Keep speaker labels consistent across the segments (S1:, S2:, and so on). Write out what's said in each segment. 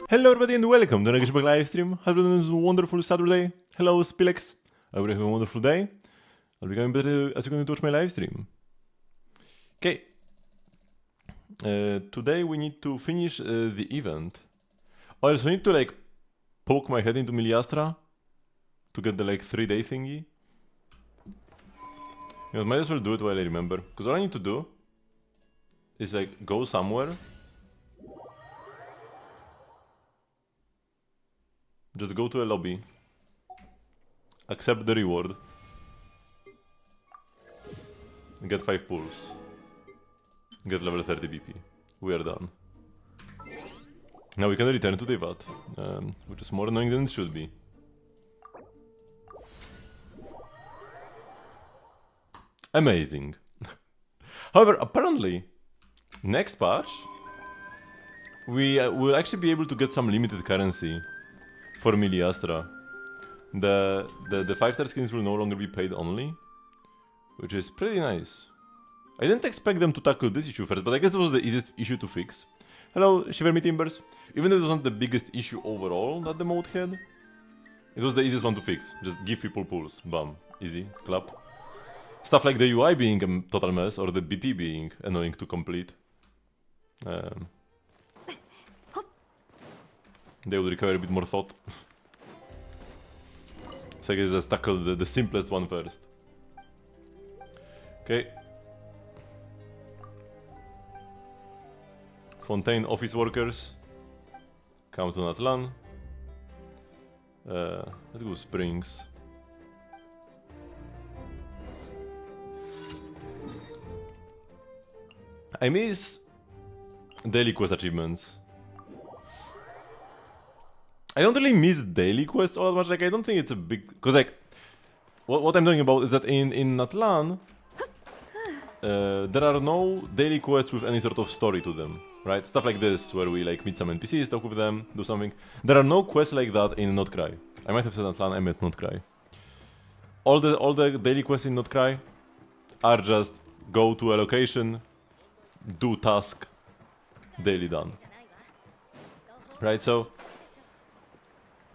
S1: Hello everybody and welcome to the Genshin live stream. Hope you're doing this wonderful Saturday. Hello Spilex. I hope you have a wonderful day. I'll be going better as you're going to watch my live stream. Okay. Today we need to finish the event. I also need to like poke my head into Miliastra to get the like 3-day thingy. You know, might as well do it while I remember. Because all I need to do is like go somewhere. Just go to a lobby, accept the reward, get 5 pulls, get level 30 BP. We are done. Now we can return to Devat, which is more annoying than it should be. Amazing. However, apparently, next patch, we will actually be able to get some limited currency for Miliastra. The 5-star skins will no longer be paid only, which is pretty nice. I didn't expect them to tackle this issue first, but I guess it was the easiest issue to fix. Hello, Shiver Me Timbers. Even though it wasn't the biggest issue overall that the mode had, it was the easiest one to fix. Just give people pulls. Bam. Easy. Clap. Stuff like the UI being a total mess, or the BP being annoying to complete. They would require a bit more thought. So I guess just tackle the simplest one first. Okay. Fontaine office workers. Come to Natlan. Let's go Springs. I miss daily quest achievements. I don't really miss daily quests all that much. Like, I don't think it's a big... Because, like, what I'm talking about is that in Natlan, there are no daily quests with any sort of story to them, right? Stuff like this, where we, like, meet some NPCs, talk with them, do something. There are no quests like that in Not Cry. I might have said Natlan, I meant Not Cry. All the daily quests in Not Cry are just go to a location, do task, daily done. Right, so...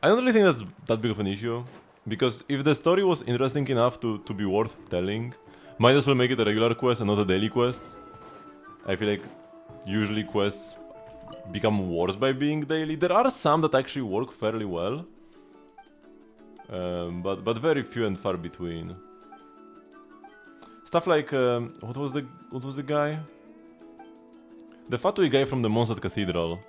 S1: I don't really think that's that big of an issue, because if the story was interesting enough to be worth telling, might as well make it a regular quest and not a daily quest. I feel like usually quests become worse by being daily. There are some that actually work fairly well, but very few and far between. Stuff like what was the guy? The Fatui guy from the Mondstadt Cathedral.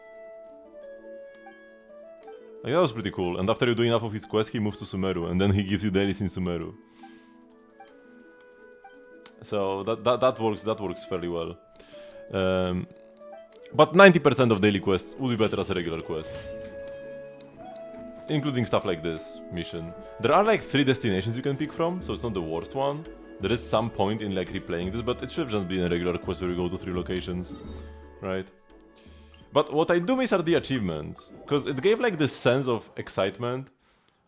S1: Like, that was pretty cool, and after you do enough of his quest, he moves to Sumeru, and then he gives you dailies in Sumeru. So that works fairly well. But 90% of daily quests would be better as a regular quest. Including stuff like this mission. There are like 3 destinations you can pick from, so it's not the worst one. There is some point in like replaying this, but it should have just been a regular quest where you go to 3 locations, right? But what I do miss are the achievements, because it gave like this sense of excitement.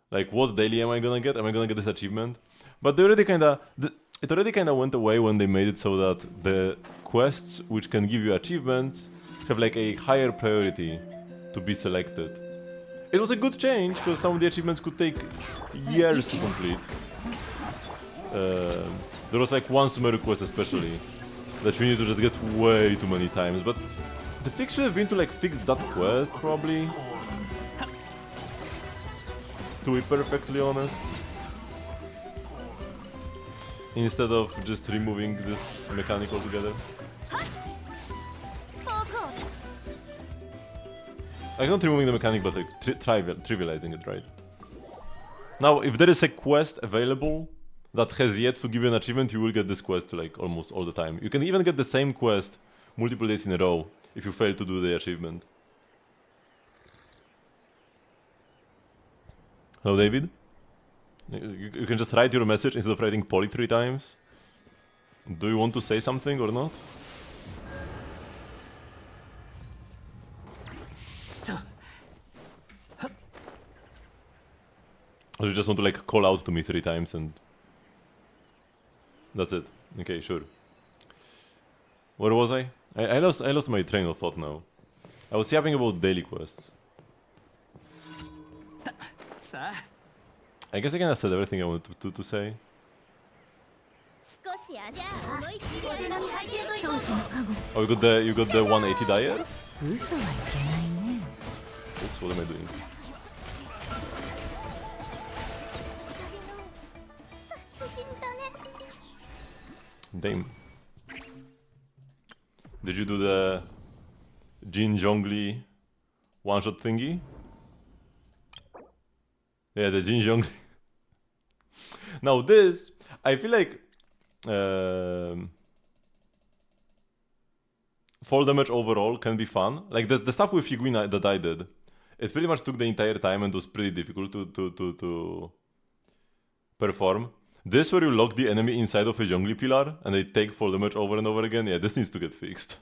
S1: Like, what daily am I gonna get? Am I gonna get this achievement? But they already it already kinda went away when they made it so that the quests which can give you achievements have like a higher priority to be selected. It was a good change, because some of the achievements could take years to complete. There was like one Sumeru quest especially, that you need to just get way too many times, but the fix should have been to like fix that quest, probably. To be perfectly honest. Instead of just removing this mechanic altogether. Like, not removing the mechanic, but like trivializing it, right? Now, if there is a quest available that has yet to give you an achievement, you will get this quest like almost all the time. You can even get the same quest multiple days in a row if you fail to do the achievement. Hello, David. You can just write your message instead of writing poly 3 times. Do you want to say something or not? Or you just want to like call out to me 3 times and... That's it. Okay, sure. Where was I? I lost my train of thought now. I was yapping about daily quests. I guess I kind of said everything I wanted to say.
S2: 少し味思いっきりやるな。
S3: 掃除の加護
S1: Oh, you got the 180 diet?
S3: 嘘はいけないね
S1: Oops, what am I doing?
S2: 達人だね。
S1: Damn. Did you do the Jin Zhongli one-shot thingy? Yeah, the Jin Zhongli. Now this, I feel like fall damage overall can be fun. Like the stuff with Higuin that I did, it pretty much took the entire time and was pretty difficult to perform. This where you lock the enemy inside of a Zhongli pillar and they take fall damage over and over again, yeah, this needs to get fixed.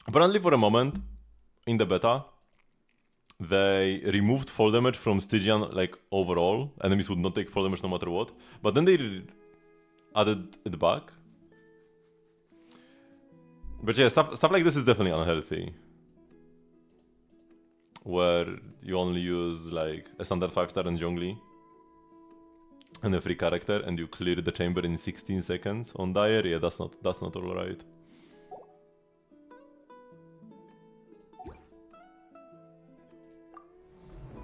S1: Apparently for a moment, in the beta, they removed fall damage from Stygian, like, overall. Enemies would not take fall damage no matter what. But then they added it back. But yeah, stuff like this is definitely unhealthy. Where you only use, like, a standard 5-star and Zhongli. And a free character, and you clear the chamber in 16 seconds on Dire. Yeah, that's not alright.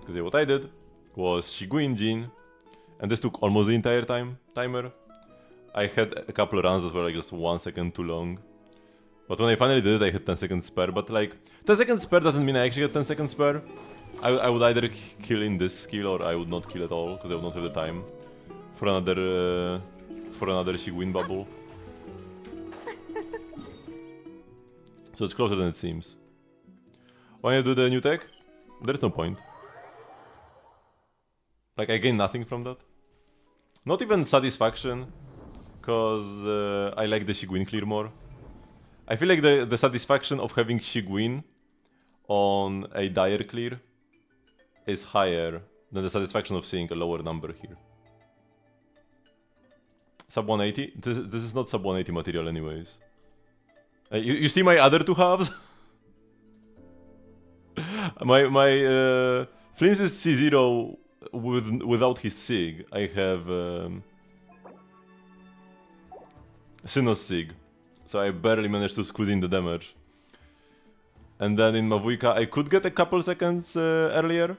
S1: Because yeah, what I did was Shiguin Jin, and this took almost the entire timer. I had a couple of runs that were like just 1 second too long. But when I finally did it, I had 10 seconds spare. But like, 10 seconds spare doesn't mean I actually had 10 seconds spare. I would either kill in this skill or I would not kill at all, because I would not have the time for another Shiguin bubble. So it's closer than it seems. When I do the new tech, there's no point. Like, I gain nothing from that. Not even satisfaction, because I like the Shiguin clear more. I feel like the satisfaction of having Shiguin on a Dire clear is higher than the satisfaction of seeing a lower number here. Sub 180? This is not sub 180 material anyways. You see my other two halves? my Flin's is C0 without his Sig. I have Sinnoh's Sig. So I barely managed to squeeze in the damage. And then in Mavuika I could get a couple seconds earlier.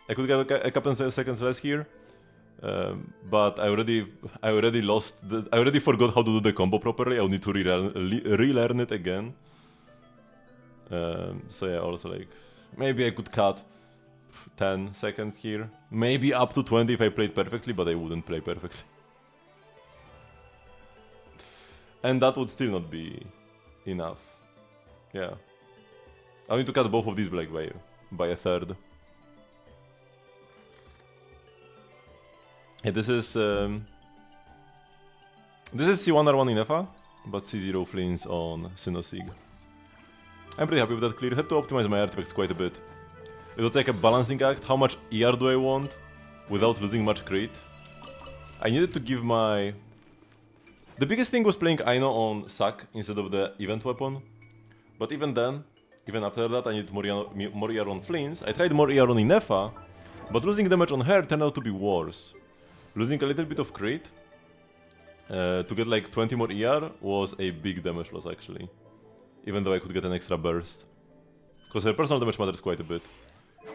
S1: I could get a couple seconds less here. But I already lost I already forgot how to do the combo properly. I'll need to relearn it again. So yeah, also like maybe I could cut 10 seconds here. Maybe up to 20 if I played perfectly, but I wouldn't play perfectly. And that would still not be enough. Yeah. I need to cut both of these like by a third. Yeah, this is C1R1 in FA, but C0 Flins on Sinnoh's Sig. I'm pretty happy with that clear. Had to optimize my artifacts quite a bit. It was like a balancing act. How much ER do I want without losing much crit? I needed to give my... The biggest thing was playing Aino on Sack instead of the event weapon. But even then, even after that, I needed more ER on Flins. I tried more ER on Inefa, but losing damage on her turned out to be worse. Losing a little bit of crit to get like 20 more ER was a big damage loss actually. Even though I could get an extra burst. Because her personal damage matters quite a bit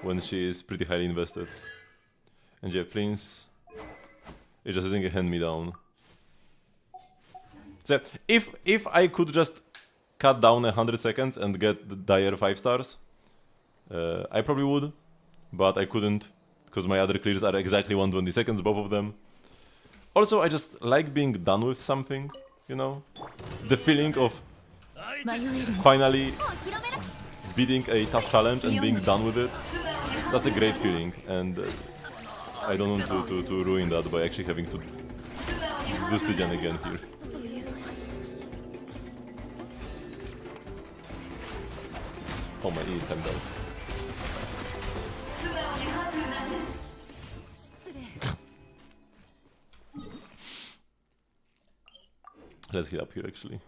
S1: when she is pretty highly invested. And yeah, Flins is just using a hand-me-down. So if I could just cut down 100 seconds and get the Dire 5 stars, I probably would, but I couldn't, because my other clears are exactly 120 seconds, both of them. Also, I just like being done with something, you know? The feeling of finally beating a tough challenge and being done with it, that's a great feeling, and I don't want to ruin that by actually having to do Stygian again here. Oh, my E timed out. Let's heal up here actually.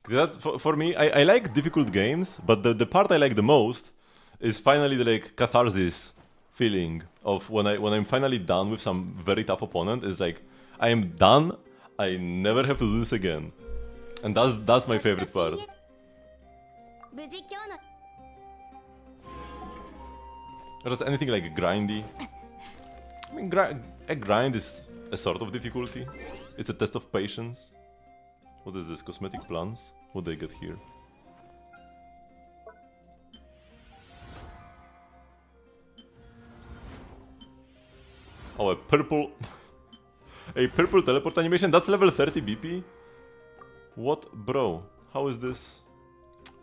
S1: That for me, I like difficult games, but the part I like the most is finally the like catharsis feeling of when I'm finally done with some very tough opponent. It's like I am done. I never have to do this again, and that's my favorite part.
S2: 無事今日の
S1: Or just anything like grindy. I mean, a grind is a sort of difficulty. It's a test of patience. What is this? Cosmetic plants? What do I get here? Oh, a purple... a purple teleport animation? That's level 30 BP? What? Bro, how is this?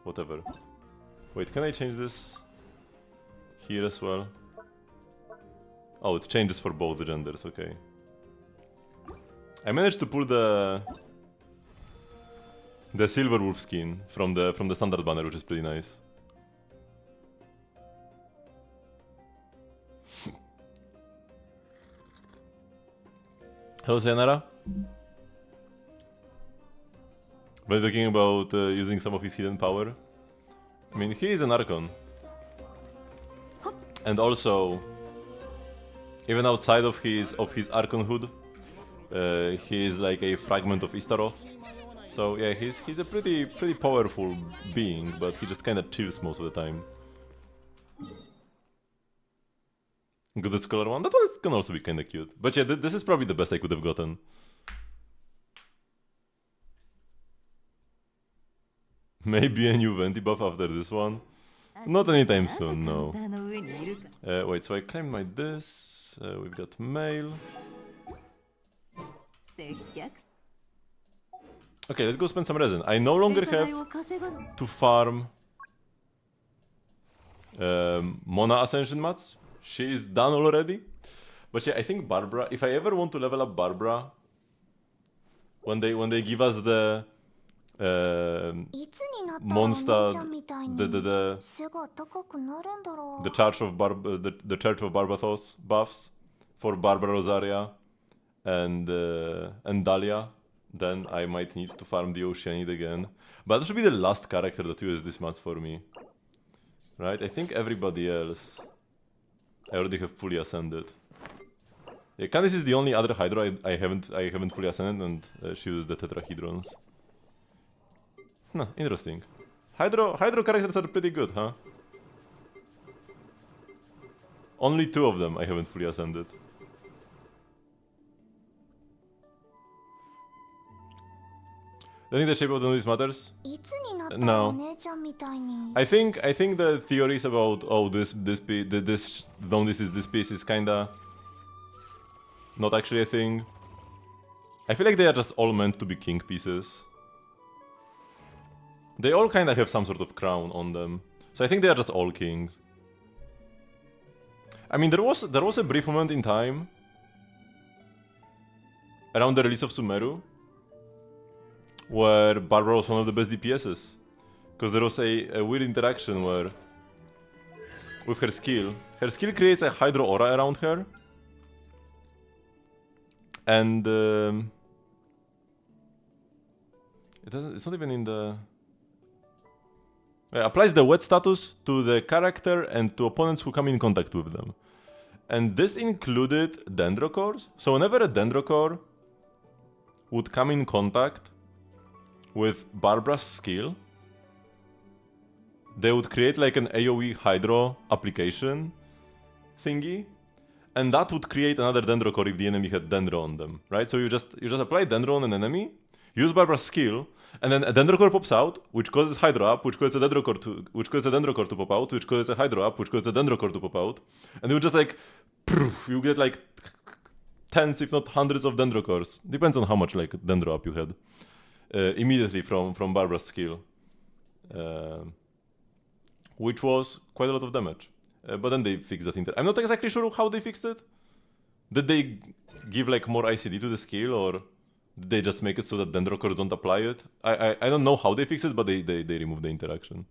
S1: Whatever. Wait, can I change this here as well? Oh, it changes for both genders, okay. I managed to pull the silver wolf skin from the standard banner, which is pretty nice. Hello, Sayonara. We're talking about using some of his hidden power. I mean, he is an Archon. And also, even outside of his Archonhood, he is like a fragment of Istaroth. So yeah, he's a pretty powerful being, but he just kind of chills most of the time. Good Scholar one. That one can also be kind of cute. But yeah, this is probably the best I could have gotten. Maybe a new Venti buff after this one. Not anytime soon, no. Wait, so I claimed my this. We've got mail. Okay, let's go spend some resin. I no longer have to farm Mona Ascension mats. She is done already. But yeah, I think Barbara, if I ever want to level up Barbara, when they give us the monster, the Church of the Church of Barbatos buffs for Barbara Rosaria and Dahlia, then I might need to farm the Oceanid again. But that should be the last character that uses this much for me, right? I think everybody else I already have fully ascended. Yeah, Candice is the only other Hydra I haven't fully ascended, and she uses the Tetrahedrons. Huh, interesting. Hydro characters are pretty good, huh? Only 2 of them I haven't fully ascended. Do you think the shape of the noise matters? No. I think the theories about this piece is kinda not actually a thing. I feel like they are just all meant to be king pieces. They all kinda have some sort of crown on them, so I think they are just all kings. I mean, there was a brief moment in time around the release of Sumeru where Barbara was one of the best DPSs, because there was a weird interaction where, with her skill creates a Hydro aura around her, and it's not even in the... It applies the wet status to the character and to opponents who come in contact with them. And this included Dendrocores, so whenever a Dendrocore would come in contact with Barbara's skill, they would create like an AoE Hydro application thingy, and that would create another Dendrocore if the enemy had Dendro on them, right? So you just apply Dendro on an enemy, use Barbara's skill, and then a Dendrocore pops out, which causes Hydro up, which causes a Dendrocore to pop out, which causes a Hydro up, which causes a Dendrocore to pop out, and you just like, you get like tens, if not hundreds of Dendrocores. Depends on how much like Dendro up you had. Immediately from Barbara's skill, which was quite a lot of damage. But then they fixed that. I'm not exactly sure how they fixed it. Did they give like more ICD to the skill, or did they just make it so that Dendrocores don't apply it? I don't know how they fixed it, but they removed the interaction.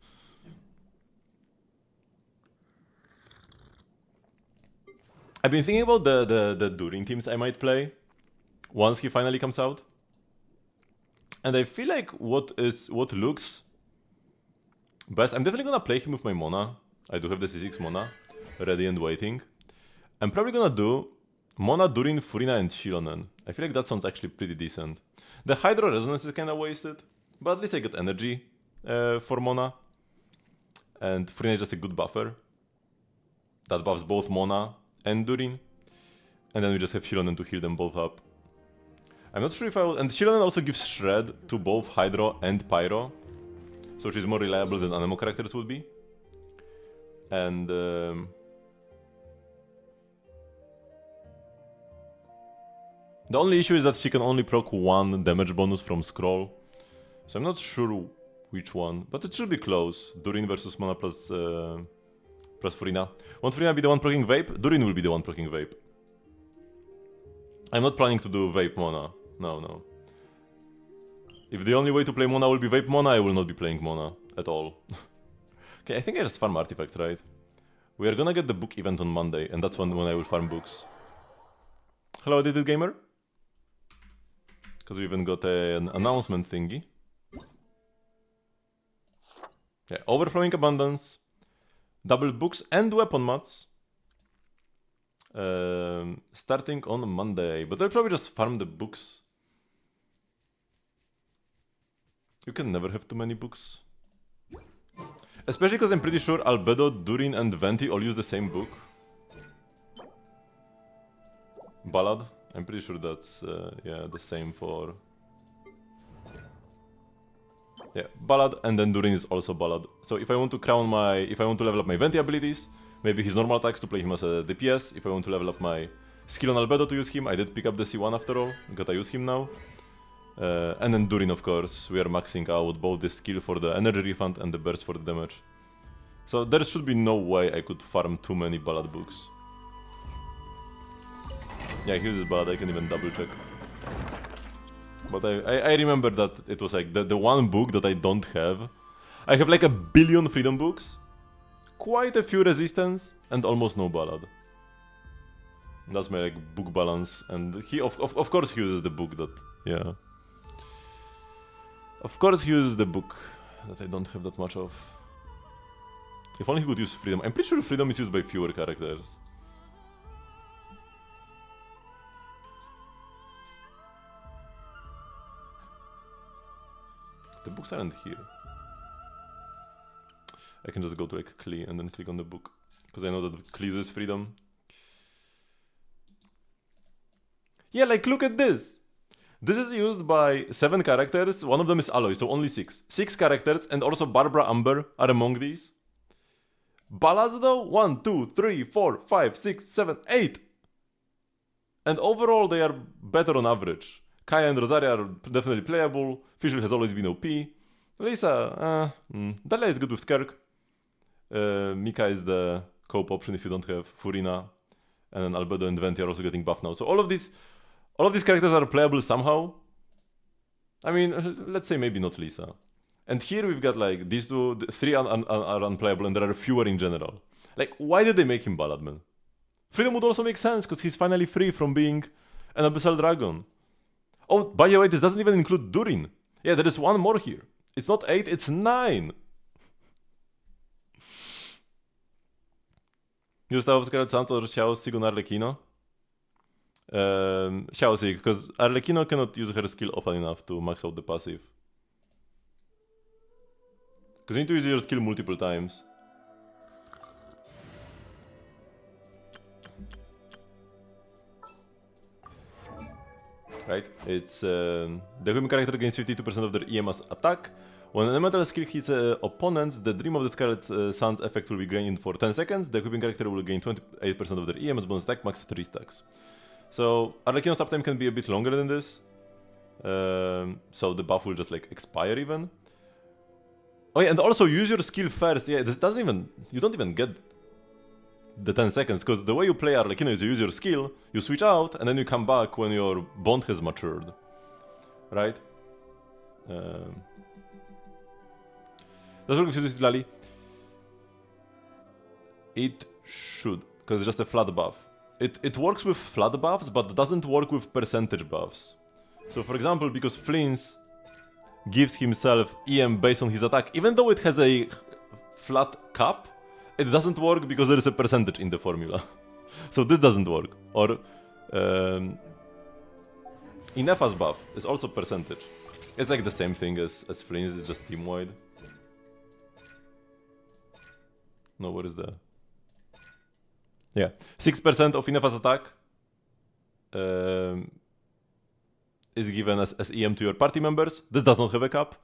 S1: I've been thinking about the Durin teams I might play once he finally comes out. And I feel like what looks best, I'm definitely gonna play him with my Mona. I do have the C6 Mona ready and waiting. I'm probably gonna do Mona, Durin, Furina, and Shironen. I feel like that sounds actually pretty decent. The Hydro Resonance is kinda wasted, but at least I get energy for Mona. And Furina is just a good buffer that buffs both Mona and Durin. And then we just have Shironen to heal them both up. I'm not sure if I will... And Shironen also gives Shred to both Hydro and Pyro, so which is more reliable than Anemo characters would be. And... the only issue is that she can only proc one damage bonus from Scroll. So I'm not sure which one, but it should be close. Durin versus Mona plus Furina. Won't Furina be the one proccing Vape? Durin will be the one proccing Vape. I'm not planning to do Vape Mona. No. If the only way to play Mona will be Vape Mona, I will not be playing Mona at all. Okay, I think I just farm artifacts, right? We are gonna get the book event on Monday, and that's when I will farm books. Hello, Edited Gamer? Because we even got an announcement thingy. Yeah, Overflowing Abundance, double books and weapon mats. Starting on Monday, but I'll probably just farm the books. You can never have too many books. Especially because I'm pretty sure Albedo, Durin, and Venti all use the same book. Ballad. I'm pretty sure that's yeah, the same for... Yeah, Ballad, and then Durin is also Ballad. So if I want to crown my... If I want to level up my Venti abilities, maybe his normal attacks to play him as a DPS. If I want to level up my skill on Albedo to use him, I did pick up the C1 after all. Gotta use him now. And then Durin, of course. We are maxing out both the skill for the energy refund and the burst for the damage. So there should be no way I could farm too many Ballad books. Yeah, he uses Ballad, I can even double check. But I remember that it was like the one book that I don't have. I have like a billion freedom books, quite a few resistance, and almost no Ballad. That's my like book balance, and he of course he uses the book that, yeah. Of course he uses the book that I don't have that much of. If only he could use freedom. I'm pretty sure freedom is used by fewer characters. The books aren't here. I can just go to like Klee and then click on the book, because I know that Klee uses freedom. Yeah, like look at this! This is used by 7 characters, one of them is Aloy, so only 6. 6 characters, and also Barbara Amber are among these. Ballads though? 1, 2, 3, 4, 5, 6, 7, 8! And overall they are better on average. Kaya and Rosaria are definitely playable, Fischl has always been OP. Lisa, Dalia is good with Skirk. Mika is the co-op option if you don't have Furina. And then Albedo and Venti are also getting buffed now. So all of these characters are playable somehow. I mean, let's say maybe not Lisa. And here we've got like these two, 3 are unplayable, and there are fewer in general. Like, why did they make him Ballad, man? Freedom would also make sense, because he's finally free from being an Abyssal Dragon. Oh, by the way, this doesn't even include Durin. Yeah, there is one more here. It's not 8, it's 9. Gustavo Scarlet Sans or Xiao Sig on Arlecchino? Xiao Sig, because Arlecchino cannot use her skill often enough to max out the passive. Because you need to use your skill multiple times. Right? It's the human character gains 52% of their EM as attack. When an elemental skill hits opponents, the Dream of the Scarlet Sun's effect will be gained for 10 seconds. The equipping character will gain 28% of their EM as bonus attack, max 3 stacks. So Arlecchino's uptime can be a bit longer than this. So the buff will just like expire even. Oh yeah, and also use your skill first. Yeah, this doesn't even... You don't even get the 10 seconds, because the way you play Arlecchino is you use your skill, you switch out, and then you come back when your bond has matured. Right? Does it work with Lali? It should, because it's just a flat buff. It works with flat buffs, but doesn't work with percentage buffs. So for example, because Flynn's gives himself EM based on his attack, even though it has a flat cap, it doesn't work because there is a percentage in the formula. So this doesn't work. Or Inefa's buff is also percentage. It's like the same thing as Flynn's, it's just team-wide. No, what is the... Yeah, 6% of Inefa's attack is given as EM to your party members. This does not have a cap.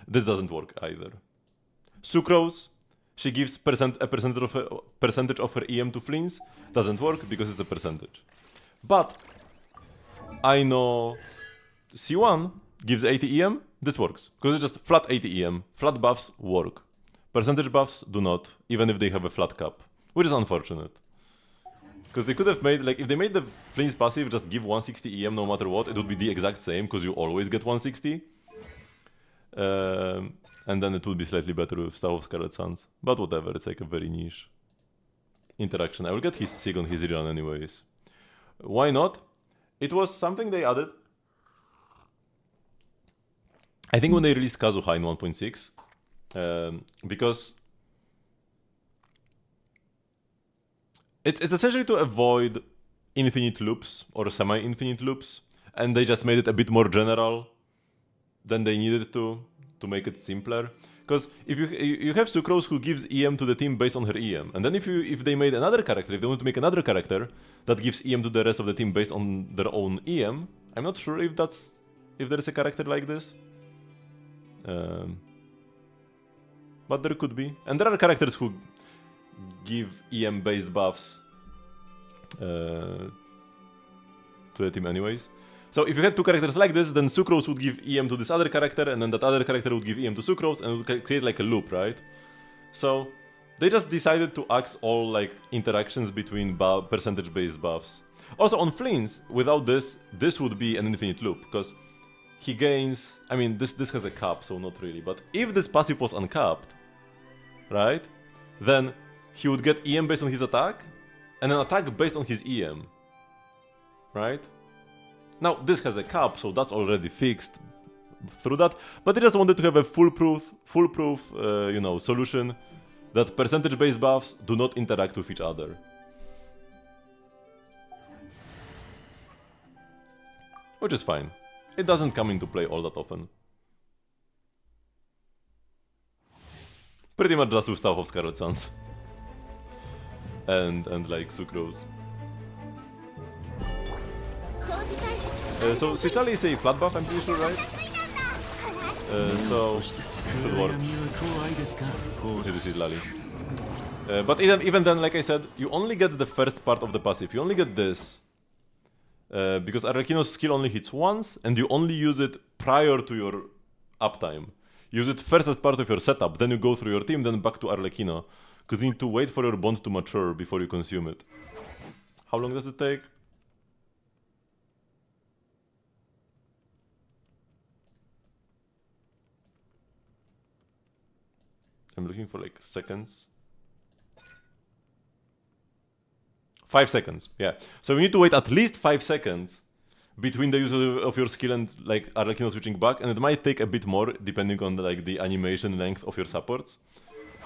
S1: This doesn't work either. Sucrose, she gives a percentage of her EM to Flynn's. Doesn't work because it's a percentage. But I know C1 gives 80 EM. This works because it's just flat 80 EM. Flat buffs work. Percentage buffs do not, even if they have a flat cap, which is unfortunate. Because they could have made, like, if they made the Flynn's passive just give 160 EM no matter what, it would be the exact same, because you always get 160. And then it would be slightly better with Staff of Scarlet Suns. But whatever, it's like a very niche interaction. I will get his Sig on his rerun anyways. Why not? It was something they added. I think when they released Kazuha in 1.6, because it's essentially to avoid infinite loops or semi-infinite loops, and they just made it a bit more general than they needed to make it simpler. Because if you have Sucrose who gives EM to the team based on her EM, and then if they made another character, if they want to make another character that gives EM to the rest of the team based on their own EM, I'm not sure if there is a character like this. But there could be. And there are characters who give EM based buffs to the team anyways. So if you had two characters like this, then Sucrose would give EM to this other character, and then that other character would give EM to Sucrose, and it would create like a loop, right? So they just decided to axe all like interactions between percentage based buffs. Also on Flynn's, without this would be an infinite loop, because he gains, I mean, this has a cap, so not really, but if this passive was uncapped, right, then he would get EM based on his attack, and an attack based on his EM, right? Now, this has a cap, so that's already fixed through that, but they just wanted to have a foolproof, you know, solution that percentage-based buffs do not interact with each other. Which is fine. It doesn't come into play all that often. Pretty much just with Staff of Scarlet Suns. And like Sucrose. So Citrali is a flat buff, I'm pretty sure, right? So should work. This is Citrali. But even then, like I said, you only get the first part of the passive. You only get this. Because Arlecchino's skill only hits once, and you only use it prior to your uptime. Use it first as part of your setup, then you go through your team, then back to Arlecchino. Because you need to wait for your bond to mature before you consume it. How long does it take? I'm looking for like seconds. 5 seconds, yeah. So you need to wait at least 5 seconds between the use of your skill and like Arlecchino switching back, and it might take a bit more depending on the animation length of your supports.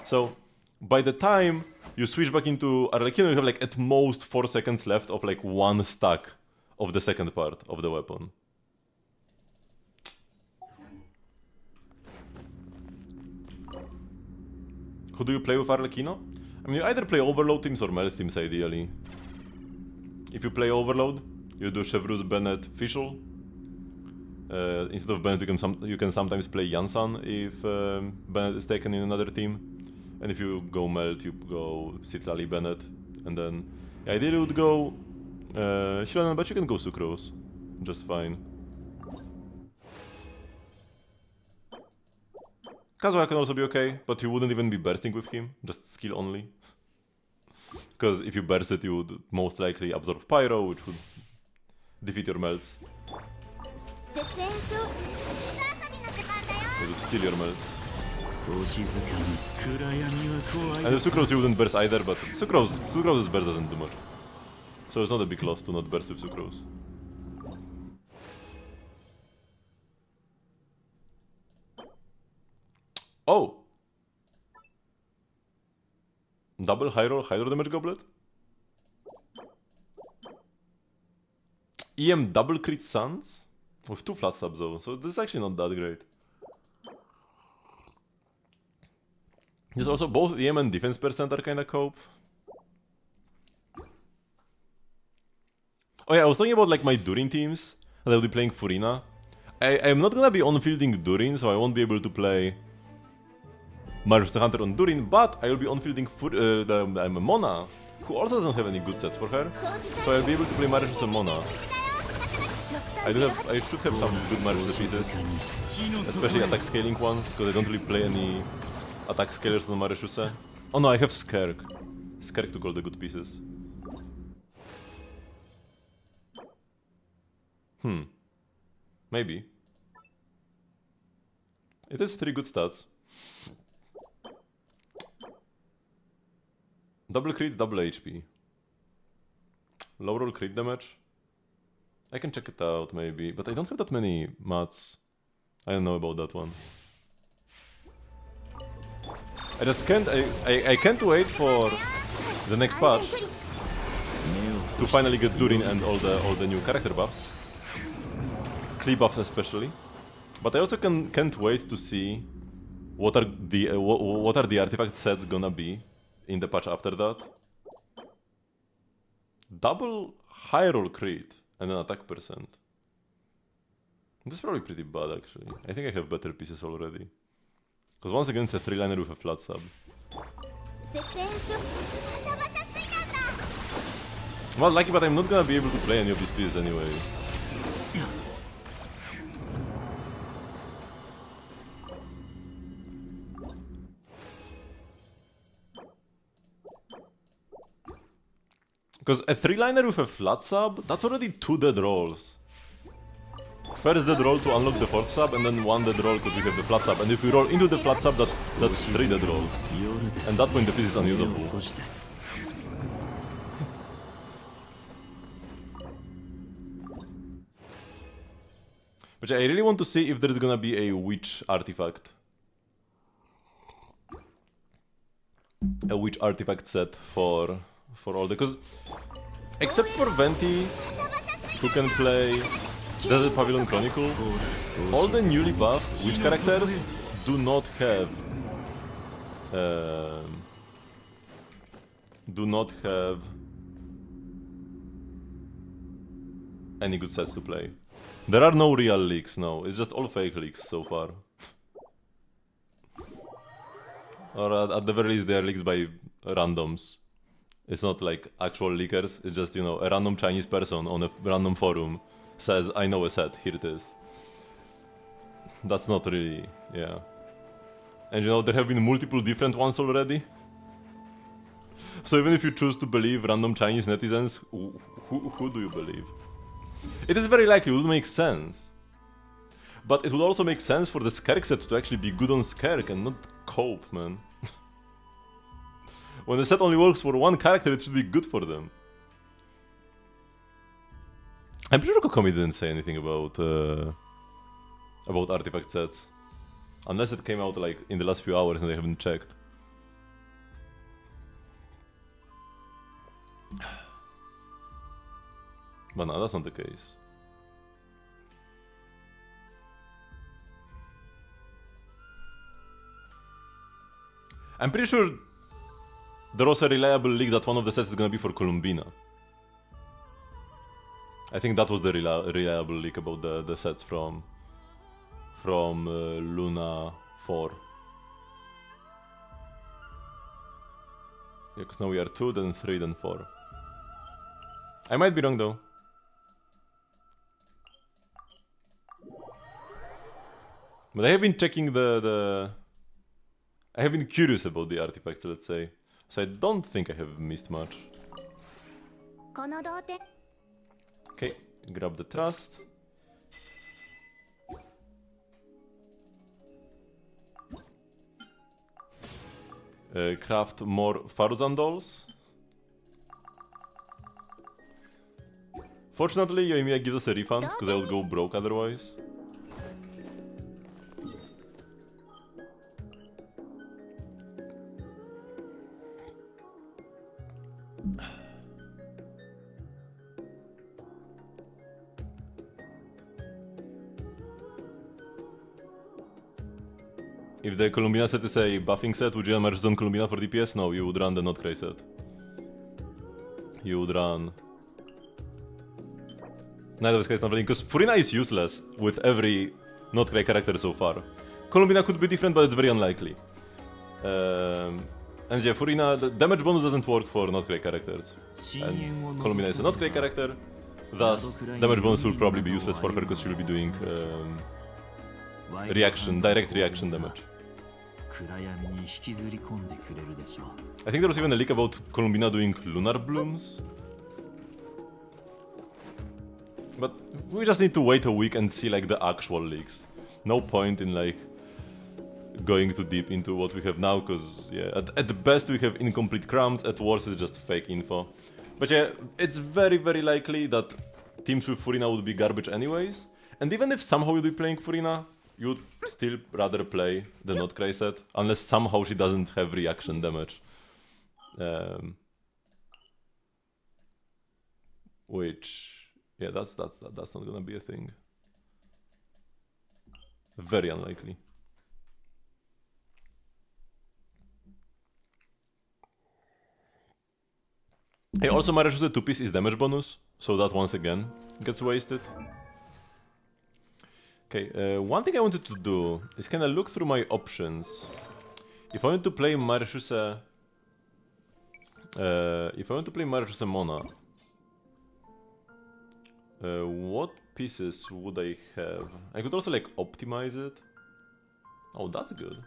S1: So by the time you switch back into Arlecchino, you have like at most 4 seconds left of like one stack of the second part of the weapon. Who do you play with Arlecchino? I mean, you either play Overload teams or Melt teams ideally. If you play Overload, you do Chevruz, Bennett, Fischl. Instead of Bennett, you can sometimes play Jansan if Bennett is taken in another team. And if you go Melt, you go Citrali, Bennett. And then, yeah, ideally you would go Shilonen, but you can go Sucrose. Just fine. Kazuha can also be okay, but you wouldn't even be bursting with him, just skill only. Because if you burst it, you would most likely absorb Pyro, which would defeat your melts. It would steal your melts. And with Sucrose you wouldn't burst either, but Sucrose's burst doesn't do much. So it's not a big loss to not burst with Sucrose. Oh! Double high roll damage goblet? EM double crit suns? With 2 flat subs though, so this is actually not that great. There's also both EM and defense percent are kinda cope. Oh yeah, I was talking about like my Durin teams, that I will be playing Furina. I'm not gonna be on-fielding Durin, so I won't be able to play Marius Hunter on Durin, but I will be on-fielding Mona, who also doesn't have any good sets for her, so I'll be able to play Marius and Mona. I should have some good Marius pieces, especially attack scaling ones, because I don't really play any attack scalers on Marius. Oh no, I have Skerk. Skerk took all the good pieces. Maybe. It has 3 good stats. Double crit, double HP. Low roll crit damage. I can check it out maybe, but I don't have that many mats. I don't know about that one. I just can't. I can't wait for the next patch to finally get Durin and all the new character buffs. Clee buffs especially. But I also can't wait to see what are the artifact sets gonna be in the patch after that. Double high roll crit and an attack percent. That's probably pretty bad actually. I think I have better pieces already. Because once again it's a 3-liner with a flat sub. Well, lucky, but I'm not gonna be able to play any of these pieces anyways. Because a 3-liner with a flat sub, that's already 2 dead rolls. First dead roll to unlock the 4th sub, and then 1 dead roll because we have the flat sub. And if we roll into the flat sub, that's 3 dead rolls. And that point the piece is unusable. But I really want to see if there's gonna be a witch artifact. A witch artifact set for all the... Because except for Venti, who can play Desert Pavilion Chronicle, all the newly buffed witch characters do not have any good sets to play. There are no real leaks, no. It's just all fake leaks so far. Or at the very least, they are leaks by randoms. It's not like actual leakers, it's just, you know, a random Chinese person on a random forum says, I know a set, here it is. That's not really, yeah. And you know, there have been multiple different ones already. So even if you choose to believe random Chinese netizens, who do you believe? It is very likely, it would make sense. But it would also make sense for the Skerk set to actually be good on Skerk and not cope, man. When the set only works for one character, it should be good for them. I'm pretty sure Kokomi didn't say anything about artifact sets. Unless it came out like in the last few hours and I haven't checked. But no, that's not the case. I'm pretty sure there was a reliable leak that one of the sets is gonna be for Columbina. I think that was the reliable leak about the sets from Luna 4. Yeah, because now we are 2, then 3, then 4. I might be wrong though. But I have been checking I have been curious about the artifacts, let's say. So I don't think I have missed much. Okay, grab the trust. Craft more Faruzan dolls. Fortunately, Yoimiya gives us a refund, because I would go broke otherwise. If the Columbina set is a buffing set, would you run Marshus on Columbina for DPS? No, you would run the not cray set. You would run... Neither of these guys not running, because Furina is useless with every not cray character so far. Columbina could be different, but it's very unlikely. And yeah, Furina, the damage bonus doesn't work for not cray characters. And Columbina is a not cray character, thus damage bonus will probably be useless for her because she'll be doing direct reaction damage. I think there was even a leak about Columbina doing Lunar Blooms. But we just need to wait a week and see like the actual leaks. No point in like going too deep into what we have now, because yeah, at the best we have incomplete crumbs, at worst it's just fake info. But yeah, it's very likely that teams with Furina would be garbage anyways, and even if somehow you'd be playing Furina, you'd still rather play the not cray set, unless somehow she doesn't have reaction damage. Which, yeah, that's not gonna be a thing. Very unlikely. Hey, also Marishus 2-piece is damage bonus, so that once again gets wasted. Okay, one thing I wanted to do is kind of look through my options. If I want to play Marishus, Mona, what pieces would I have? I could also like optimize it. Oh, that's good.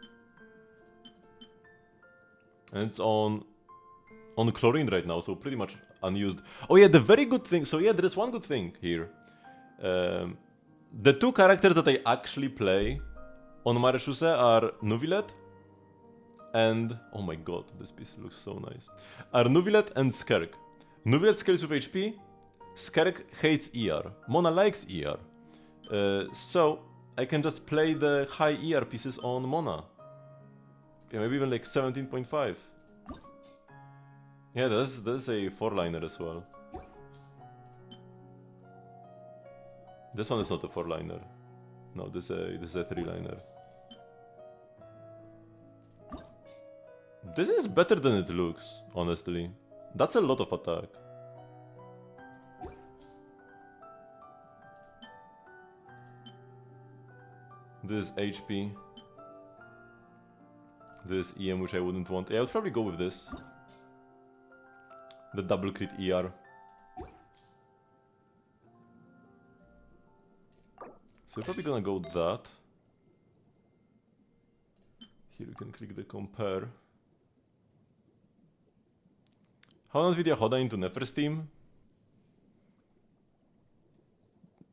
S1: And it's on chlorine right now, so pretty much unused. Oh yeah, the very good thing. So yeah, there is one good thing here. The two characters that I actually play on Marishuse are Nuvilet and... oh my god, this piece looks so nice. Are Nuvilet and Skerk. Nuvilet scales with HP, Skerk hates ER. Mona likes ER. So I can just play the high ER pieces on Mona. Yeah, maybe even like 17.5. Yeah, that's a 4-liner as well. This one is not a 4-liner. No, this is a 3-liner. This is better than it looks, honestly. That's a lot of attack. This is HP. This is EM, which I wouldn't want. Yeah, I would probably go with this. The double crit ER. So we're probably gonna go that. Here you can click the compare. How does Nvidia Hoda into Nefer's team?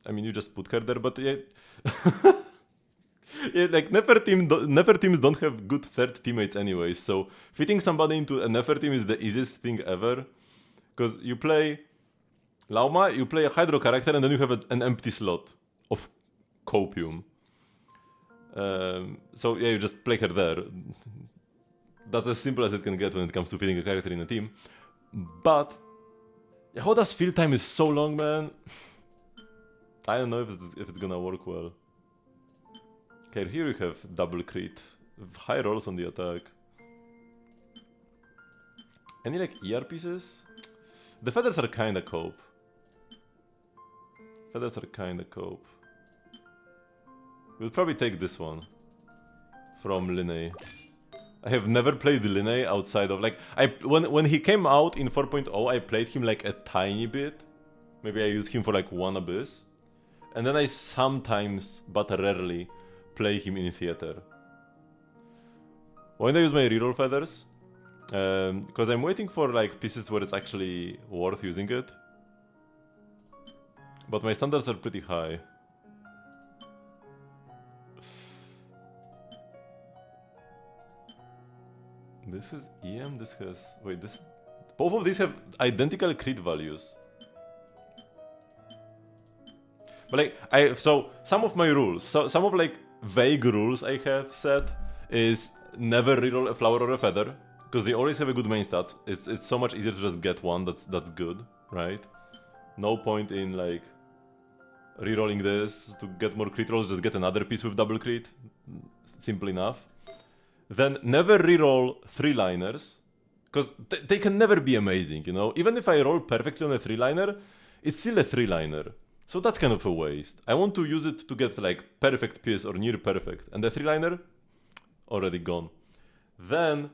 S1: I mean, you just put her there, but yeah. Yeah, like Nefer teams don't have good third teammates anyway, so fitting somebody into a Nefer team is the easiest thing ever. Because you play Lauma, you play a Hydro character, and then you have an empty slot of Copium. So yeah, you just play her there. That's as simple as it can get when it comes to fitting a character in a team. But Hoda's field time is so long, man. I don't know if it's gonna work well. Okay, here you have double crit. High rolls on the attack. Any like ER pieces? The feathers are kinda cope. We'll probably take this one from Linne. I have never played Linne outside of like when he came out in 4.0, I played him like a tiny bit. Maybe I used him for like one abyss. And then I sometimes, but rarely, play him in theater. When I use my reroll feathers, because I'm waiting for like pieces where it's actually worth using it. But my standards are pretty high. This has EM, this has... wait, this... both of these have identical crit values. But like, so, some of my rules, some of like vague rules I have set is never reroll a flower or a feather, because they always have a good main stat. It's so much easier to just get one that's good, right? No point in like rerolling this to get more crit rolls, just get another piece with double crit. Simple enough. then never reroll 3-liners, because they can never be amazing, you know? Even if I roll perfectly on a 3-liner, it's still a 3-liner. So that's kind of a waste. I want to use it to get like perfect piece or near perfect. And the 3-liner, already gone. Then,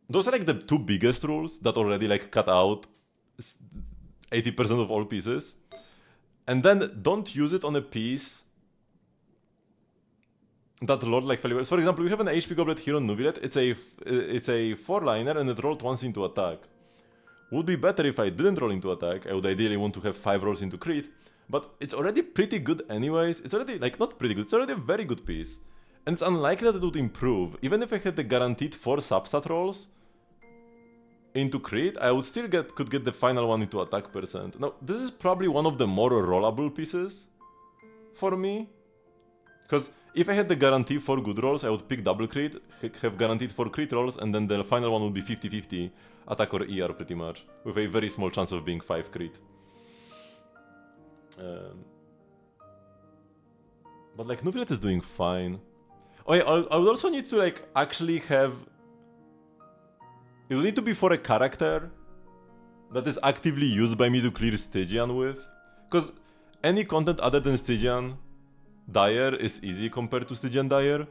S1: those are like the two biggest rules that already like cut out 80% of all pieces. And then don't use it on a piece that rolled like fairly well. For example, we have an HP Goblet here on Nubilet. It's a 4-liner and it rolled once into attack. Would be better if I didn't roll into attack. I would ideally want to have 5 rolls into crit. But it's already pretty good anyways. It's already, like, not pretty good. It's already a very good piece. And it's unlikely that it would improve. Even if I had the guaranteed 4 substat rolls into crit, I would still could get the final one into attack percent. Now, this is probably one of the more rollable pieces for me. Because if I had the guarantee for good rolls, I would pick double crit, have guaranteed 4 crit rolls, and then the final one would be 50-50 attack or ER pretty much, with a very small chance of being 5 crit. But like, Nubilet is doing fine. Oh yeah, I would also need to like actually have... It will need to be for a character that is actively used by me to clear Stygian with. Because any content other than Stygian Dire is easy compared to Stygian Dire.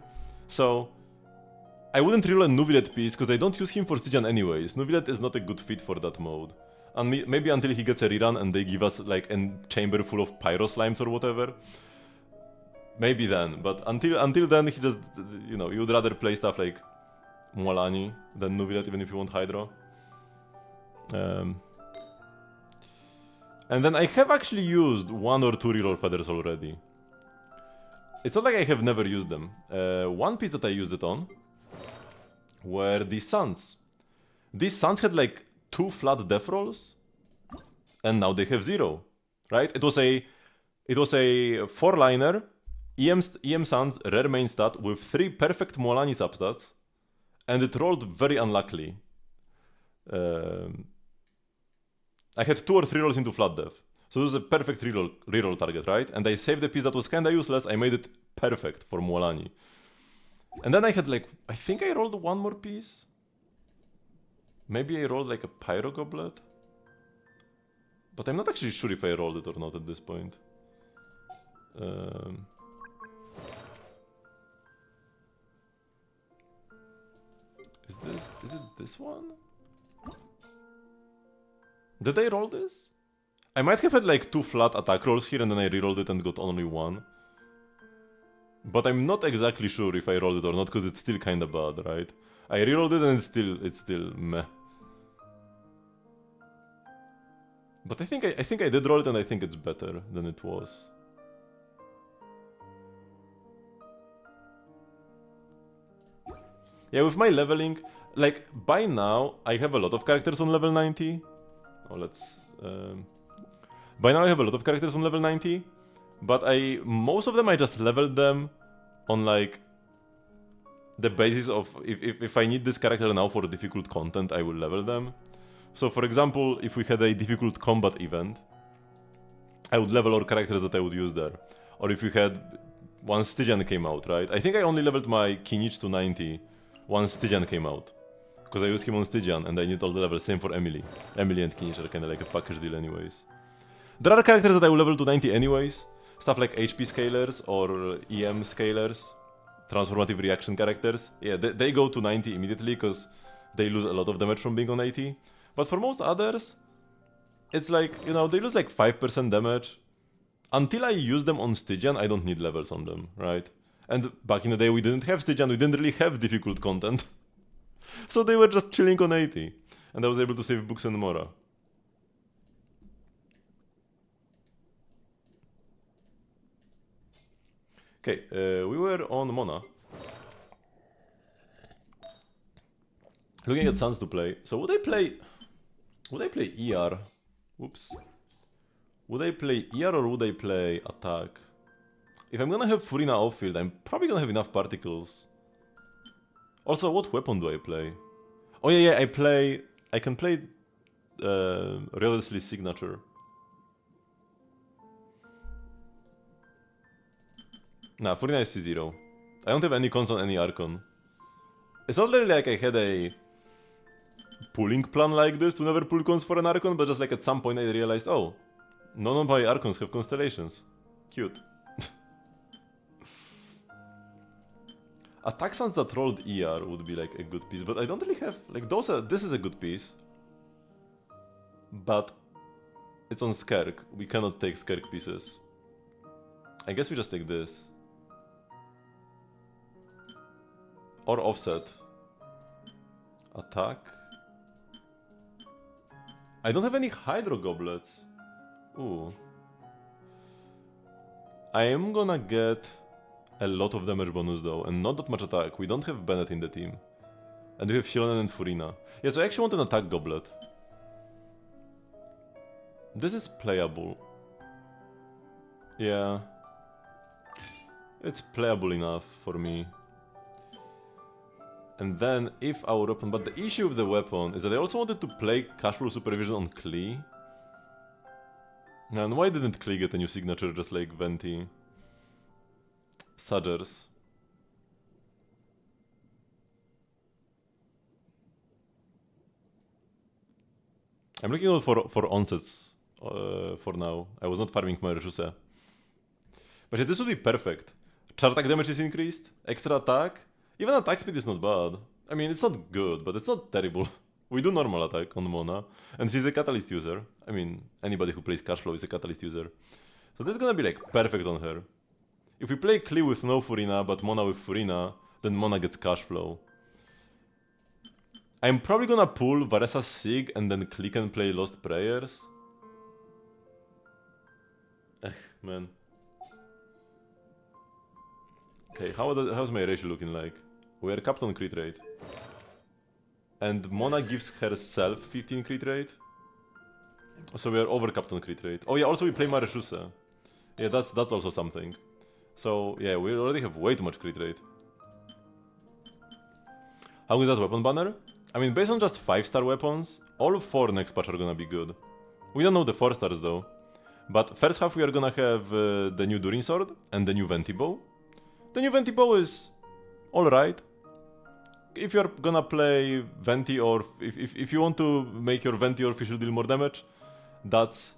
S1: So I wouldn't reroll a Nubilet piece because I don't use him for Stygian anyways. Nubilet is not a good fit for that mode. And maybe until he gets a rerun and they give us like a chamber full of pyro slimes or whatever. Maybe then, but until then he just, you know, you would rather play stuff like Mualani than Nubilet even if you want Hydro. And then I have actually used 1 or 2 reroll feathers already. It's not like I have never used them. One piece that I used it on were the Suns. These Suns had like 2 flat death rolls, and now they have 0, right? It was a 4-liner, EM Suns, rare main stat with 3 perfect Mualani substats, and it rolled very unluckily. I had 2 or 3 rolls into flat death. So this was a perfect reroll target, right? And I saved a piece that was kinda useless, I made it perfect for Mualani. And then I had like, I think I rolled 1 more piece? Maybe I rolled like a Pyro Goblet? But I'm not actually sure if I rolled it or not at this point. Is it this one? Did I roll this? I might have had like 2 flat attack rolls here and then I rerolled it and got only 1. But I'm not exactly sure if I rolled it or not because it's still kinda bad, right? I rerolled it and it's still meh. But I think I did roll it and I think it's better than it was. Yeah, with my leveling, like by now I have a lot of characters on level 90. Oh, let's by now I have a lot of characters on level 90, but most of them I just leveled them on like the basis of if I need this character now for difficult content, I will level them. So for example, if we had a difficult combat event, I would level all characters that I would use there. Or if we had, once Stygian came out, right? I think I only leveled my Kinich to 90 once Stygian came out. Because I used him on Stygian and I need all the levels, same for Emily. Emily and Kinich are kinda like a package deal anyways. There are characters that I will level to 90 anyways. Stuff like HP scalers or EM scalers. Transformative reaction characters. Yeah, they go to 90 immediately because they lose a lot of damage from being on 80. But for most others, it's like, you know, they lose like 5% damage. Until I use them on Stygian, I don't need levels on them, right? And back in the day we didn't have Stygian, we didn't really have difficult content. So they were just chilling on 80. And I was able to save Books and Mora. Okay, we were on Mona. Looking at Suns to play. So would I play ER? Whoops. Would I play ER or would I play attack? If I'm gonna have Furina off-field, I'm probably gonna have enough particles. Also, what weapon do I play? Oh yeah, I can play Riodesley's signature. Nah, Furina is C0. I don't have any cons on any Archon. It's not really like I had a pulling plan like this to never pull cons for an Archon, but just like at some point I realized, oh, none of my Archons have constellations. Cute. Attack Sans that rolled ER would be like a good piece, but I don't really have, like those are, this is a good piece. But it's on Skerk, we cannot take Skerk pieces. I guess we just take this. Or offset. Attack. I don't have any Hydro Goblets. Ooh. I am gonna get a lot of damage bonus though, and not that much attack. We don't have Bennett in the team. And we have Shilonen and Furina. Yeah, so I actually want an attack goblet. This is playable. Yeah. It's playable enough for me. And then if our weapon, but the issue with the weapon is that I also wanted to play Cashflow Supervision on Klee. And why didn't Klee get a new signature just like Venti? Suggers. I'm looking out for onsets for now. I was not farming my Reshuse. But yeah, this would be perfect. Char attack damage is increased, extra attack. Even attack speed is not bad. I mean, it's not good, but it's not terrible. We do normal attack on Mona, and she's a Catalyst user. I mean, anybody who plays Cashflow is a Catalyst user. So this is gonna be like perfect on her. If we play Klee with no Furina, but Mona with Furina, then Mona gets Cashflow. I'm probably gonna pull Varessa's Sig and then Klee can play Lost Prayers. Man. Okay, how's my ratio looking like? We are capped on crit rate. And Mona gives herself 15 crit rate. So we are over capped on crit rate. Oh yeah, also we play Mareshuse. Yeah, that's also something. So yeah, we already have way too much crit rate. How is that weapon banner? I mean, based on just 5-star weapons, all 4 next patch are gonna be good. We don't know the 4 stars though. But first half we are gonna have the new Durin sword and the new Venti bow. The new Venti bow is alright. If you're gonna play Venti, or if you want to make your Venti or Fischl deal more damage, that's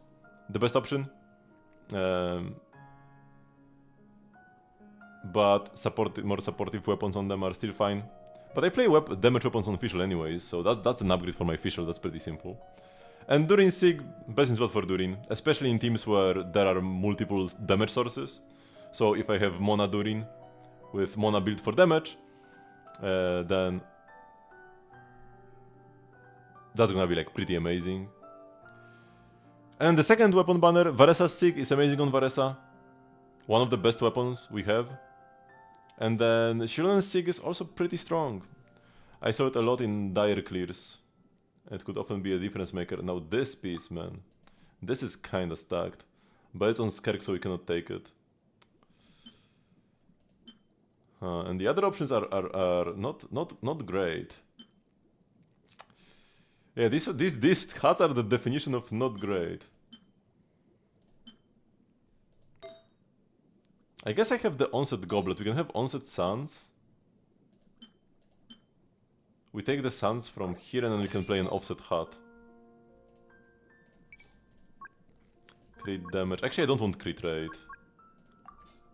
S1: the best option. But more supportive weapons on them are still fine. But I play damage weapons on Fischl anyways, so that's an upgrade for my Fischl, that's pretty simple. And Durin Sig, best in slot for Durin, especially in teams where there are multiple damage sources. So if I have Mona Durin with Mona built for damage, then that's gonna be like pretty amazing. And the second weapon banner, Varessa's Sig, is amazing on Varessa. One of the best weapons we have. And then Shilonen's Sig is also pretty strong. I saw it a lot in dire clears. It could often be a difference maker. Now this piece, man, this is kinda stacked. But it's on Skerk, so we cannot take it. And the other options are not great. Yeah, these hats are the definition of not great. I guess I have the Onset Goblet. We can have Onset Suns. We take the Suns from here and then we can play an Offset Hat. Crit damage. Actually, I don't want crit rate.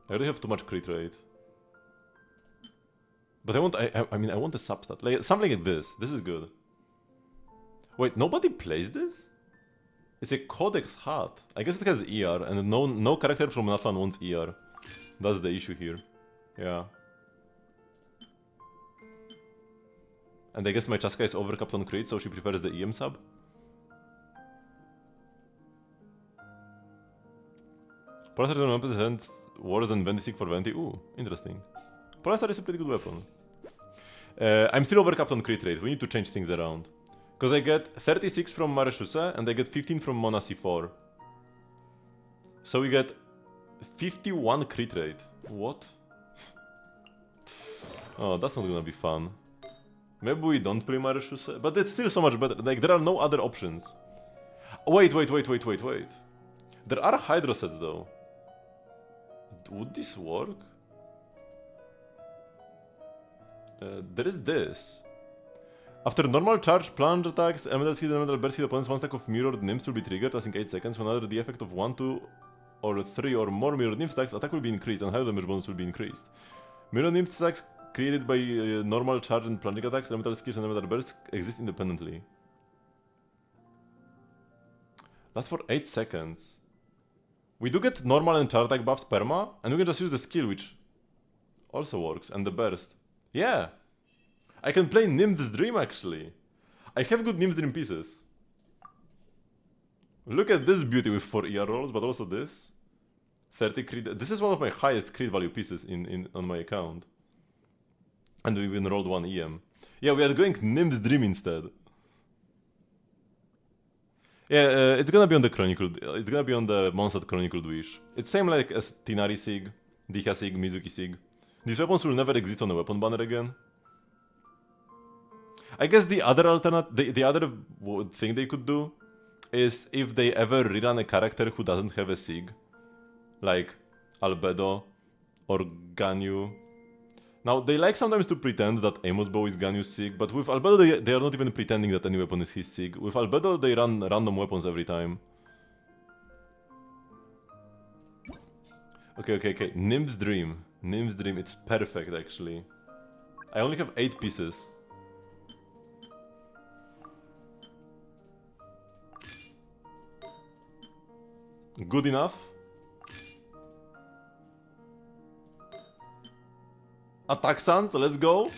S1: I already have too much crit rate. But I want a substat. Like, something like this. This is good. Wait, nobody plays this? It's a Codex hat. I guess it has ER, and no character from Natlan wants ER. That's the issue here. Yeah. And I guess my Chaska is overcapped on crit, so she prefers the EM sub. Polar on opposite hands worse than Venti for Venti. Ooh, interesting. Polar is a pretty good weapon. I'm still overcapped on crit rate. We need to change things around. Because I get 36 from Mareshuse and I get 15 from Mona C4. So we get 51 crit rate. What? Oh, that's not gonna be fun. Maybe we don't play Mareshuse, but it's still so much better. Like, there are no other options. Wait. There are Hydro sets though. Would this work? There is this. After normal charge plunge attacks, elemental seed and elemental burst hit opponents, one stack of mirrored nymphs will be triggered, lasting 8 seconds. Whenever the effect of 1, 2, or 3 or more mirrored nymph stacks, attack will be increased and high damage bonus will be increased. Mirrored nymph stacks created by normal charge and plunging attacks, elemental skills and elemental bursts exist independently. Last for 8 seconds. We do get normal and charge attack buffs perma, and we can just use the skill, which also works, and the burst. Yeah! I can play Nymph's Dream actually. I have good Nymph's Dream pieces. Look at this beauty with 4 ER rolls, but also this. 30 crit. This is one of my highest crit value pieces on my account. And we even rolled 1 EM. Yeah, we are going Nymph's Dream instead. Yeah, it's gonna be on the Chronicle. It's gonna be on the Mondstadt Chronicled Wish. It's same like as Tinari Sig, Dicha Sig, Mizuki Sig. These weapons will never exist on a weapon banner again. I guess the other the other thing they could do is if they ever rerun a character who doesn't have a Sig, like Albedo or Ganyu. Now, they like sometimes to pretend that Amos Bow is Ganyu's Sig, but with Albedo they are not even pretending that any weapon is his Sig. With Albedo they run random weapons every time. Okay. Nymph's Dream. Nymph's Dream, it's perfect actually. I only have 8 pieces. Good enough. Attack Sans, let's go.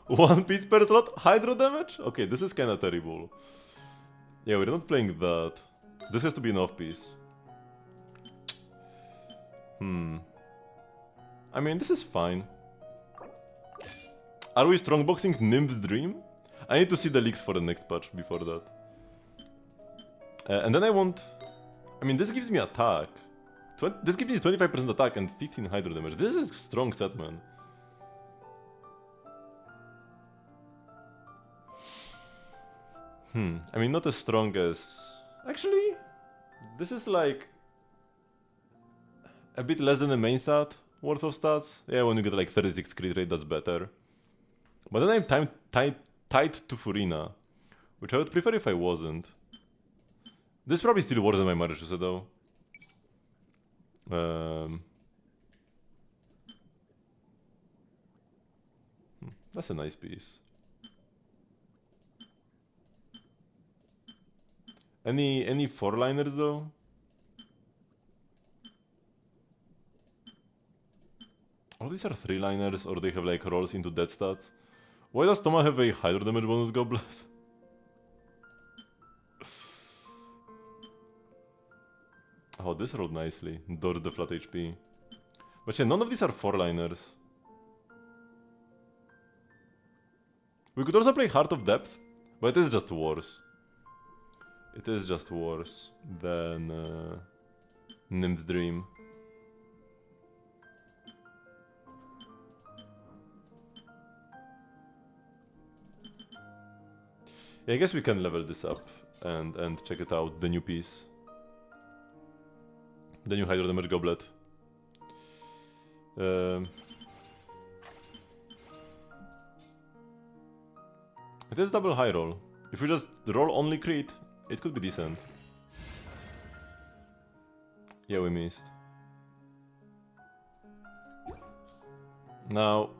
S1: 1 piece per slot, Hydro damage? Okay, this is kinda terrible. Yeah, we're not playing that. This has to be an off piece. I mean, this is fine. Are we strongboxing Nymph's Dream? I need to see the leaks for the next patch before that. And then I want... I mean, this gives me attack. This gives me 25% attack and 15 Hydro damage. This is a strong set, man. I mean, not as strong as... Actually, this is like... a bit less than the main stat worth of stats. Yeah, when you get like 36 crit rate, that's better. But then I'm tied to Furina, which I would prefer if I wasn't. This is probably still worse than my Marichusa though. That's a nice piece. Any 4-liners though? All these are 3-liners, or they have like rolls into dead stats. Why does Toma have a Hydro damage bonus goblet? Oh, this rolled nicely. Dodge the flat HP. But yeah, none of these are 4-liners. We could also play Heart of Depth, but it is just worse. It is just worse than Nymph's Dream. Yeah, I guess we can level this up and check it out, the new piece. The new Hydro Damage Goblet. It is double high roll. If we just roll only crit, it could be decent. Yeah, we missed. Now,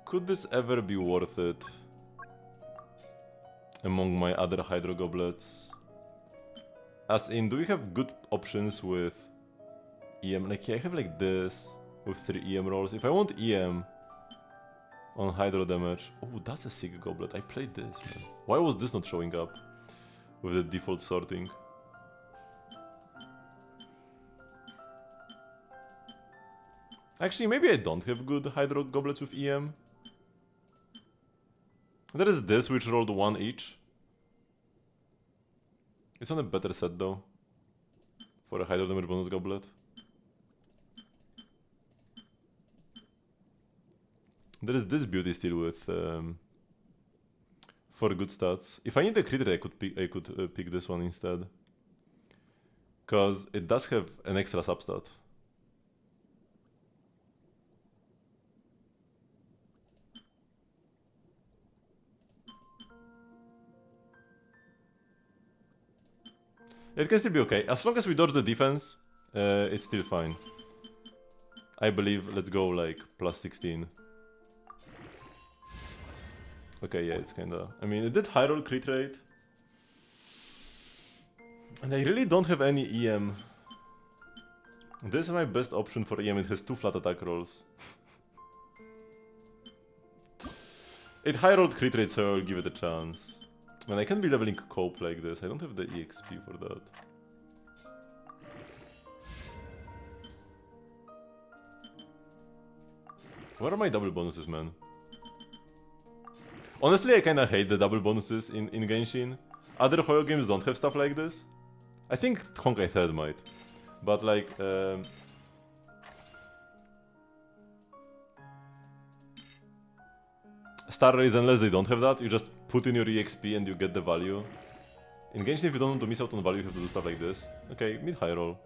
S1: could this ever be worth it among my other Hydro Goblets? As in, do we have good options with EM? Like, yeah, I have like this with 3 EM rolls. If I want EM on Hydro damage... Oh, that's a sick goblet. I played this, man. Why was this not showing up with the default sorting? Actually, maybe I don't have good Hydro goblets with EM. There is this, which rolled 1 each. It's on a better set though, for a Hydro damage bonus goblet. There is this beauty still with for good stats. If I need a crit rate, I could pick this one instead, cause it does have an extra substat. It can still be okay. As long as we dodge the defense, it's still fine. I believe, let's go like plus 16. Okay, yeah, it's kinda... I mean, it did high roll crit rate. And I really don't have any EM. This is my best option for EM, it has 2 flat attack rolls. It high rolled crit rate, so I'll give it a chance. Man, I can't be leveling cope like this, I don't have the EXP for that. What are my double bonuses, man? Honestly, I kinda hate the double bonuses in Genshin. Other Hoyo games don't have stuff like this. I think Honkai 3rd might. But like... Star Rays, unless they don't have that, you just put in your EXP and you get the value. In Genshin, if you don't want to miss out on value, you have to do stuff like this. Okay, mid-high roll.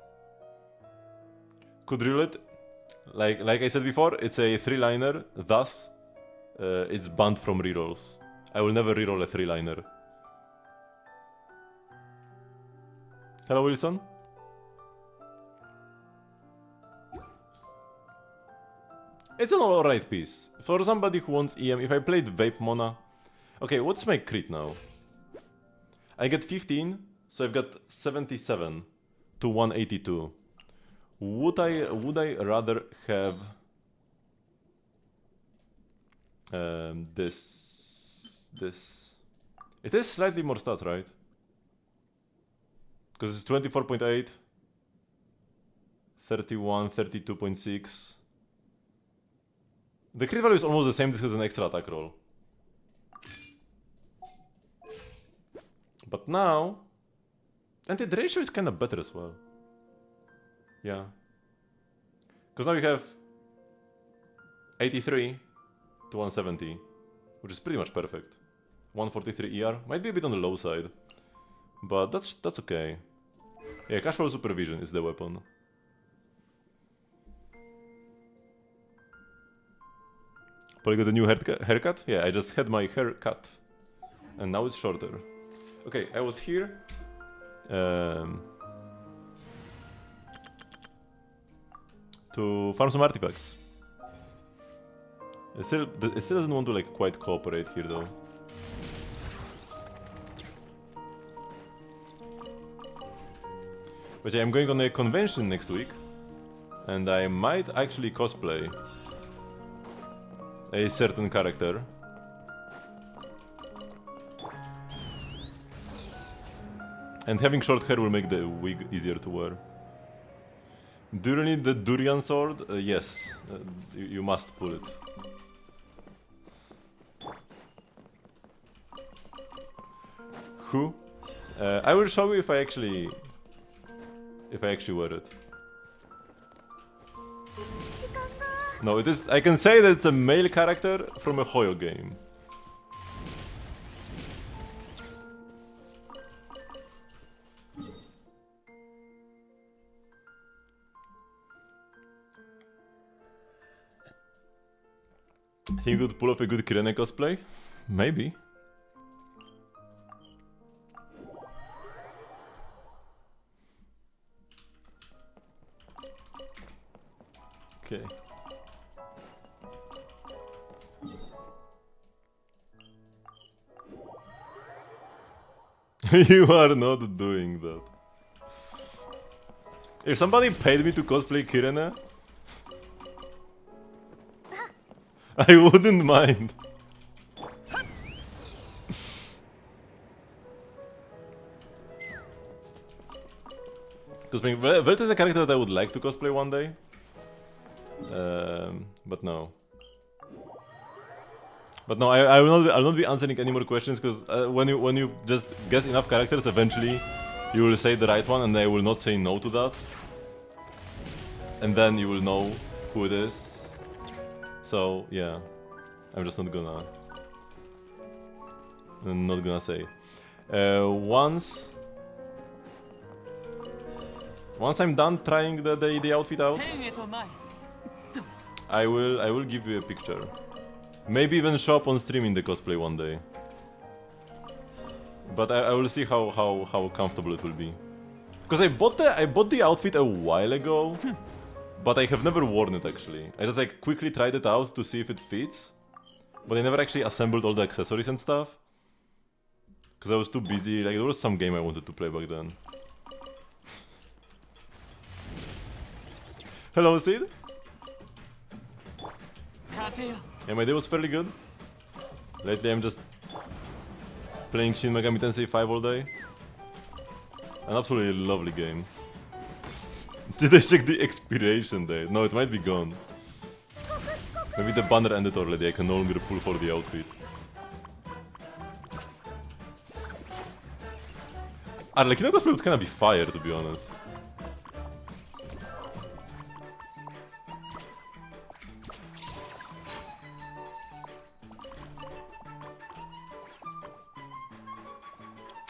S1: Could reroll it. Like I said before, it's a 3-liner, thus it's banned from rerolls. I will never reroll a 3-liner. Hello, Wilson? It's an alright piece. For somebody who wants EM, if I played Vape Mona... Okay, what's my crit now? I get 15, so I've got 77 to 182. Would I rather have this? It is slightly more stats, right? Because it's 24.8, 31, 32.6. The crit value is almost the same. This has an extra attack roll. But now, and the ratio is kind of better as well. Yeah. Because now you have 83 to 170, which is pretty much perfect. 143 ER, might be a bit on the low side, but that's okay. Yeah, casual supervision is the weapon. Probably got a new haircut? Yeah, I just had my hair cut, and now it's shorter. Okay, I was here. To farm some artifacts. It still doesn't want to like quite cooperate here though. But yeah, I'm going on a convention next week, and I might actually cosplay a certain character. And having short hair will make the wig easier to wear. Do you need the Durin sword? Yes, you must pull it. Who? I will show you if I actually wear it. No, it is. I can say that it's a male character from a Hoyo game. Think you could pull off a good Kirene cosplay? Maybe. Okay. You are not doing that. If somebody paid me to cosplay Kirene, I wouldn't mind. Because Velt is a character that I would like to cosplay one day. But no. But no, I'll not be answering any more questions, because when you just guess enough characters, eventually you will say the right one, and I will not say no to that. And then you will know who it is. So yeah, I'm just not gonna say. Once I'm done trying the outfit out, I will give you a picture. Maybe even show up on stream in the cosplay one day. But I will see how comfortable it will be. Because I bought the outfit a while ago, but I have never worn it actually. I just like quickly tried it out to see if it fits, but I never actually assembled all the accessories and stuff. Because I was too busy, like there was some game I wanted to play back then. Hello Sid! Yeah, my day was fairly good. Lately I'm just playing Shin Megami Tensei 5 all day. An absolutely lovely game. Did I check the expiration date? No, it might be gone. Maybe the banner ended already, I can no longer pull for the outfit. Arlecchino cosplay would kinda be fire, to be honest.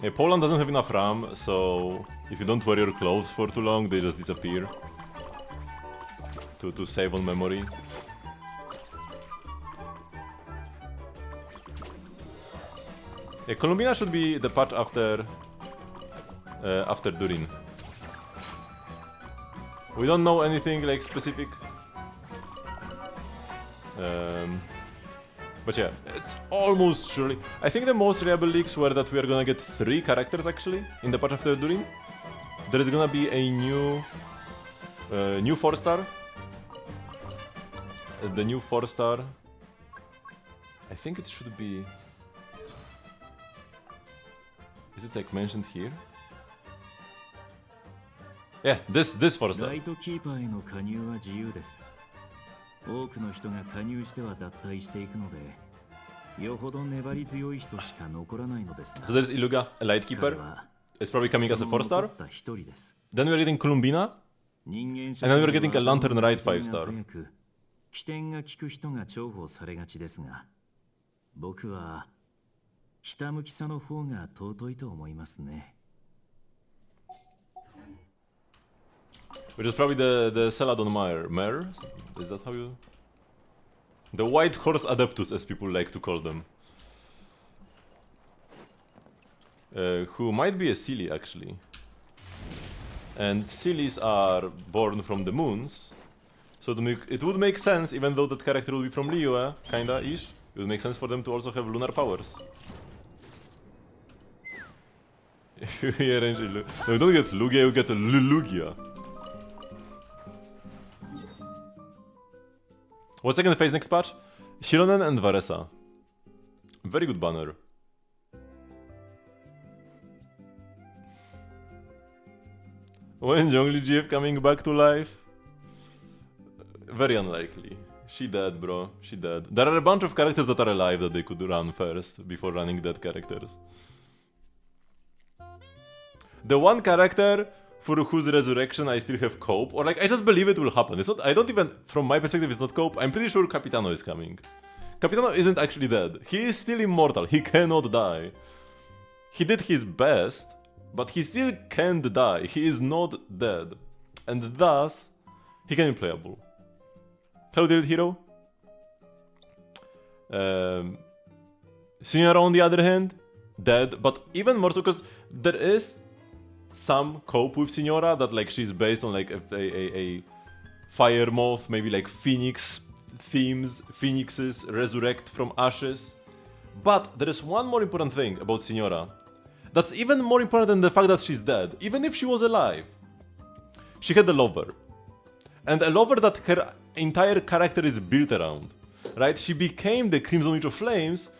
S1: Yeah, Poland doesn't have enough RAM, so if you don't wear your clothes for too long, they just disappear. To save on memory. Yeah, Columbina should be the patch after Durin. We don't know anything like specific. But yeah, it's almost surely. I think the most reliable leaks were that we are gonna get 3 characters actually in the patch after Durin. There is gonna be a new 4-star. The new 4-star. I think it should be. Is it like mentioned here? Yeah, this 4-star.
S4: ライトキーパーへの加入は自由です。多くの人が加入しては脱退していくので、よほど粘り強い人しか残らないのですが。
S1: So there's Iluga, a light keeper. It's probably coming as a 4-star. Then we're getting Columbina. And then we're getting a Lantern Ride 5-star.
S4: 起点が利く人が重宝されがちですが、僕はひたむきさの方が尊いと思いますね。
S1: Which is probably the Celadon mare. Is that how you... The White Horse Adeptus, as people like to call them. Who might be a Silly, actually. And Sillies are born from the moons. So it would make sense, even though that character would be from Liyue, kinda-ish. It would make sense for them to also have lunar powers. No, you don't get Lugia, you get Lugia. What's second phase next patch? Shironen and Varesa. Very good banner. When Zhongli GF coming back to life? Very unlikely. She dead, bro. She dead. There are a bunch of characters that are alive that they could run first before running dead characters. The one character for whose resurrection I still have cope, or like I just believe it will happen. It's not. I don't even, from my perspective, it's not cope. I'm pretty sure Capitano is coming. Capitano isn't actually dead. He is still immortal. He cannot die. He did his best, but he still can't die. He is not dead, and thus he can be playable. Hello, dear hero. Signora, on the other hand, dead, but even more so because there is some cope with Signora that like she's based on like a fire moth, maybe like phoenix themes, phoenixes resurrect from ashes. But there is one more important thing about Signora that's even more important than the fact that she's dead. Even if she was alive, she had a lover, and a lover that her entire character is built around, right? She became the Crimson Witch of Flames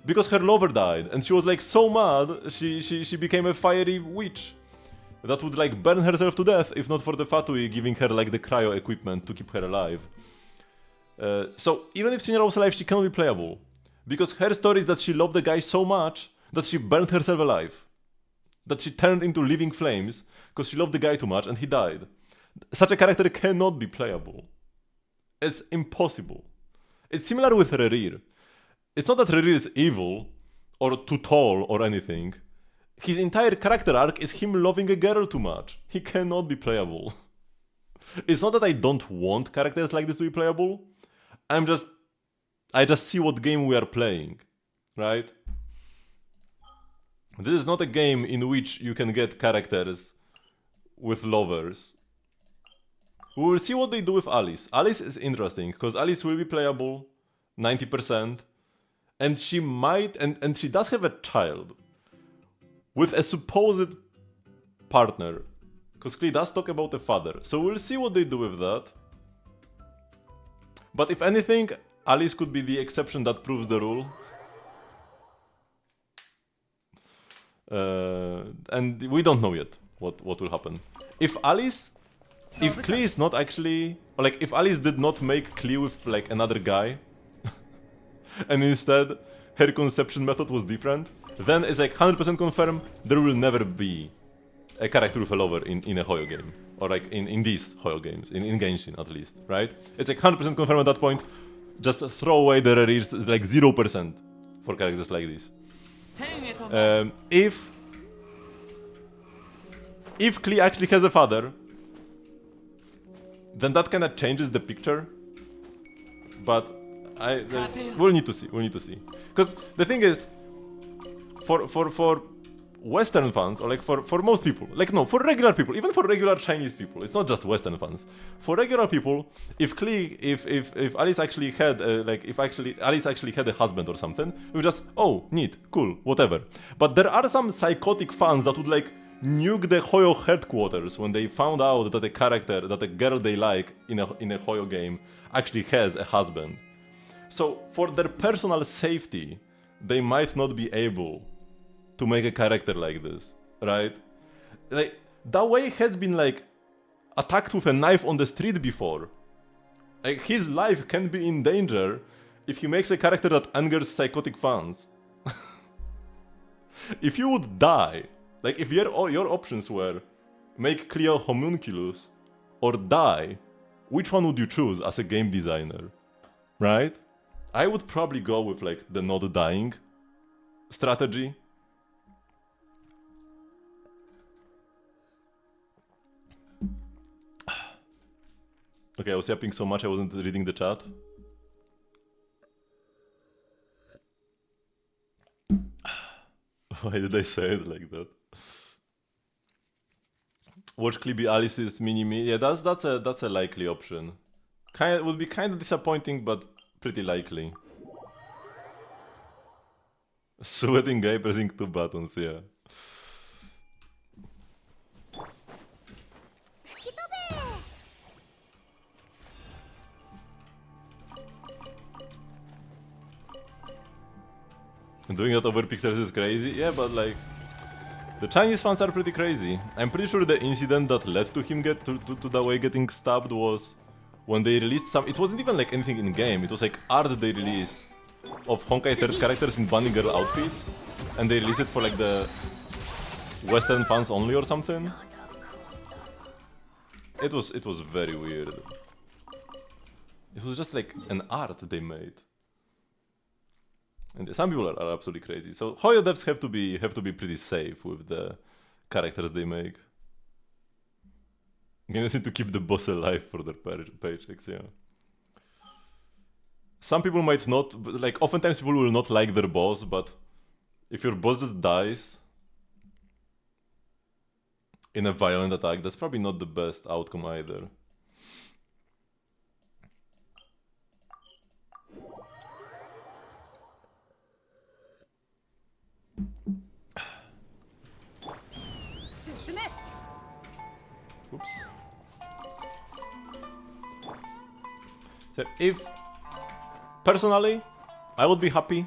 S1: because her lover died, and she was like so mad, she became a fiery witch that would like burn herself to death if not for the Fatui giving her like the cryo equipment to keep her alive. So even if Signora was alive, she cannot be playable because her story is that she loved the guy so much that she burned herself alive, that she turned into living flames because she loved the guy too much and he died. Such a character cannot be playable. It's impossible. It's similar with Rerir. It's not that Rerir is evil or too tall or anything. His entire character arc is him loving a girl too much. He cannot be playable. It's not that I don't want characters like this to be playable. I just see what game we are playing, right? This is not a game in which you can get characters with lovers. We will see what they do with Alice. Alice is interesting, because Alice will be playable 90%, and she might, and she does have a child with a supposed partner, because Klee does talk about a father. So we'll see what they do with that. But if anything, Alice could be the exception that proves the rule. And we don't know yet what will happen. If Klee is not actually, like, if Alice did not make Klee with, like, another guy, and instead her conception method was different, then it's like 100% confirmed there will never be a character with a lover in a Hoyo game. Or like in these Hoyo games, in Genshin at least, right? It's like 100% confirmed at that point. Just throw away the rears, like 0% for characters like this. If Klee actually has a father, then that kind of changes the picture. But we'll need to see. We'll need to see. Because the thing is, for Western fans, or like for most people, like no, for regular people, even for regular Chinese people, it's not just Western fans. For regular people, if Alice actually had Alice actually had a husband or something, we would just, oh, neat, cool, whatever. But there are some psychotic fans that would like nuke the Hoyo headquarters when they found out that a character, that a girl they like in a Hoyo game actually has a husband. So for their personal safety, they might not be able to make a character like this, right? Like, that way has been like attacked with a knife on the street before. Like, his life can be in danger if he makes a character that angers psychotic fans. If you would die, like if your options were make Cleo homunculus or die, which one would you choose as a game designer, right? I would probably go with like the not dying strategy. Okay, I was yapping so much I wasn't reading the chat. Why did I say it like that? Watch Clibby Alice's mini-me. Yeah, that's a likely option. Would be kind of disappointing, but pretty likely. Sweating guy pressing 2 buttons, yeah. Doing that over pixels is crazy, yeah, but like, the Chinese fans are pretty crazy. I'm pretty sure the incident that led to him to the way getting stabbed was when they released some. It wasn't even like anything in game. It was like art they released of Honkai third characters in bunny girl outfits, and they released it for like the Western fans only or something. It was very weird. It was just like an art they made. And some people are absolutely crazy. So Hoyo devs have to be pretty safe with the characters they make. You need to keep the boss alive for their paychecks, yeah. Some people might not, like oftentimes people will not like their boss, but if your boss just dies in a violent attack, that's probably not the best outcome either. Oops. So personally, I would be happy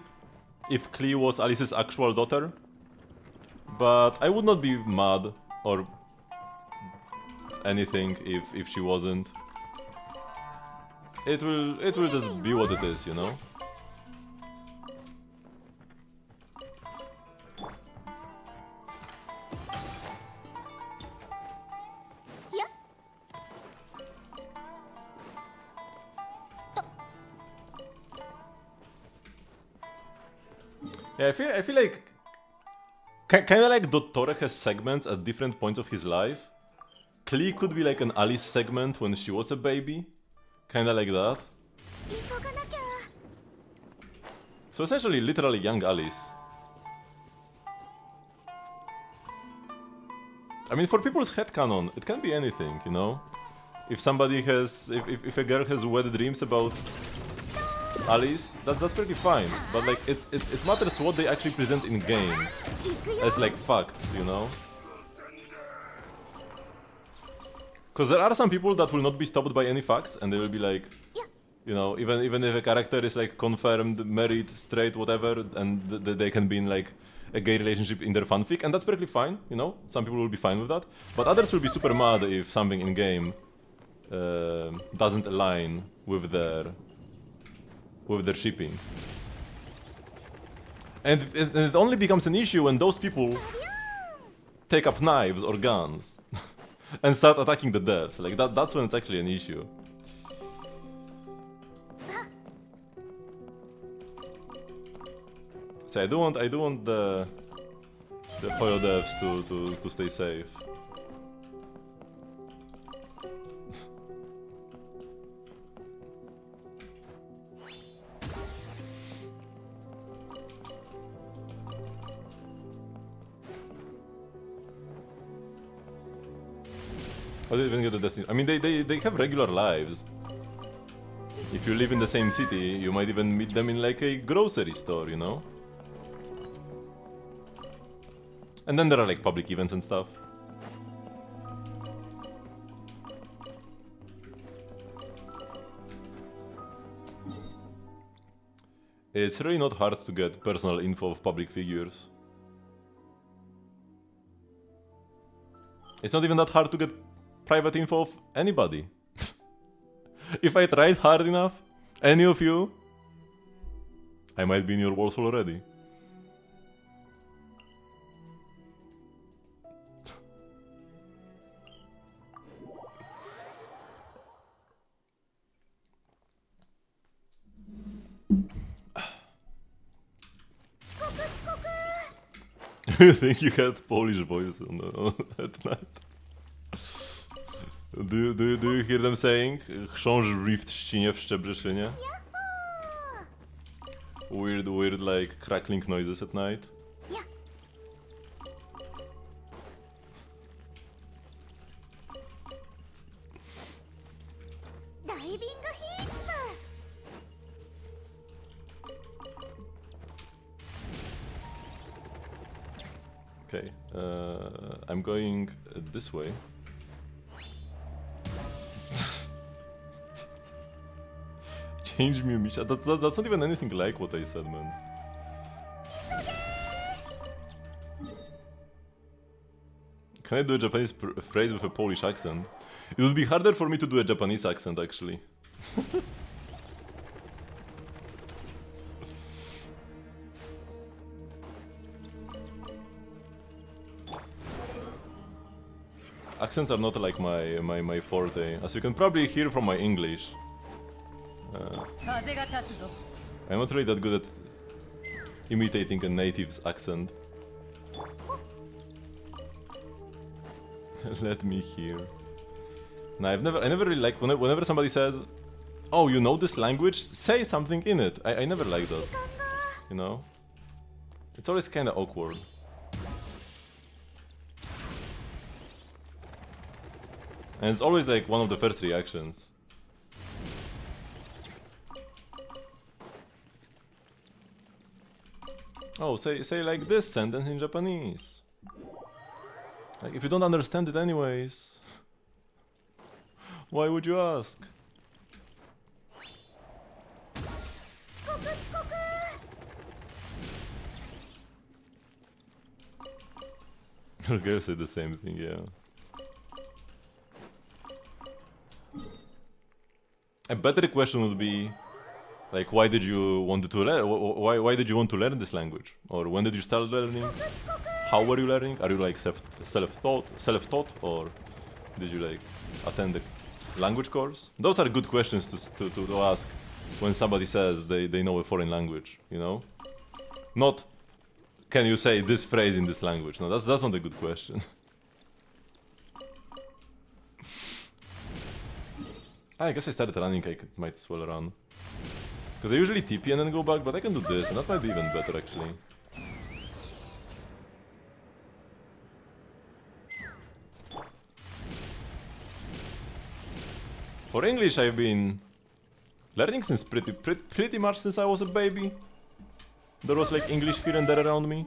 S1: if Klee was Alice's actual daughter, but I would not be mad or anything if she wasn't. It will just be what it is, you know? Yeah, I feel like kind of like Dottore has segments at different points of his life. Klee could be like an Alice segment when she was a baby, kind of like that. So essentially, literally young Alice. I mean, for people's headcanon, it can be anything, you know? If somebody has... If a girl has wet dreams about Alice, that's pretty fine. But like, it matters what they actually present in game as like facts, you know? Because there are some people that will not be stopped by any facts, and they will be like, you know, even if a character is like confirmed, married, straight, whatever, and they can be in like a gay relationship in their fanfic, and that's perfectly fine, you know? Some people will be fine with that. But others will be super mad if something in game doesn't align with their shipping. And it only becomes an issue when those people take up knives or guns and start attacking the devs. Like that's when it's actually an issue. So I do want the Hoyo devs to stay safe. How did they even get the destiny? I mean, they have regular lives. If you live in the same city, you might even meet them in like a grocery store, you know? And then there are like public events and stuff. It's really not hard to get personal info of public figures. It's not even that hard to get private info of anybody. If I tried hard enough, any of you, I might be in your walls already. I think you had Polish voice on that night. Do you hear them saying chrząszcz brzmi w trzcinie, w szczebrzeszynie? Weird like crackling noises at night. Okay, I'm going this way. Change me, Misha. That's not even anything like what I said, man. Can I do a Japanese phrase with a Polish accent? It would be harder for me to do a Japanese accent, actually. Accents are not like my forte, as you can probably hear from my English. I'm not really that good at imitating a native's accent. Let me hear. No, I never really liked whenever somebody says, "Oh, you know this language? Say something in it." I never liked that. You know, it's always kind of awkward. And it's always like one of the first reactions. Oh, say like this sentence in Japanese. Like, if you don't understand it anyways, why would you ask? Your girl said the same thing, yeah. A better question would be, like, why did you want to learn? Why did you want to learn this language? Or when did you start learning? How were you learning? Are you like self-taught, or did you like attend a language course? Those are good questions to ask when somebody says they know a foreign language. You know, not can you say this phrase in this language? No, that's not a good question. I guess I started running, I might as well run. Because I usually TP and then go back, but I can do this, and that might be even better actually. For English, I've been learning since pretty much since I was a baby. There was like English here and there around me.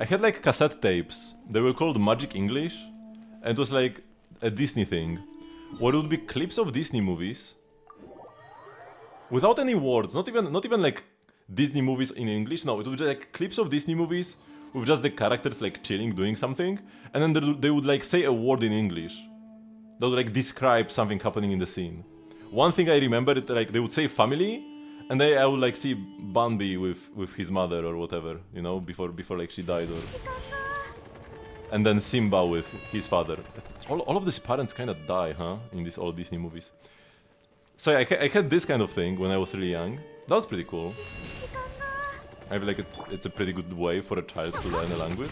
S1: I had like cassette tapes. They were called Magic English, and it was like a Disney thing, where it would be clips of Disney movies without any words, not even like Disney movies in English. No, it would be like clips of Disney movies with just the characters like chilling, doing something, and then they would like say a word in English that would like describe something happening in the scene. One thing I remember, it like they would say family, and I would like see Bambi with his mother or whatever, you know, before like she died, or and then Simba with his father. All of these parents kind of die, huh, in these old Disney movies. So I had this kind of thing when I was really young. That was pretty cool. I feel like it's a pretty good way for a child to learn a language,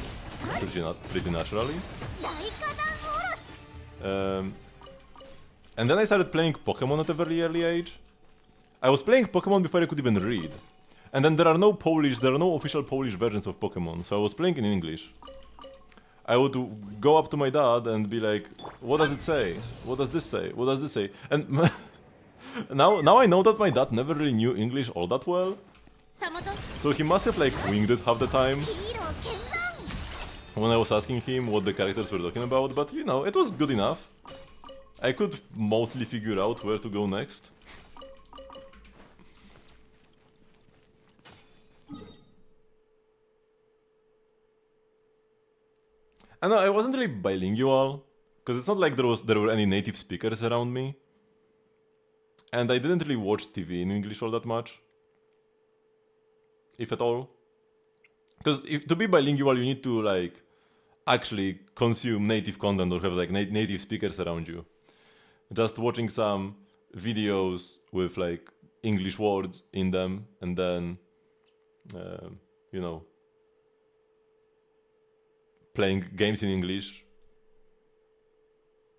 S1: pretty naturally. And then I started playing Pokemon at a very early age. I was playing Pokemon before I could even read. And then there are no official Polish versions of Pokemon, so I was playing in English. I would go up to my dad and be like, what does it say? What does this say? What does this say? And now I know that my dad never really knew English all that well. So he must have like winged it half the time when I was asking him what the characters were talking about, but you know, it was good enough. I could mostly figure out where to go next. And I wasn't really bilingual, because it's not like there were any native speakers around me. And I didn't really watch TV in English all that much. If at all. Because to be bilingual, you need to like actually consume native content or have like native speakers around you. Just watching some videos with like English words in them, and then you know, playing games in English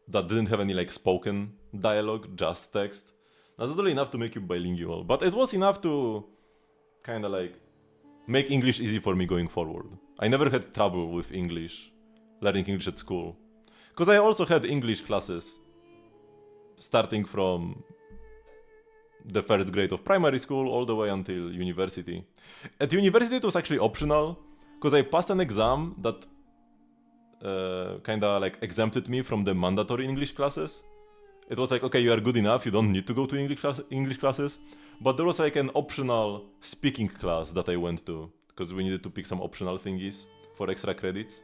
S1: that didn't have any like spoken dialogue, just text. That's really enough to make you bilingual, but it was enough to kind of like make English easy for me going forward. I never had trouble with English, learning English at school, because I also had English classes starting from the first grade of primary school all the way until university. At university it was actually optional, because I passed an exam that kind of like exempted me from the mandatory English classes. It was like, okay, you are good enough, you don't need to go to English classes. But there was like an optional speaking class that I went to, because we needed to pick some optional thingies for extra credits.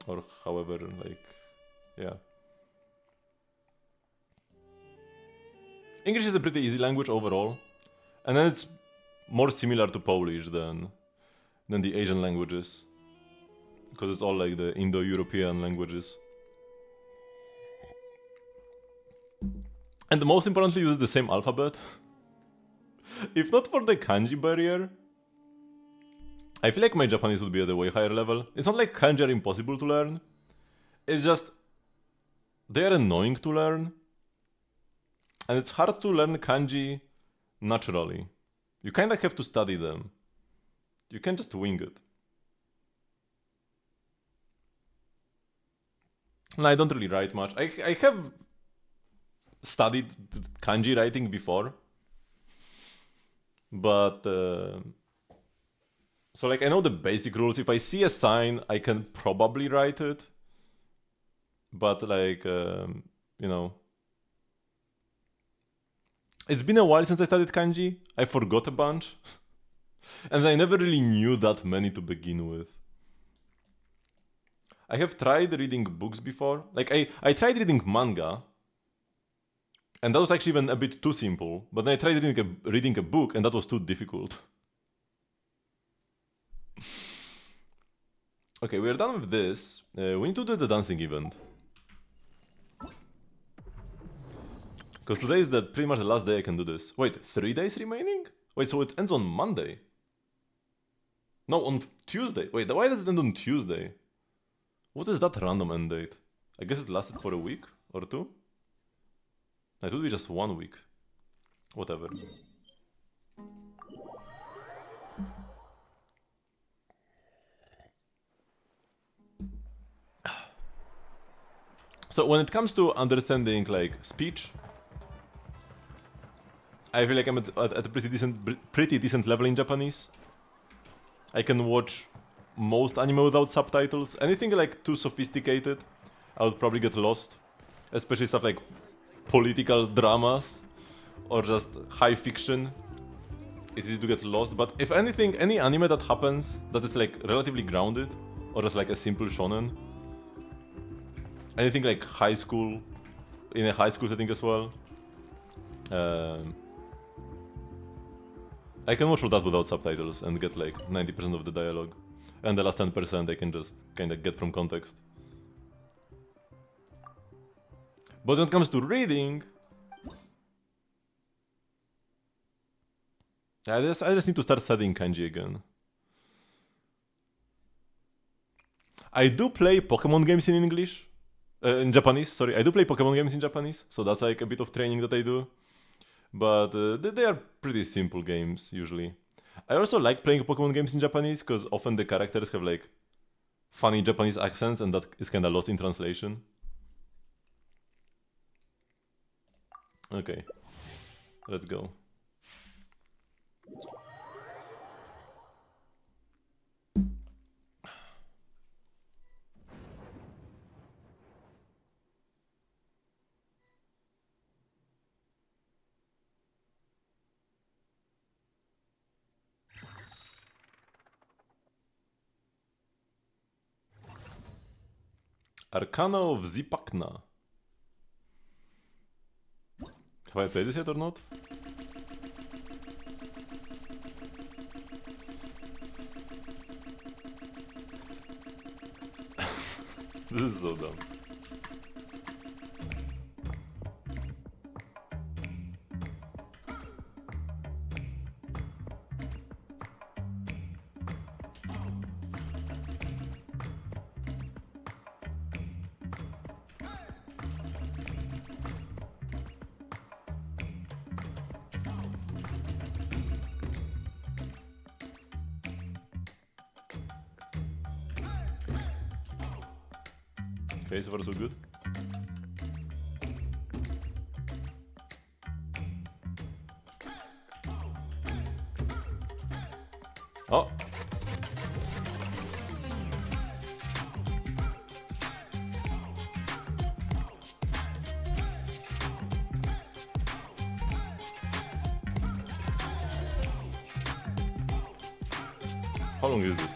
S1: Or however, like, yeah. English is a pretty easy language overall. And then it's more similar to Polish than the Asian languages, because it's all like the Indo-European languages. And most importantly, uses the same alphabet. If not for the kanji barrier, I feel like my Japanese would be at a way higher level. It's not like kanji are impossible to learn. It's just they are annoying to learn. And it's hard to learn kanji naturally. You kind of have to study them. You can't just wing it. No, I don't really write much. I have studied kanji writing before, but so like I know the basic rules. If I see a sign, I can probably write it, but like you know, it's been a while since I studied kanji. I forgot a bunch, and I never really knew that many to begin with. I have tried reading books before. Like I tried reading manga, and that was actually even a bit too simple. But then I tried reading a book, and that was too difficult. Okay, we're done with this. We need to do the dancing event. Because today is pretty much the last day I can do this. Wait, 3 days remaining? Wait, so it ends on Monday? No, on Tuesday. Wait, why does it end on Tuesday? What is that random end date? I guess it lasted for a week or two? It would be just 1 week. Whatever. So when it comes to understanding like speech, I feel like I'm at a pretty decent level in Japanese. I can watch most anime without subtitles. Anything like too sophisticated, I would probably get lost. Especially stuff like political dramas or just high fiction. It's easy to get lost, but if anything, any anime that happens that is like relatively grounded, or just like a simple shonen, anything like high school, in a high school setting as well, I can watch all that without subtitles and get like 90% of the dialogue, and the last 10% I can just kinda get from context. But when it comes to reading, I just need to start studying kanji again. I do play Pokemon games in English, in Japanese, sorry. I do play Pokemon games in Japanese, so that's like a bit of training that I do. But they are pretty simple games, usually. I also like playing Pokemon games in Japanese, because often the characters have like funny Japanese accents, and that is kinda lost in translation. Okay, let's go. Arcana of Zipakna. Have I played this yet or not? This is so dumb. Okay, so far so good. Oh! How long is this?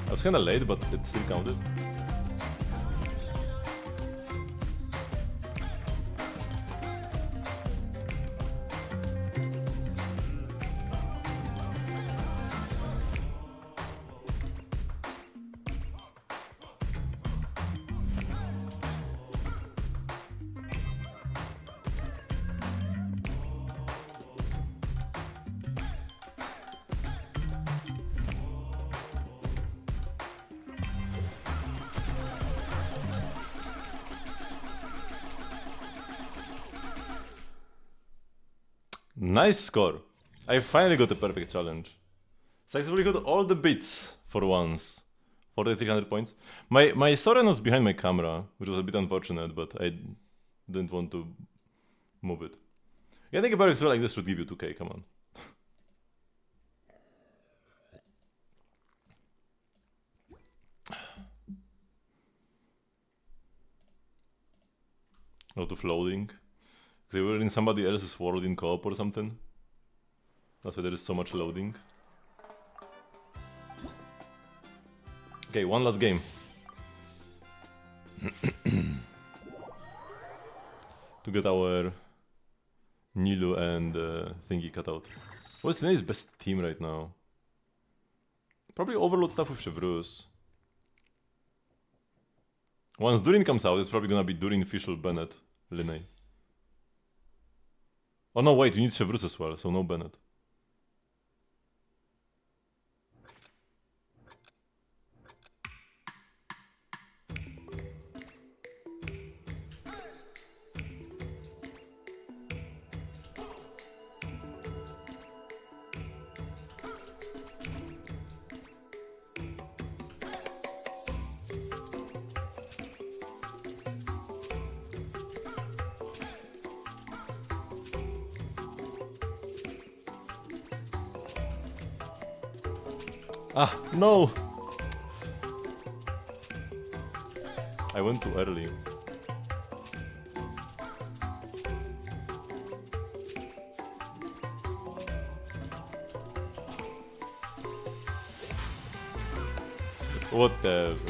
S1: I was kinda late, but it still counted. Nice score! I finally got a perfect challenge. Successfully got all the bits for once. For the 300 points. My Soren was behind my camera, which was a bit unfortunate, but I didn't want to move it. Yeah, I think a perfect score like this should give you 2k, come on. A lot of loading. They were in somebody else's world in co-op or something. That's why there is so much loading. Okay, one last game. To get our Nilu and thingy cut out. What's Nene's best team right now? Probably overload stuff with Chevreuse. Once Durin comes out, it's probably gonna be Durin, Fischl, Bennett, Linne. Oh no, wait, we need Chevreuse as well, so no Bennett. Ah, no! I went too early. Whatever.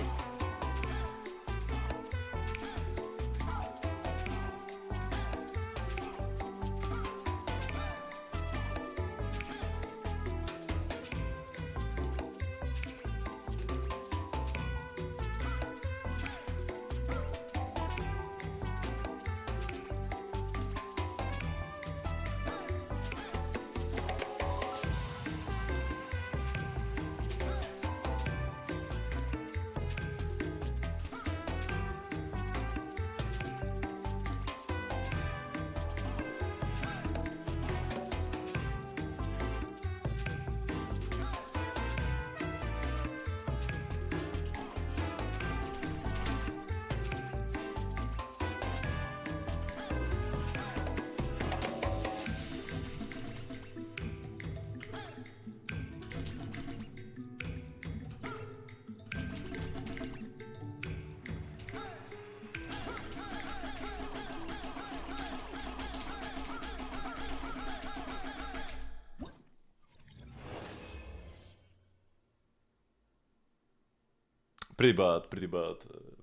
S1: Pretty bad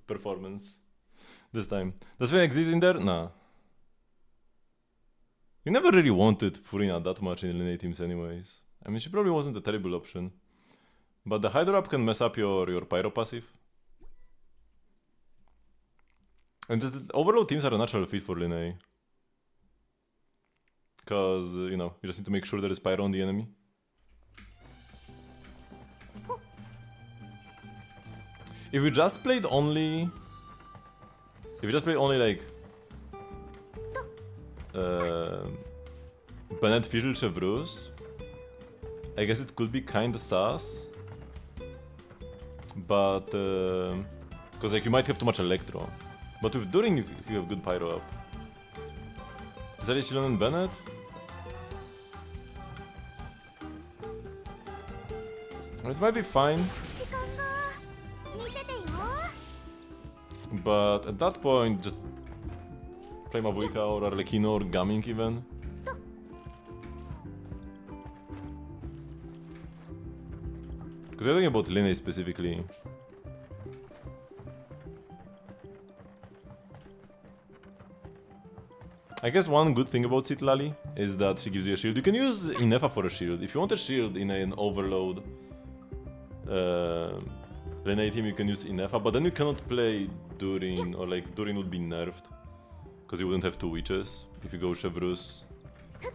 S1: performance this time. Does Finn exist in there? Nah. You never really wanted Furina that much in lane teams anyways. I mean, she probably wasn't a terrible option. But the Hydro up can mess up your Pyro passive. And just the overall teams are a natural fit for Linne. Because, you know, you just need to make sure there is Pyro on the enemy. If we just played only... If we just played only like... Bennett, Fischl, Chevreuse, I guess it could be kinda sus. But... Because like you might have too much Electro. But with Durin you have good Pyro up. Is that Shilon and Bennett? It might be fine. But at that point, just play Mavuika or Arlecchino or Gaming even. Because we're talking about Linne specifically. I guess one good thing about Citlali is that she gives you a shield. You can use Inefa for a shield. If you want a shield in an overload Linne team, you can use Inefa, but then you cannot play Durin, or like Durin would be nerfed. Because you wouldn't have two witches if you go Chevreuse,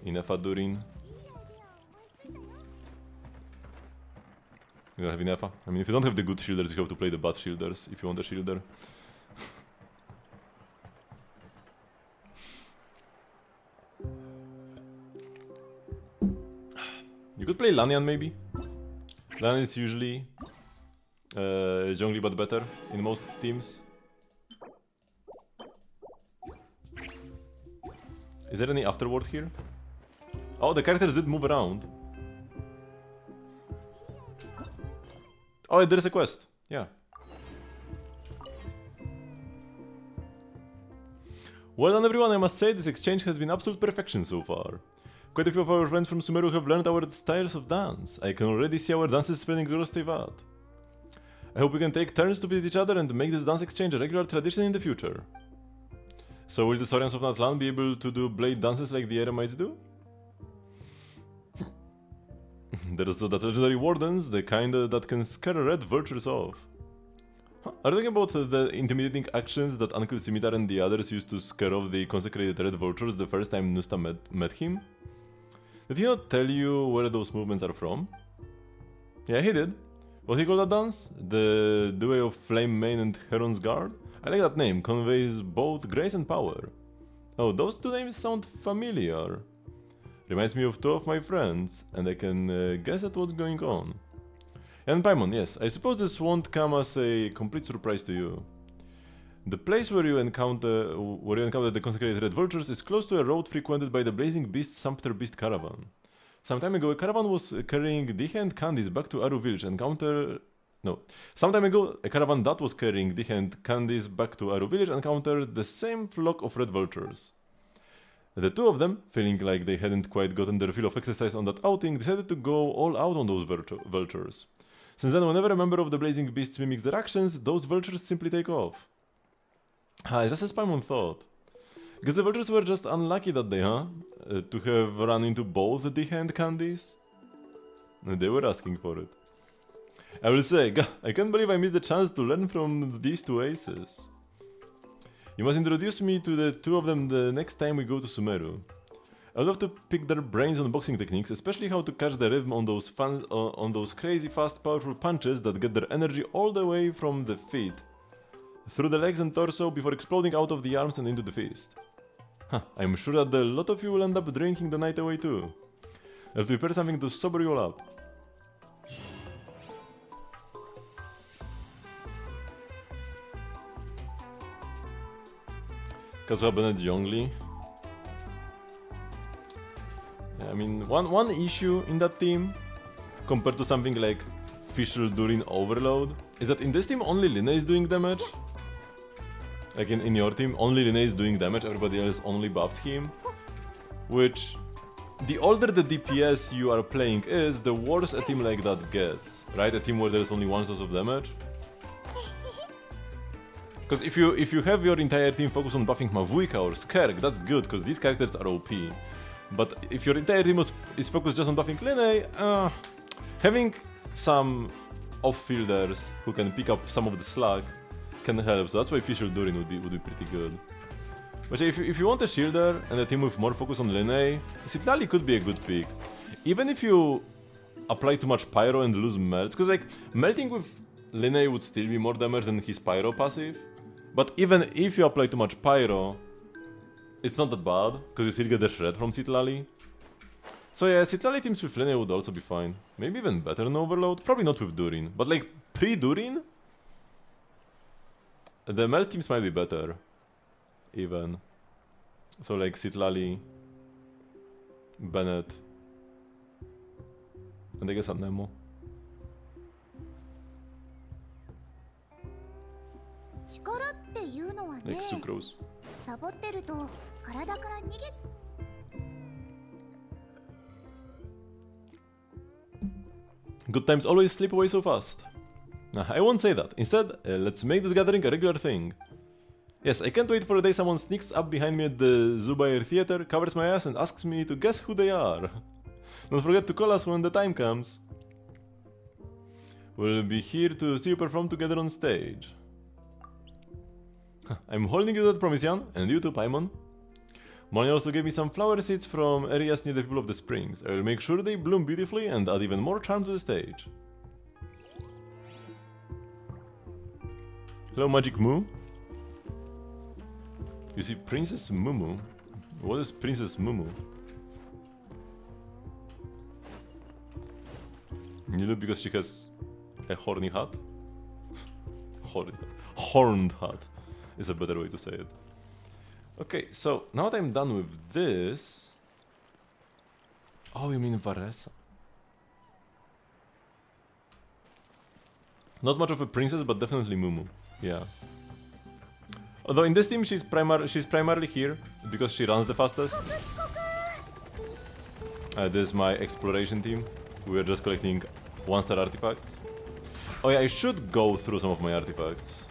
S1: Inefa, Durin. You don't have Inefa. I mean, if you don't have the good shielders, you have to play the bad shielders if you want a shielder. You could play Lanian maybe. Lanian is usually jungly but better in most teams. Is there any afterward here? Oh, the characters did move around. Oh, there's a quest. Yeah. Well done everyone, I must say this exchange has been absolute perfection so far. Quite a few of our friends from Sumeru have learned our styles of dance. I can already see our dances spreading across Tevat. I hope we can take turns to visit each other and make this dance exchange a regular tradition in the future. So will the Saurians of Natlan be able to do blade dances like the Eremites do? There's the legendary wardens, the kind that can scare red vultures off. Huh. Are you talking about the intimidating actions that Uncle Scimitar and the others used to scare off the consecrated red vultures the first time Nusta met him? Did he not tell you where those movements are from? Yeah, he did. What he called that dance? The duo of Flame Mane and Heron's Guard? I like that name, conveys both grace and power. Oh, those two names sound familiar. Reminds me of two of my friends, and I can guess at what's going on. And Paimon, yes, I suppose this won't come as a complete surprise to you. The place where you encounter the consecrated red vultures is close to a road frequented by the Blazing Beast Sumpter Beast caravan. Some time ago, a caravan was carrying decent candies back to Aru village and counter... No. Some time ago, a caravan that was carrying decent candies back to Aru village encountered the same flock of red vultures. The two of them, feeling like they hadn't quite gotten their fill of exercise on that outing, decided to go all out on those vultures. Since then, whenever a member of the Blazing Beasts mimics their actions, those vultures simply take off. Just as Paimon thought. Guess the vultures were just unlucky that day, huh? To have run into both the hand candies? They were asking for it. I will say, I can't believe I missed the chance to learn from these two aces. You must introduce me to the two of them the next time we go to Sumeru. I'd love to pick their brains on boxing techniques, especially how to catch the rhythm on those crazy fast powerful punches that get their energy all the way from the feet, through the legs and torso before exploding out of the arms and into the fist. I'm sure that a lot of you will end up drinking the night away too. I'll have to prepare something to sober you all up. Kazuha Bennett Zhongli. Yeah, I mean, one issue in that team, compared to something like Fischl Durin Overload, is that in this team only Linne is doing damage. Like in your team, only Linne is doing damage, everybody else only buffs him. Which, the older the DPS you are playing is, the worse a team like that gets. Right? A team where there's only one source of damage. Because if you have your entire team focus on buffing Mavuika or Skerk, that's good, because these characters are OP. But if your entire team is focused just on buffing Linne, having some off-fielders who can pick up some of the slack can help, so that's why Fischl Durin would be pretty good. But if you want a shielder and a team with more focus on Linne, Citlali could be a good pick. Even if you apply too much Pyro and lose melts, because like, melting with Linne would still be more damage than his Pyro passive. But even if you apply too much Pyro, it's not that bad, because you still get the shred from Citlali. So yeah, Citlali teams with Linne would also be fine. Maybe even better than Overload, probably not with Durin. But like, pre-Durin, the melt teams might be better. Even. So like Citlali, Bennett, and I guess Anemo.
S2: 力っていうのはね、
S1: Like Sucrose.
S2: サボってると体から逃げ
S1: Good times always slip away so fast. I won't say that. Instead, let's make this gathering a regular thing. Yes, I can't wait for the day someone sneaks up behind me at the Zubair Theater, covers my ass and asks me to guess who they are. Don't forget to call us when the time comes. We'll be here to see you perform together on stage. I'm holding you to that promise, Jan, and you too, Paimon. Molly also gave me some flower seeds from areas near the people of the springs. I will make sure they bloom beautifully and add even more charm to the stage. Hello, Magic Moo. You see, Princess Mumu. What is Princess Mumu? You know, because she has a horny hat? Horned hat is a better way to say it. Okay, so now that I'm done with this... Oh, you mean Varesa? Not much of a princess, but definitely Mumu. Yeah. Although in this team she's primarily here because she runs the fastest. This is my exploration team. We are just collecting 1-star artifacts. Oh yeah, I should go through some of my artifacts.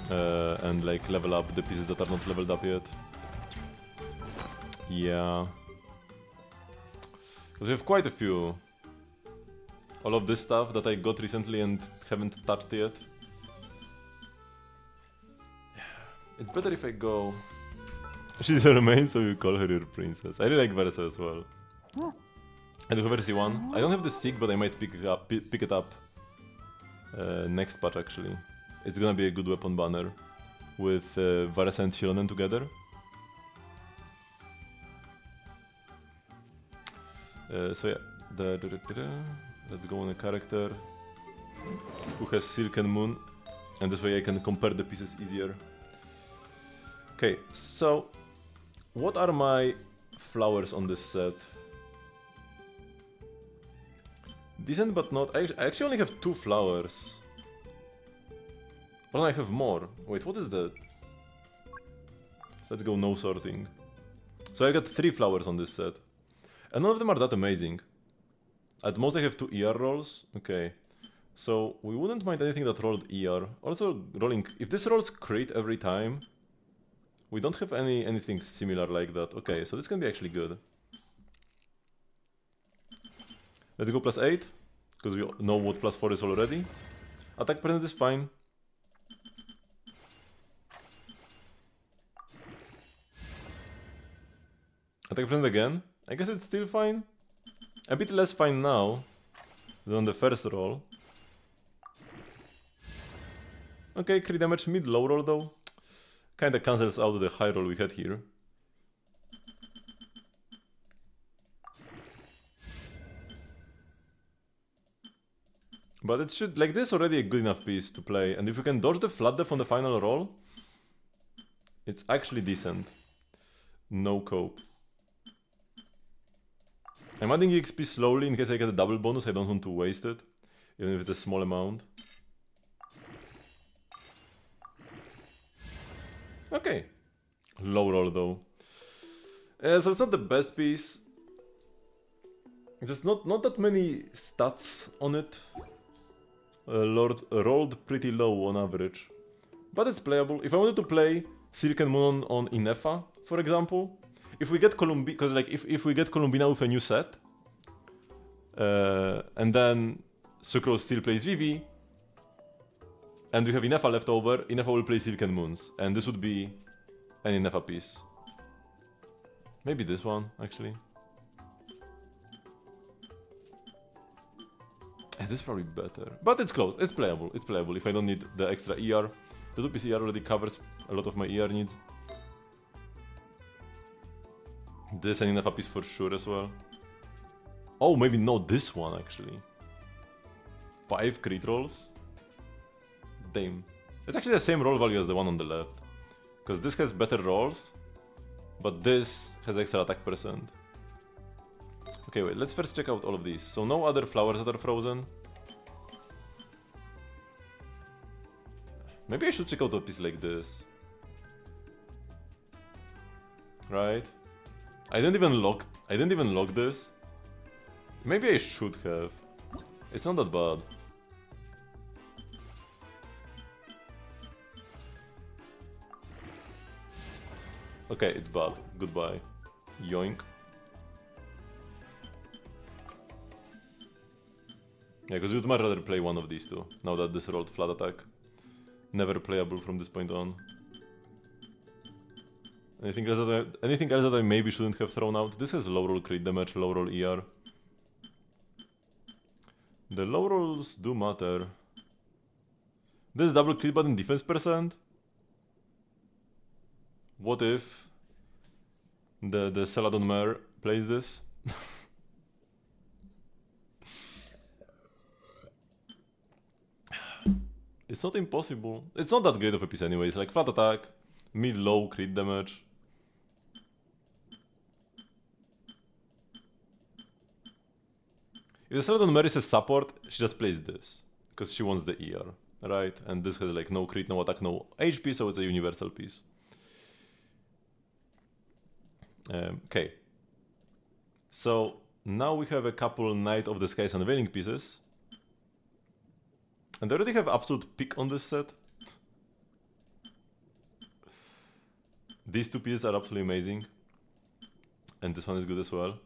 S1: And like level up the pieces that are not leveled up yet. Yeah. Because we have quite a few. All of this stuff that I got recently and haven't touched yet. It's better if I go... She's a remain, so you call her your princess. I really like Versa as well. I do have Versi 1. I don't have the Seek, but I might pick it up next patch actually. It's gonna be a good weapon banner with Varesa and Shilonen together. So yeah, let's go on a character who has Silk and Moon, and this way I can compare the pieces easier. Okay, so What are my flowers on this set? Decent but not... I actually only have 2 flowers. Oh no, I have more. Wait, what is that? Let's go no sorting. So I got 3 flowers on this set. And none of them are that amazing. At most I have 2 ER rolls. Okay. So we wouldn't mind anything that rolled ER. Also rolling... If this rolls crit every time... We don't have anything similar like that. Okay, so this can be actually good. Let's go +8, because we know what +4 is already. Attack percent is fine. Attack percent again. I guess it's still fine. A bit less fine now than on the first roll. Okay, crit damage mid-low roll though. Kinda cancels out the high roll we had here. But it should, like, this is already a good enough piece to play, and if you can dodge the flat def on the final roll, it's actually decent. No cope. I'm adding EXP slowly in case I get a double bonus, I don't want to waste it, even if it's a small amount. Okay. Low roll though. So it's not the best piece. Just not that many stats on it. Lord rolled pretty low on average. But it's playable. If I wanted to play Silk and Moon on Inefa, for example, if we get Columbina, because like if we get Columbina with a new set, and then Sucrose still plays Vivi, and we have Inefa left over, Inefa will play Silk and Moons, and this would be an Inefa piece. Maybe this one, actually. This is probably better. But it's close, it's playable, if I don't need the extra ER. The 2-piece ER already covers a lot of my ER needs. This and Inefa piece for sure as well. Oh, maybe not this one, actually. 5 crit rolls? Damn. It's actually the same roll value as the one on the left. Because this has better rolls, but this has extra attack percent. Okay, wait, let's first check out all of these. So no other flowers that are frozen. Maybe I should check out a piece like this. Right? I didn't even lock this. Maybe I should have. It's not that bad. Okay, it's bad. Goodbye. Yoink. Yeah, because you'd much rather play one of these two, now that this rolled flat attack. Never playable from this point on. Anything else that I maybe shouldn't have thrown out? This has low roll crit damage, low roll ER. The low rolls do matter. This double crit button defense percent? What if the Celadon Mare plays this? It's not impossible. It's not that great of a piece anyways, like flat attack, mid-low crit damage. If the Celadon Mare is a support, she just plays this, because she wants the ER, right? And this has like no crit, no attack, no HP, so it's a universal piece. Okay. So now we have a couple Night of the Skies Unveiling pieces. And I already have absolute pick on this set. These 2 pieces are absolutely amazing. And this one is good as well.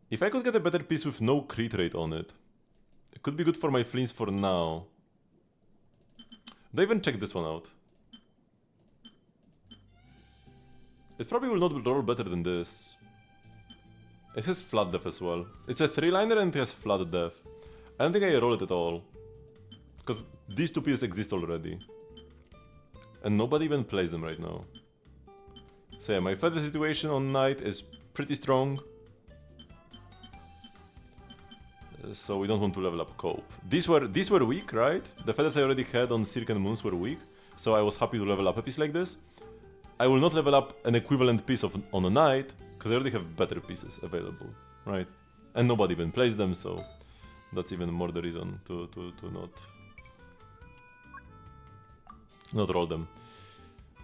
S1: If I could get a better piece with no crit rate on it, it could be good for my fleens for now. Don't even check this one out. It probably will not roll better than this. It has flat def as well. It's a 3-liner and it has flat def. I don't think I roll it at all. Because these 2 pieces exist already. And nobody even plays them right now. So yeah, my feather situation on Night is pretty strong. So we don't want to level up Cope. These were weak, right? The feathers I already had on Silk and Moons were weak. So I was happy to level up a piece like this. I will not level up an equivalent piece on a knight, because I already have better pieces available, right? And nobody even plays them, so that's even more the reason to not roll them.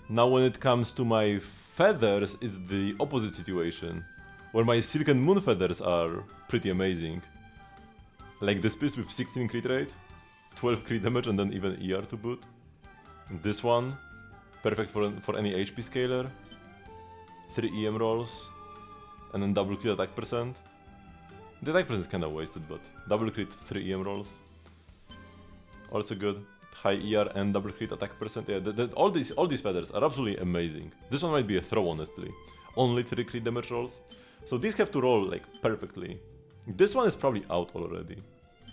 S1: Now when it comes to my feathers, it's the opposite situation, where my Silk and Moon feathers are pretty amazing. Like this piece with 16 crit rate, 12 crit damage, and then even ER to boot. This one, perfect for any HP scaler. 3 EM rolls, and then double crit attack percent. The attack percent is kinda wasted, but double crit 3 EM rolls. Also good. High ER and double crit attack percent. Yeah, all these feathers are absolutely amazing. This one might be a throw, honestly. Only 3 crit damage rolls. So these have to roll like perfectly. This one is probably out already,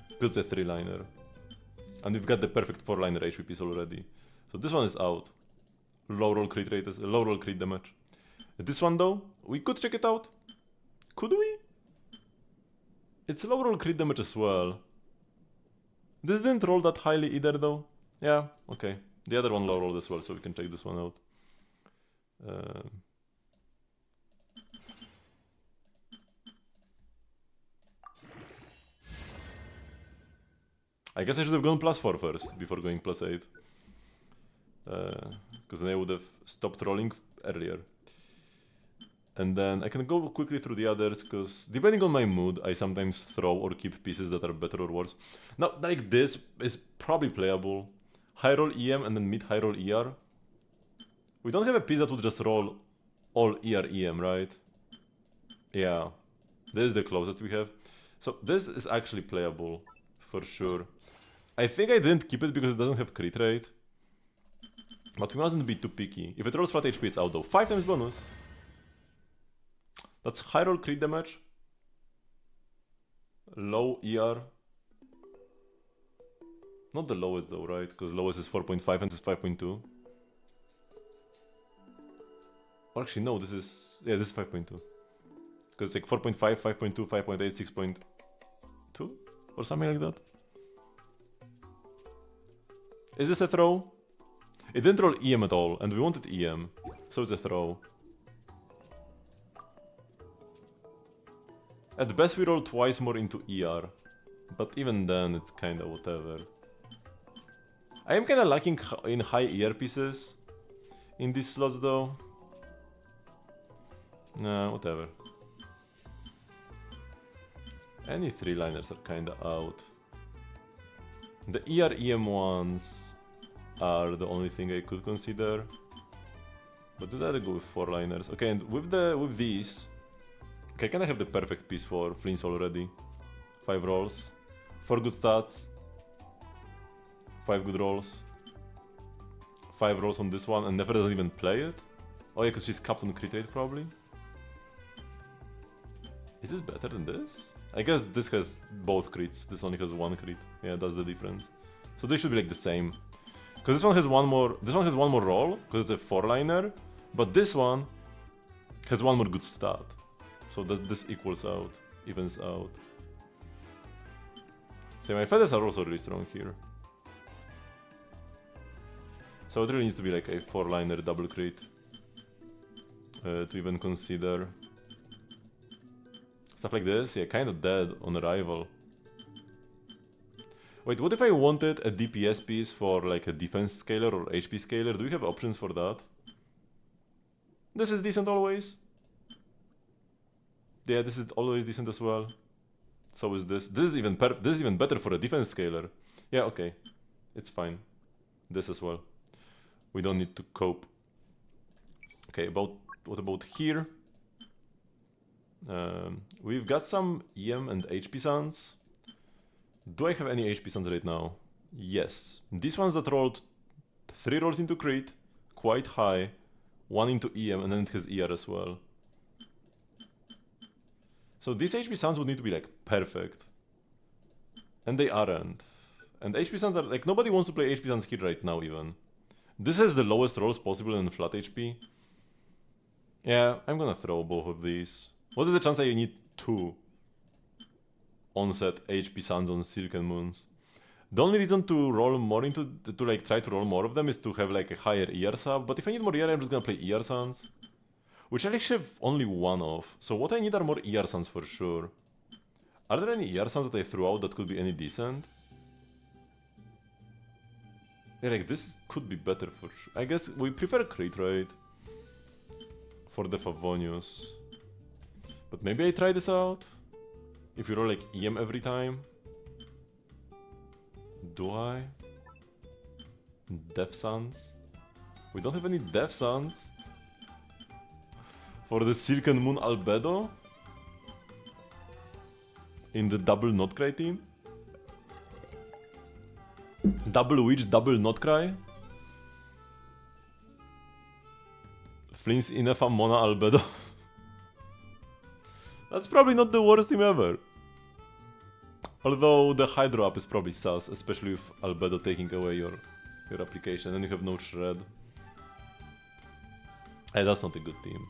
S1: because it's a 3-liner. And we've got the perfect 4-liner HP piece already. So this one is out. Low roll crit rate, low roll crit damage. This one though, we could check it out. Could we? It's low roll crit damage as well. This didn't roll that highly either though. Yeah, okay. The other one low rolled as well, so we can check this one out. I guess I should have gone +4 first, before going +8. Because then I would have stopped rolling earlier. And then I can go quickly through the others, because depending on my mood, I sometimes throw or keep pieces that are better or worse. Now, like this is probably playable. High roll EM and then mid high roll ER. We don't have a piece that would just roll all ER EM, right? Yeah, this is the closest we have. So this is actually playable, for sure. I think I didn't keep it because it doesn't have crit rate. But we mustn't be too picky. If it rolls flat HP, it's out though. 5 times bonus. That's high roll crit damage. Low ER. Not the lowest though, right? Because lowest is 4.5 and this is 5.2. Or actually, no, this is... Yeah, this is 5.2. Because it's like 4.5, 5.2, 5.8, 6.2? Or something like that. Is this a throw? It didn't roll EM at all, and we wanted EM. So it's a throw. At best we roll twice more into ER. But even then, it's kinda whatever. I am kinda lacking in high ER pieces in these slots though. Nah, whatever. Any 3-liners are kinda out. The ER EM ones are the only thing I could consider. But do that, I go with 4-liners. Okay, and with these, okay, I kinda have the perfect piece for Flints already. 5 rolls, 4 good stats, 5 good rolls, 5 rolls on this one, and never doesn't even play it. Oh yeah, because she's capped on crit rate probably. Is this better than this? I guess this has both crits, this only has 1 crit. Yeah, that's the difference. So they should be like the same. Because this one has one more roll, because it's a 4-liner, but this one has 1 more good stat. So that this equals out, evens out. So my feathers are also really strong here. So it really needs to be like a 4-liner double crit to even consider. Stuff like this, yeah, kinda dead on arrival. Wait, what if I wanted a DPS piece for like a defense scaler or HP scaler? Do we have options for that? This is decent always. Yeah, this is always decent as well. So is this. This is even better for a defense scaler. Yeah, okay. It's fine. This as well. We don't need to cope. Okay, what about here? We've got some EM and HP suns. Do I have any HP suns right now? Yes. These ones that rolled 3 rolls into crit, quite high, 1 into EM, and then it has ER as well. So these HP suns would need to be like perfect. And they aren't. And HP suns are like, nobody wants to play HP suns here right now even. This has the lowest rolls possible in flat HP. Yeah, I'm gonna throw both of these. What is the chance that you need 2 onset HP suns on Silk and Moons? The only reason to roll more to like try to roll more of them is to have like a higher ER sub, but if I need more ER, I'm just gonna play ER Suns. Which I actually have only one of, so what I need are more ER Suns for sure. Are there any ER Suns that I threw out that could be any decent? Yeah, like this could be better for sure. I guess we prefer crit rate for the Favonius. But maybe I try this out? If you roll like EM every time? Do I? Death Suns? We don't have any Death Suns? For the Silken Moon Albedo? In the double Notcry team? Double Witch, double Notcry? Flynn's Inefa Mona Albedo? That's probably not the worst team ever. Although the Hydro up is probably sus, especially with Albedo taking away your application and you have no shred. Hey, that's not a good team.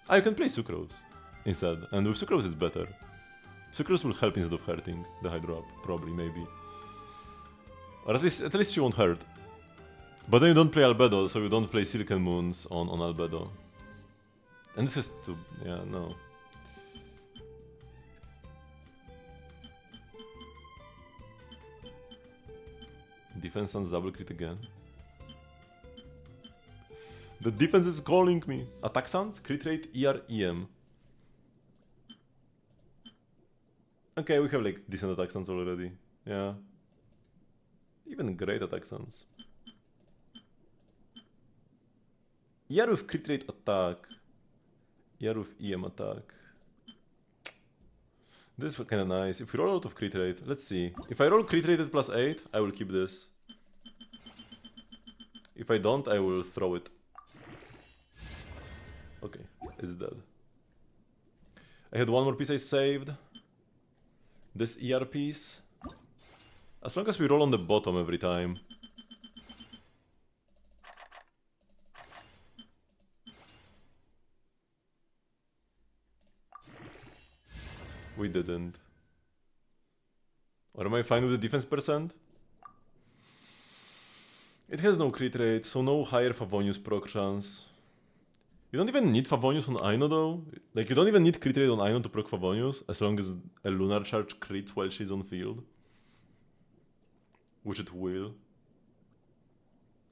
S1: Ah, you can play Sucrose instead, and with Sucrose it's better. Sucrose will help instead of hurting the Hydro up, probably, maybe. Or at least she won't hurt. But then you don't play Albedo, so you don't play Silken Moons on Albedo. And this is to... yeah, no. Defense Suns double crit again. The defense is calling me. Attack Suns, crit rate, ER, EM. Okay, we have like decent attack Suns already. Yeah. Even great attack Suns. ER with crit rate attack. ER with EM attack. This is kinda nice. If we roll out of crit rate, let's see. If I roll crit rate at +8, I will keep this. If I don't, I will throw it. Okay, it's dead. I had one more piece I saved. This ER piece. As long as we roll on the bottom every time. We didn't. Or am I fine with the defense percent? It has no crit rate, so no higher Favonius proc chance. You don't even need Favonius on Aino though. Like, you don't even need crit rate on Aino to proc Favonius, as long as a Lunar Charge crits while she's on field. Which it will.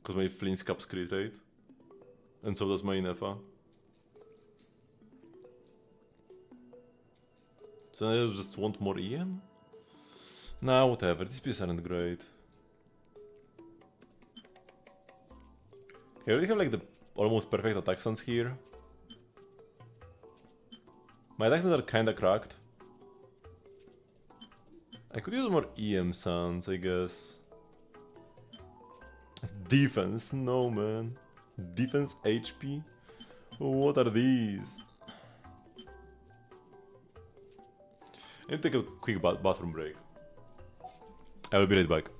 S1: Because my Flynn's caps crit rate. And so does my Inefa. So I just want more EM? Nah, whatever, these pieces aren't great. Okay, I already have like the almost perfect attack stance here. My attack stance are kinda cracked. I could use more EM sounds, I guess. Defense, no man. Defense HP? What are these? I need to take a quick bathroom break. I will be right back.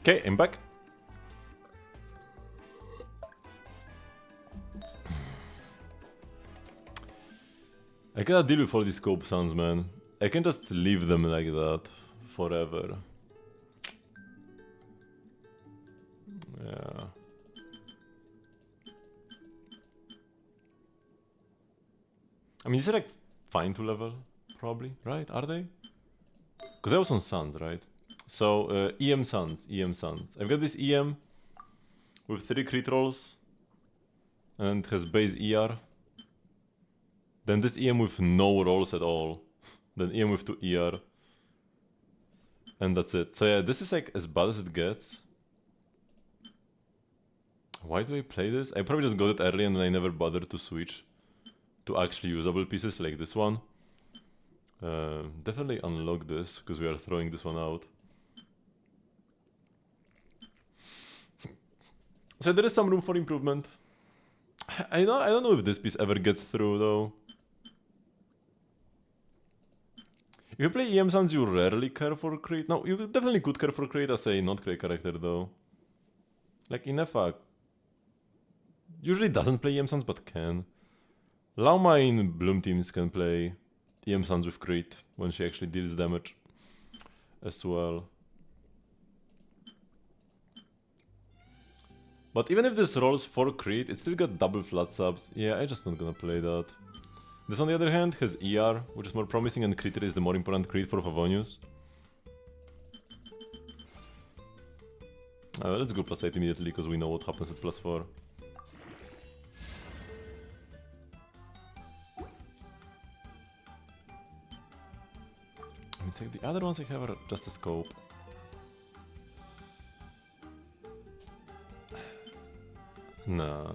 S1: Okay, I'm back. I cannot deal with all these scope sounds, man. I can just leave them like that forever. Yeah. I mean, these are like fine to level, probably, right? Are they? Because I was on Suns, right? So, EM Suns, EM Suns. I've got this EM with 3 crit rolls and it has base ER. Then this EM with no rolls at all. Then EM with 2 ER. And that's it. So yeah, this is like as bad as it gets. Why do I play this? I probably just got it early and then I never bothered to switch to actually usable pieces like this one. Definitely unlock this, because we are throwing this one out. So there is some room for improvement. I don't know if this piece ever gets through though. If you play EM Suns, you rarely care for crit. No, you definitely could care for crit as a not crit character though. Like Inefa usually doesn't play EM Suns but can. Lauma in Bloom teams can play EM Suns with crit when she actually deals damage as well. But even if this rolls for crit, it still got double flat subs. Yeah, I'm just not gonna play that. This on the other hand has ER, which is more promising, and crit is the more important crit for Favonius. Let's go +8 immediately, because we know what happens at +4. It's like the other ones I have are just a scope. Nah.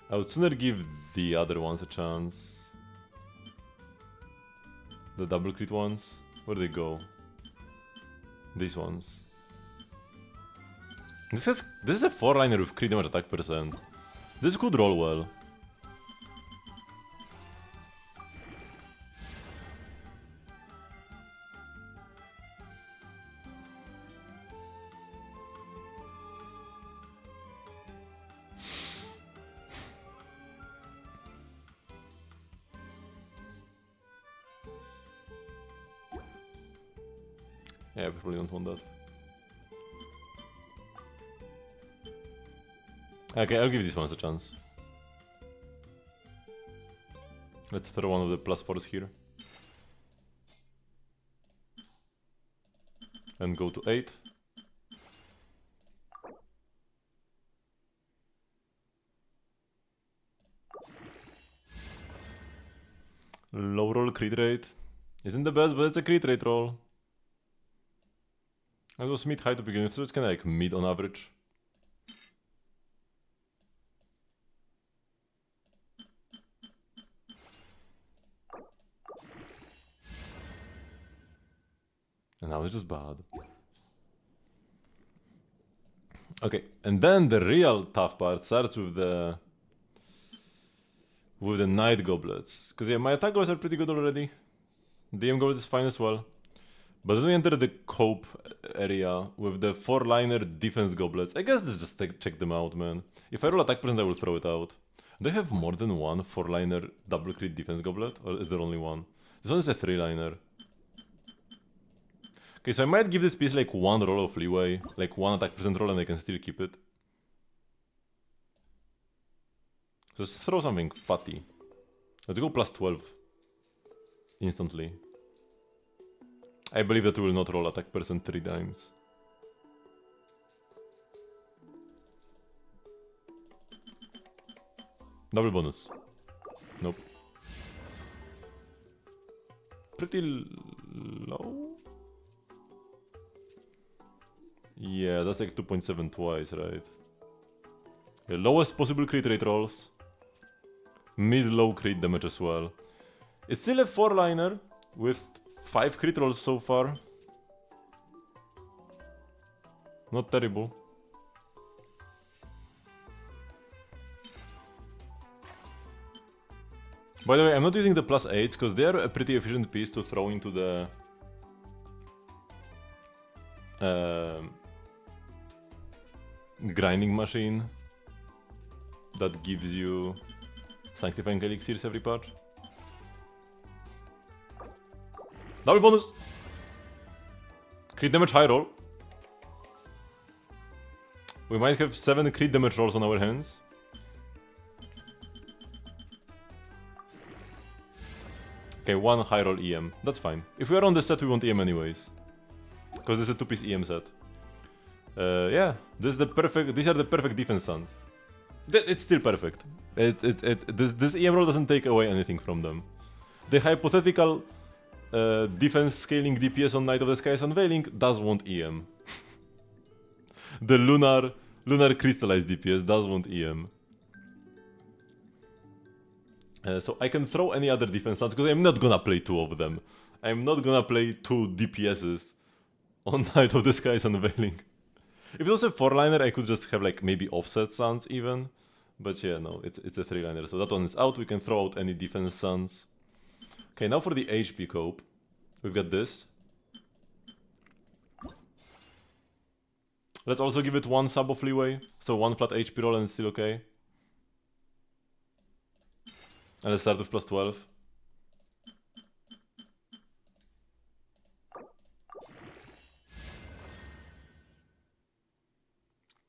S1: I would sooner give the other ones a chance. The double crit ones. Where do they go? These ones. This is a 4-liner with crit damage attack %. This could roll well. Yeah, I probably don't want that. Okay, I'll give these ones a chance. Let's throw one of the +4s here. And go to 8. Low roll crit rate. Isn't the best, but it's a crit rate roll. It was mid-high to begin with, so it's kinda like mid on average. And now it's just bad. Okay, and then the real tough part starts with the Night Goblets. Because yeah, my attack goblets are pretty good already. DM Goblet is fine as well. But then we enter the cope area with the 4-liner defense goblets. I guess let's just check them out, man. If I roll attack %, I will throw it out. Do I have more than one 4-liner double crit defense goblet? Or is there only one? This one is a 3-liner. Okay, so I might give this piece like 1 roll of leeway. Like 1 attack % roll and I can still keep it. Just throw something fatty. Let's go +12. Instantly. I believe that we will not roll attack % 3 times. Double bonus. Nope. Pretty low? Yeah, that's like 2.7 twice, right? Yeah, lowest possible crit rate rolls. Mid-low crit damage as well. It's still a 4-liner with 5 crit rolls so far. Not terrible. By the way, I'm not using the +8s because they are a pretty efficient piece to throw into the grinding machine that gives you sanctifying elixirs every patch. Double bonus! Crit damage high roll. We might have 7 crit damage rolls on our hands. Okay, 1 high roll EM. That's fine. If we are on this set, we want EM anyways. Because this is a 2-piece EM set. Yeah, these are the perfect defense suns. It's still perfect. This EM roll doesn't take away anything from them. The hypothetical defense scaling DPS on Night of the Skies Unveiling does want EM. The lunar crystallized DPS does want EM. So I can throw any other defense suns because I'm not gonna play 2 of them. I'm not gonna play 2 DPSs on Night of the Skies Unveiling. If it was a 4-liner, I could just have like maybe offset suns even. But yeah, no, it's a 3-liner. So that one is out. We can throw out any defense suns. Okay, now for the HP cope. We've got this. Let's also give it 1 sub of leeway. So 1 flat HP roll and it's still okay. And let's start with plus 12.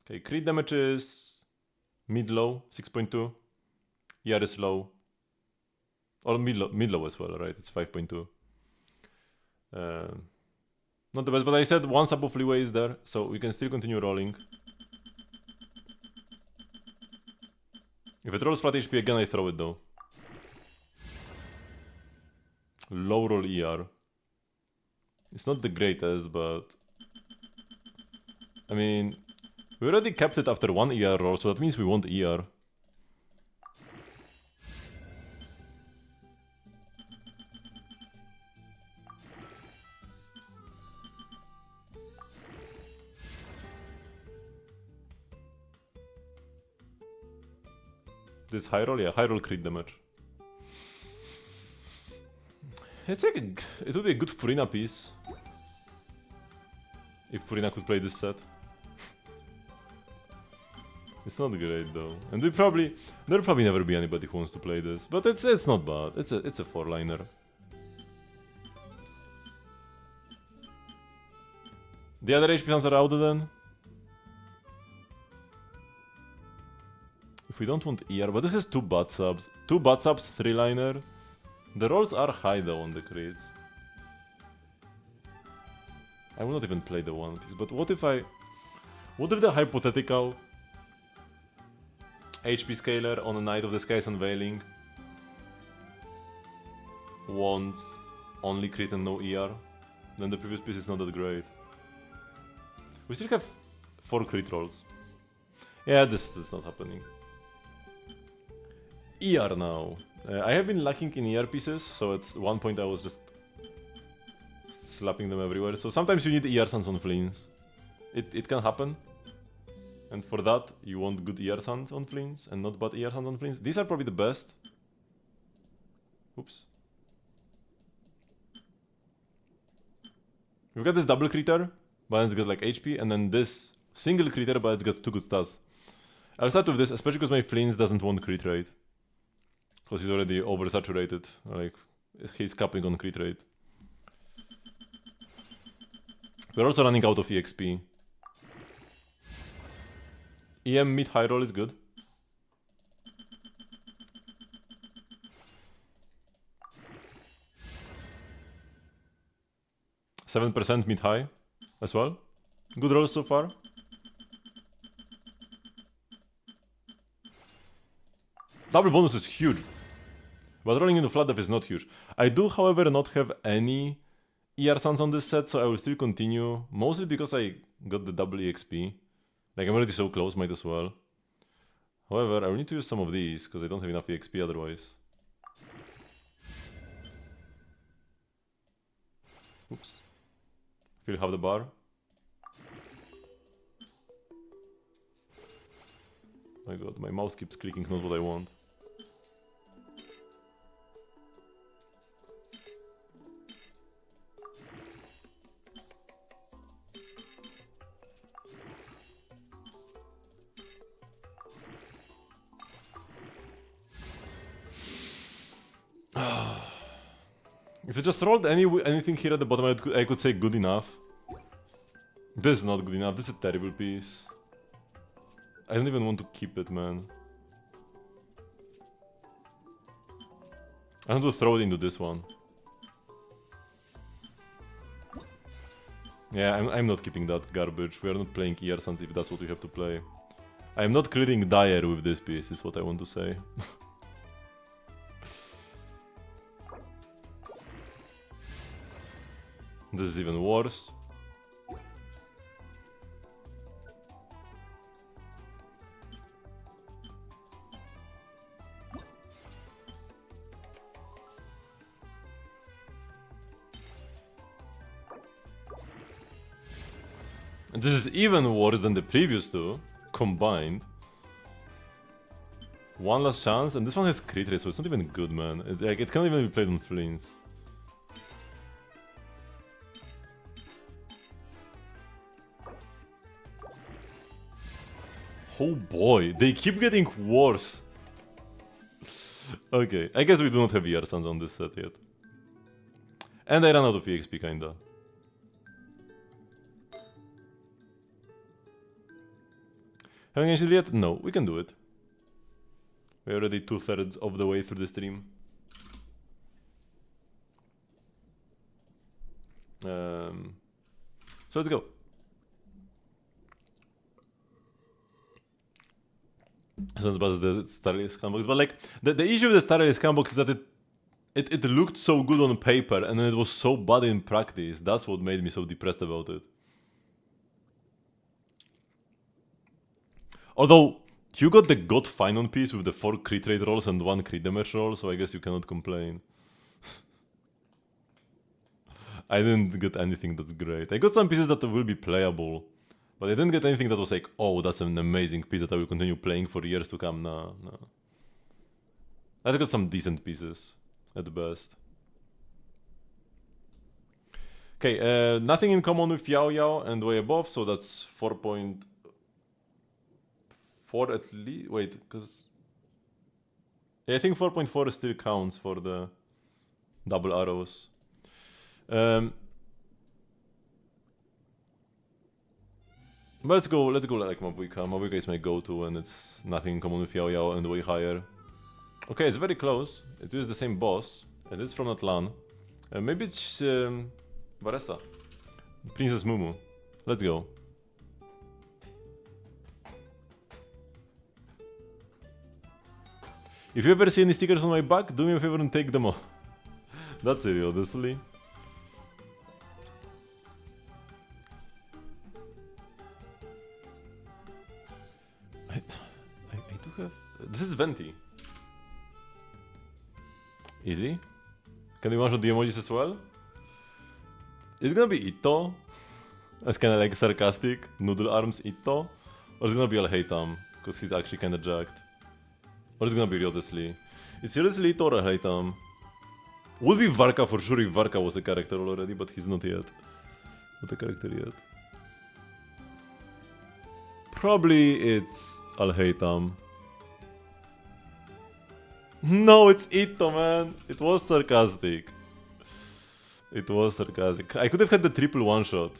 S1: Okay, crit damage is mid-low, 6.2. ER is low. Or mid-low as well, right? It's 5.2. Not the best, but I said 1 sub of leeway is there, so we can still continue rolling. If it rolls flat HP again, I throw it though. Low roll ER. It's not the greatest, but... I mean... We already kept it after 1 ER roll, so that means we want ER. This high roll? Yeah, high roll crit damage. It's like it would be a good Furina piece. If Furina could play this set. It's not great though. And there'll probably never be anybody who wants to play this. But it's not bad. It's a 4-liner. The other HP suns are out then. If we don't want ER, but this has 2 butt subs. 2 butt subs, 3-liner. The rolls are high though on the crits. I will not even play the one piece, but what if the hypothetical HP scaler on a Night of the Skies Unveiling wants only crit and no ER? Then the previous piece is not that great. We still have 4 crit rolls. Yeah, this is not happening. ER now. I have been lacking in ER pieces, so at one point I was just slapping them everywhere. So sometimes you need ER suns on fleens. It can happen. And for that, you want good ER suns on fleens and not bad ER suns on fleens. These are probably the best. Oops. We've got this double critter, but it's got like HP, and then this single critter, but it's got 2 good stats. I'll start with this, especially because my fleens doesn't want crit rate. Because he's already oversaturated, like, he's capping on crit rate. We're also running out of EXP. EM mid-high roll is good. %7% mid-high as well. Good rolls so far. Double bonus is huge. But rolling into flat def is not huge. I do, however, not have any ER suns on this set, so I will still continue. Mostly because I got the double EXP. Like, I'm already so close, might as well. However, I will need to use some of these, because I don't have enough EXP otherwise. Oops. Feel half the bar. My god, my mouse keeps clicking, not what I want. If you just rolled anything here at the bottom, I could say good enough. This is not good enough. This is a terrible piece. I don't even want to keep it, man. I want to throw it into this one. Yeah, I'm not keeping that garbage. We are not playing Earsons if that's what we have to play. I am not clearing Dire with this piece, is what I want to say. This is even worse. And this is even worse than the previous two, combined. One last chance, and this one has crit rate, so it's not even good, man. It can't even be played on flints. Oh boy, they keep getting worse. Okay, I guess we do not have ER Sons on this set yet. And I ran out of EXP, kinda. Having Genshin yet? No, we can do it. We're already 2/3 of the way through the stream. So let's go. It's not about the Starless Scanbox, but like the issue with the Starless Scanbox is that it looked so good on paper and then it was so bad in practice. That's what made me so depressed about it. Although you got the God Finon piece with the 4 crit rate rolls and 1 crit damage roll, so I guess you cannot complain. I didn't get anything that's great. I got some pieces that will be playable, but I didn't get anything that was like, oh, that's an amazing piece that I will continue playing for years to come. No, no. I got some decent pieces, at best. Okay, nothing in common with Yao Yao and way above, so that's 4.4 at least. Wait, because... Yeah, I think 4.4 still counts for the double arrows. But let's go like Mabuika. Mabuika is my go-to and it's nothing in common with Yao Yao and way higher. Okay, it's very close. It is the same boss. And it's from Atlan. Maybe it's Varessa. Princess Mumu. Let's go. If you ever see any stickers on my back, do me a favor and take them off. That's it, honestly. I do have... This is Venti. Easy. Can you one-shot the emojis as well? It's gonna be Itto. That's kinda like sarcastic. Noodle arms Itto. Or it's gonna be Alheitam, because he's actually kinda jacked. Or it's gonna be Ryodesli. It's Ryodesli Itto or Alheitam. Would be Varka for sure if Varka was a character already, but he's not yet. Not a character yet. Probably it's Alheitam. No, it's Itto, man. It was sarcastic. It was sarcastic. I could have had the triple one-shot.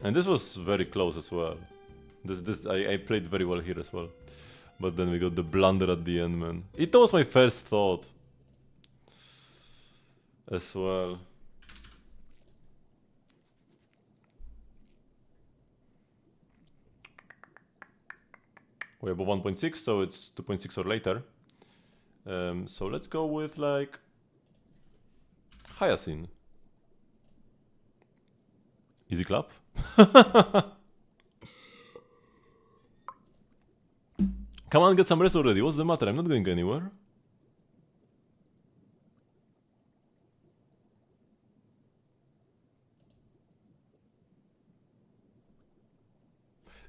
S1: And this was very close as well. I played very well here as well. But then we got the blunder at the end, man. Itto was my first thought. As well. We're above 1.6, so it's 2.6 or later. So let's go with like Hyacinth. Easy clap. Come on, get some rest already. What's the matter? I'm not going anywhere.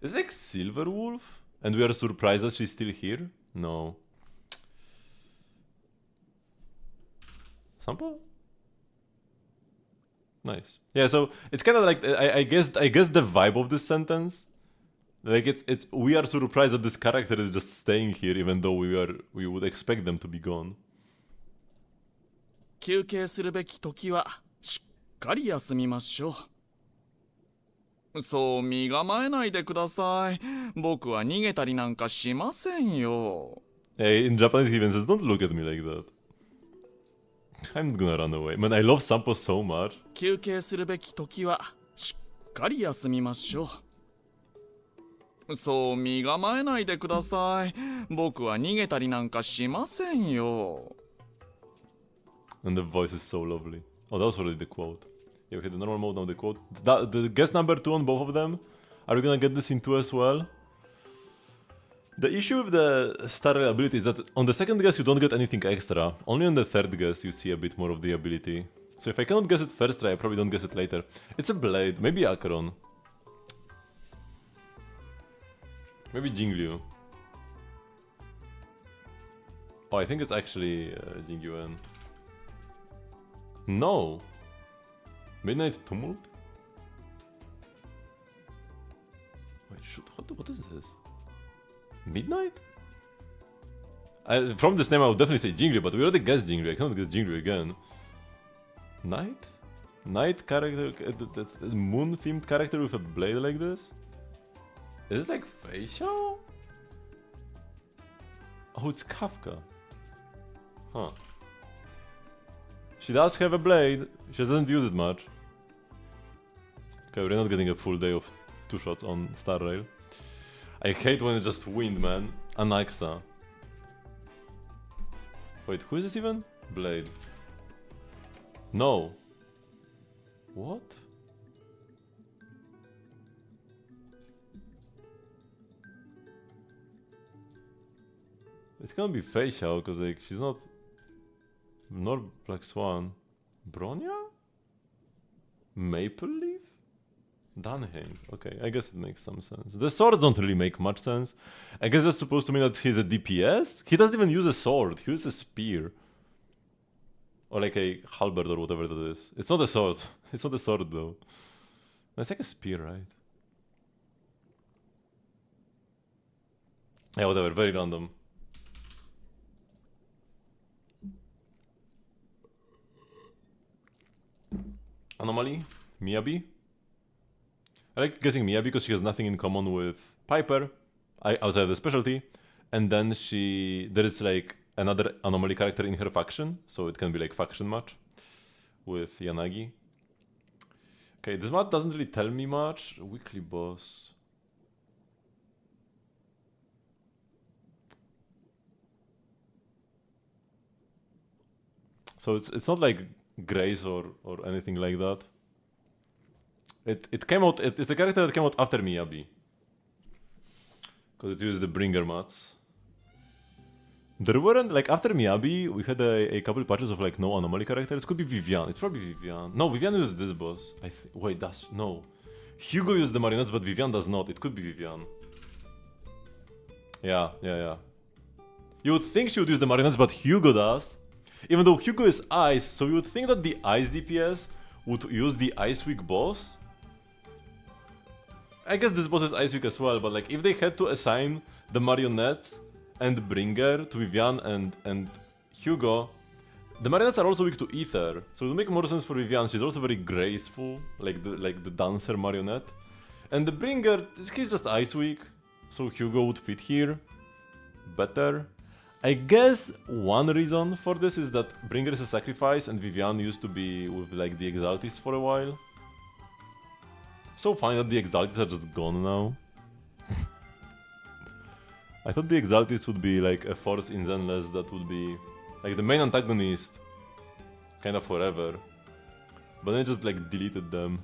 S1: Is it like Silver Wolf? And we are surprised that she's still here? No. Sampo? Nice. Yeah, so it's kind of like I guess the vibe of this sentence Like it's we are surprised that this character is just staying here, even though we would expect them to be gone.
S5: 休憩するべき時はしっかり休みましょう。そう身構えないでください。僕は逃げたりなんかしませんよ。
S1: Hey, in Japanese he even says, "Don't look at me like that." I'm not gonna run away. Man, I love Sampo so much.
S5: 休憩するべき時はしっかり休みましょう。そう身構えないでください。僕は逃げたりなんかしませんよ。
S1: And the voice is so lovely. Oh, that was already the quote. Yeah, we had the normal mode, now the quote. The guess number 2 on both of them. Are we gonna get this in 2 as well? The issue with the star rail ability is that on the second guess you don't get anything extra. Only on the third guess you see a bit more of the ability. So if I cannot guess it first try, I probably don't guess it later. It's a blade, maybe Acheron. Maybe Jingliu. Oh, I think it's actually Jingyuan. No! Midnight Tumult? Wait, shoot, what is this? Midnight? From this name I would definitely say Jingliu, but we already guessed Jingliu, I cannot guess Jingliu again. Night? Night character, moon-themed character with a blade like this? Is it like facial? Oh, it's Kafka. Huh. She does have a blade, she doesn't use it much. Okay, we're not getting a full day of 2 shots on Star Rail. I hate when it's just wind, man. Anaxa. Wait, who is this even? Blade. No. What? It can't be Fei Xiao, because like she's not Black Swan. Bronya? Maple Leaf? Danheng. Okay, I guess it makes some sense. The swords don't really make much sense. I guess it's supposed to mean that he's a DPS? He doesn't even use a sword, he uses a spear. Or like a halberd or whatever that is. It's not a sword. It's not a sword though. It's like a spear, right? Yeah, whatever, very random. Anomaly? Miyabi? I like guessing Miyabi because she has nothing in common with Piper, outside of the specialty, and then there is like another anomaly character in her faction, so it can be like faction match with Yanagi. Okay, this map doesn't really tell me much. Weekly boss. So it's not like Grace or anything like that. It came out. It's the character that came out after Miyabi, because it used the bringer mats. There weren't like after Miyabi, we had a couple patches of like no anomaly characters. Could be Vivian. It's probably Vivian. No, Vivian uses this boss. Wait, that's no. Hugo uses the marionettes, but Vivian does not. It could be Vivian. Yeah. You would think she would use the marionettes, but Hugo does. Even though Hugo is ice, so you would think that the ice DPS would use the Ice Week boss. I guess this boss is Ice Week as well, but like if they had to assign the marionettes and Bringer to Vivian and Hugo, the marionettes are also weak to Ether, so it would make more sense for Vivian. She's also very graceful, like the dancer marionette. And the Bringer, he's just Ice Week, so Hugo would fit here better. I guess one reason for this is that Bringer is a sacrifice and Vivian used to be with like the Exaltis for a while. So fine that the Exaltis are just gone now. I thought the Exaltis would be like a force in Zenless that would be like the main antagonist kind of forever. But then I just like deleted them.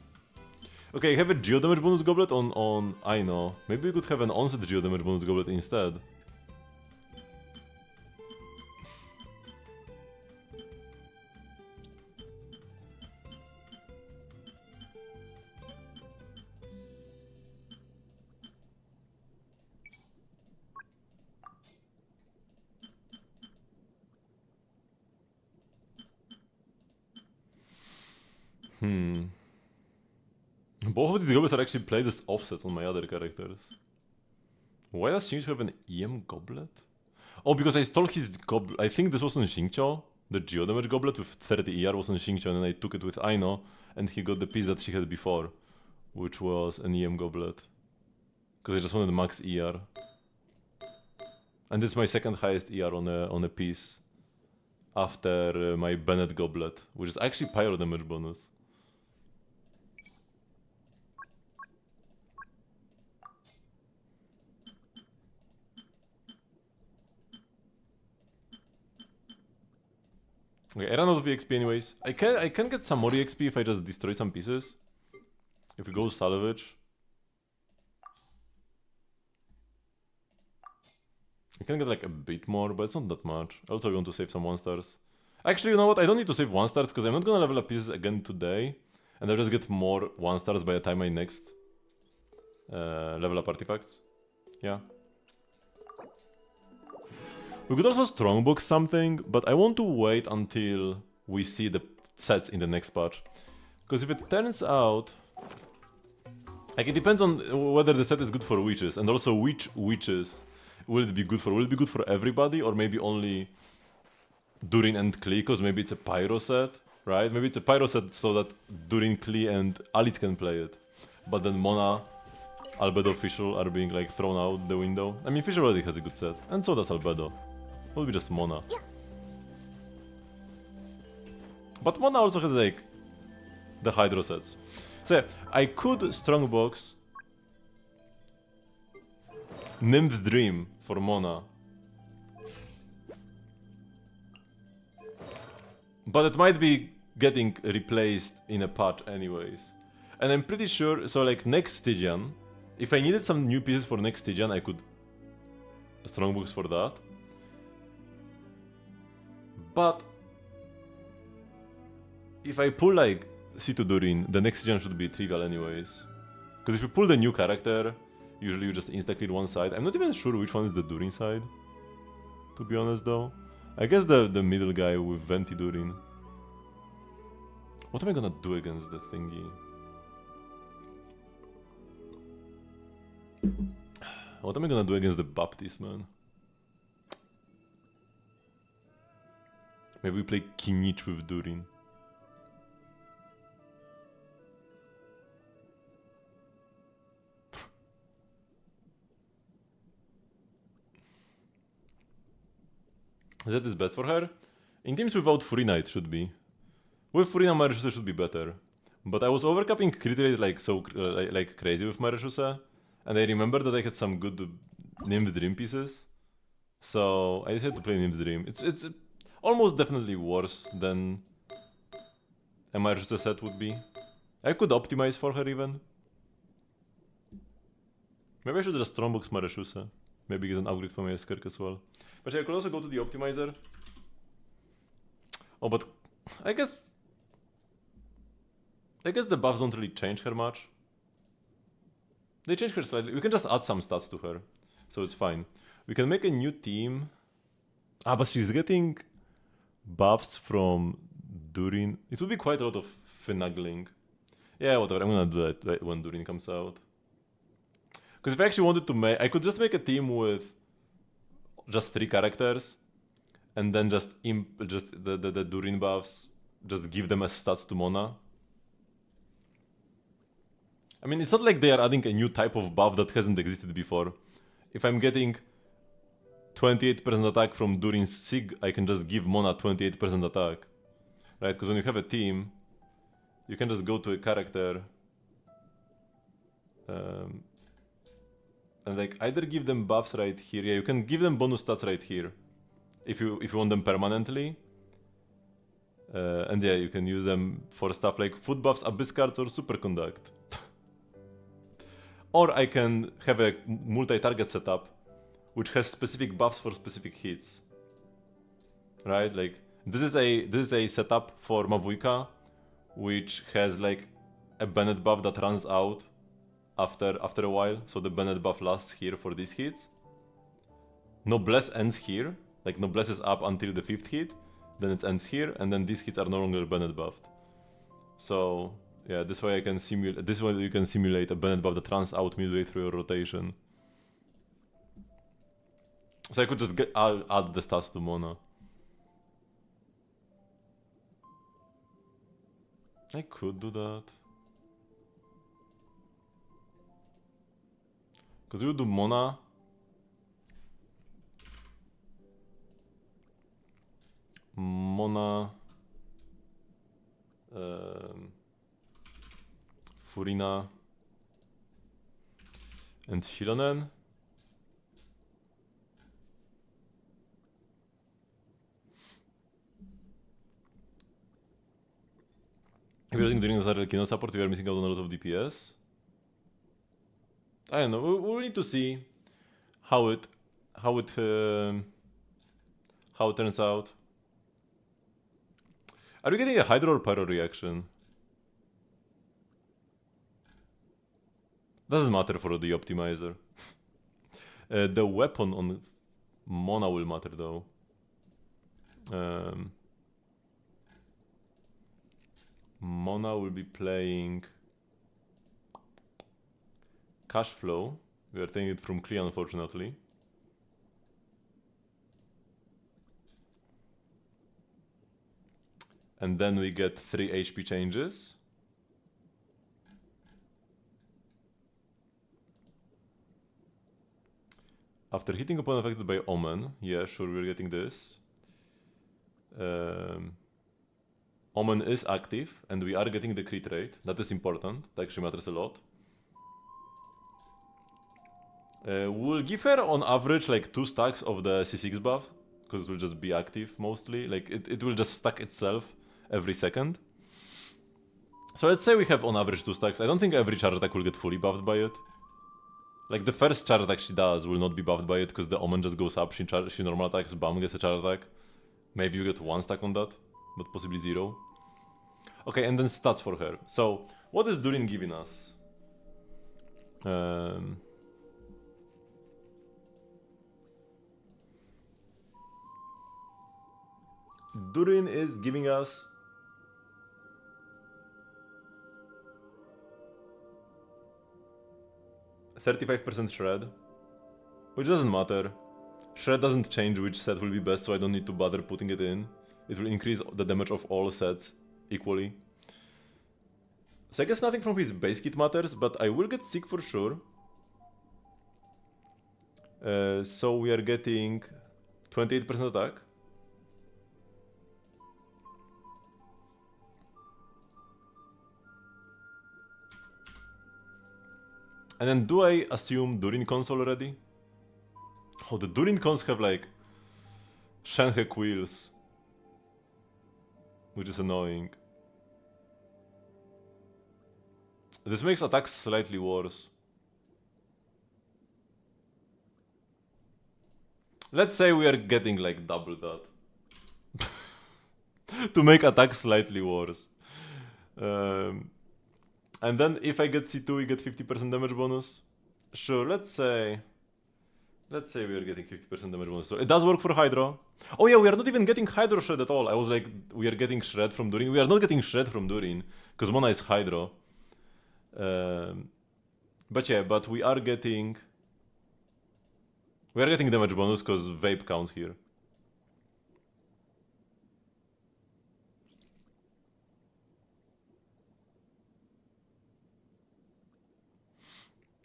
S1: Okay, I have a Geo damage bonus goblet on I know. Maybe we could have an onset Geo damage bonus goblet instead. Both of these goblets are actually played as offsets on my other characters. Why does Xingqiu have an EM goblet? Oh, because I stole his goblet. I think this was on Xingqiu. The Geo damage goblet with 30 ER was on Xingqiu, and then I took it with Aino, and he got the piece that she had before, which was an EM goblet. Because I just wanted max ER. And this is my second highest ER on a piece. After my Bennett goblet, which is actually pyro damage bonus. Okay, I ran out of EXP anyways. I can get some more EXP if I just destroy some pieces. If we go salvage. I can get like a bit more, but it's not that much. Also, I want to save some 1-stars. Actually, you know what? I don't need to save 1-stars because I'm not gonna level up pieces again today. And I'll just get more 1-stars by the time I next level up artifacts. Yeah. We could also strongbox something, but I want to wait until we see the sets in the next patch. Because if it turns out... Like, it depends on whether the set is good for witches, and also which witches will it be good for? Will it be good for everybody, or maybe only Durin and Klee, because maybe it's a pyro set, right? Maybe it's a pyro set so that Durin, Klee, and Alice can play it. But then Mona, Albedo, Fischl are being like thrown out the window. I mean, Fischl already has a good set, and so does Albedo. It will be just Mona. But Mona also has like the Hydro sets. So yeah, I could strongbox Nymph's Dream for Mona. But it might be getting replaced in a patch anyways. And I'm pretty sure, so like next Stygian, if I needed some new pieces for next Stygian, I could strongbox for that. But if I pull like C2 Durin, the next Stygian should be trivial anyways. Because if you pull the new character, usually you just insta-clear one side. I'm not even sure which one is the Durin side, to be honest though. I guess the middle guy with Venti Durin. What am I gonna do against the thingy? What am I gonna do against the Baptist, man? Maybe we play Kinich with Durin. That is best for her. In teams without Furina it should be. With Furina Marechuse should be better. But I was overcapping crit rate like like crazy with Marechuse. And I remember that I had some good Nymph's Dream pieces. So I decided to play Nymph's Dream. It's almost definitely worse than a Marechuse set would be. I could optimize for her even. Maybe I should just strongbox Marechuse. Maybe get an upgrade for my Skirk as well. But I could also go to the optimizer. Oh, but I guess the buffs don't really change her much. They change her slightly. We can just add some stats to her, so it's fine. We can make a new team. Ah, but she's getting buffs from Durin. It would be quite a lot of finagling. Yeah, whatever. I'm gonna do that when Durin comes out. Because if I actually wanted to make, I could just make a team with just 3 characters, and then just the Durin buffs, just give them as stats to Mona. I mean, it's not like they are adding a new type of buff that hasn't existed before. If I'm getting 28% attack from Durin's Sig, I can just give Mona 28% attack. Right? Because when you have a team, you can just go to a character and like either give them buffs right here. Yeah, you can give them bonus stats right here if you want them permanently. And yeah, you can use them for stuff like food buffs, abyss cards, or superconduct. Or I can have a multi-target setup which has specific buffs for specific hits. Right? Like this is a setup for Mavuyka, which has like a Bennett buff that runs out after a while, so the Bennett buff lasts here for these hits. Noblesse ends here, like Noblesse is up until the 5th hit, then it ends here, and then these hits are no longer Bennett buffed. So yeah, this way you can simulate a Bennett buff that runs out midway through your rotation. So I could just add the stats to Mona. I could do that. Because we would do Mona. Mona. Furina. And Shironen. If you're using Durin as a Kino support, we are missing out on a lot of DPS. I don't know. We'll need to see how it turns out. Are we getting a Hydro or Pyro reaction? Doesn't matter for the optimizer. The weapon on Mona will matter though. Mona will be playing Cash Flow. We are taking it from Klee, unfortunately. And then we get 3 HP changes. After hitting upon affected by Omen, yeah, sure, we're getting this. Omen is active, and we are getting the crit rate. That is important. That actually matters a lot. We'll give her on average like 2 stacks of the C6 buff, because it will just be active mostly. Like it will just stack itself every second. So let's say we have on average 2 stacks. I don't think every charge attack will get fully buffed by it. Like the first charge attack she does will not be buffed by it because the Omen just goes up, she normal attacks, bam, gets a charge attack. Maybe you get 1 stack on that, but possibly 0. Okay, and then stats for her. So, what is Durin giving us? Durin is giving us 35% shred, which doesn't matter. Shred doesn't change which set will be best, so I don't need to bother putting it in. It will increase the damage of all sets equally. So I guess nothing from his base kit matters, but I will get sick for sure. So we are getting 28% attack. And then do I assume Durin cons already? Oh, the Durin cons have like Shenhe quills, which is annoying. This makes attacks slightly worse. Let's say we are getting like double that. To make attacks slightly worse. And then if I get C2, we get 50% damage bonus. Sure, let's say we are getting 50% damage bonus. So it does work for Hydro. Oh yeah, we are not even getting Hydro Shred at all. I was like, we are getting Shred from Durin. We are not getting Shred from Durin, because Mona is Hydro. But yeah, but we are getting damage bonus because Vape counts here.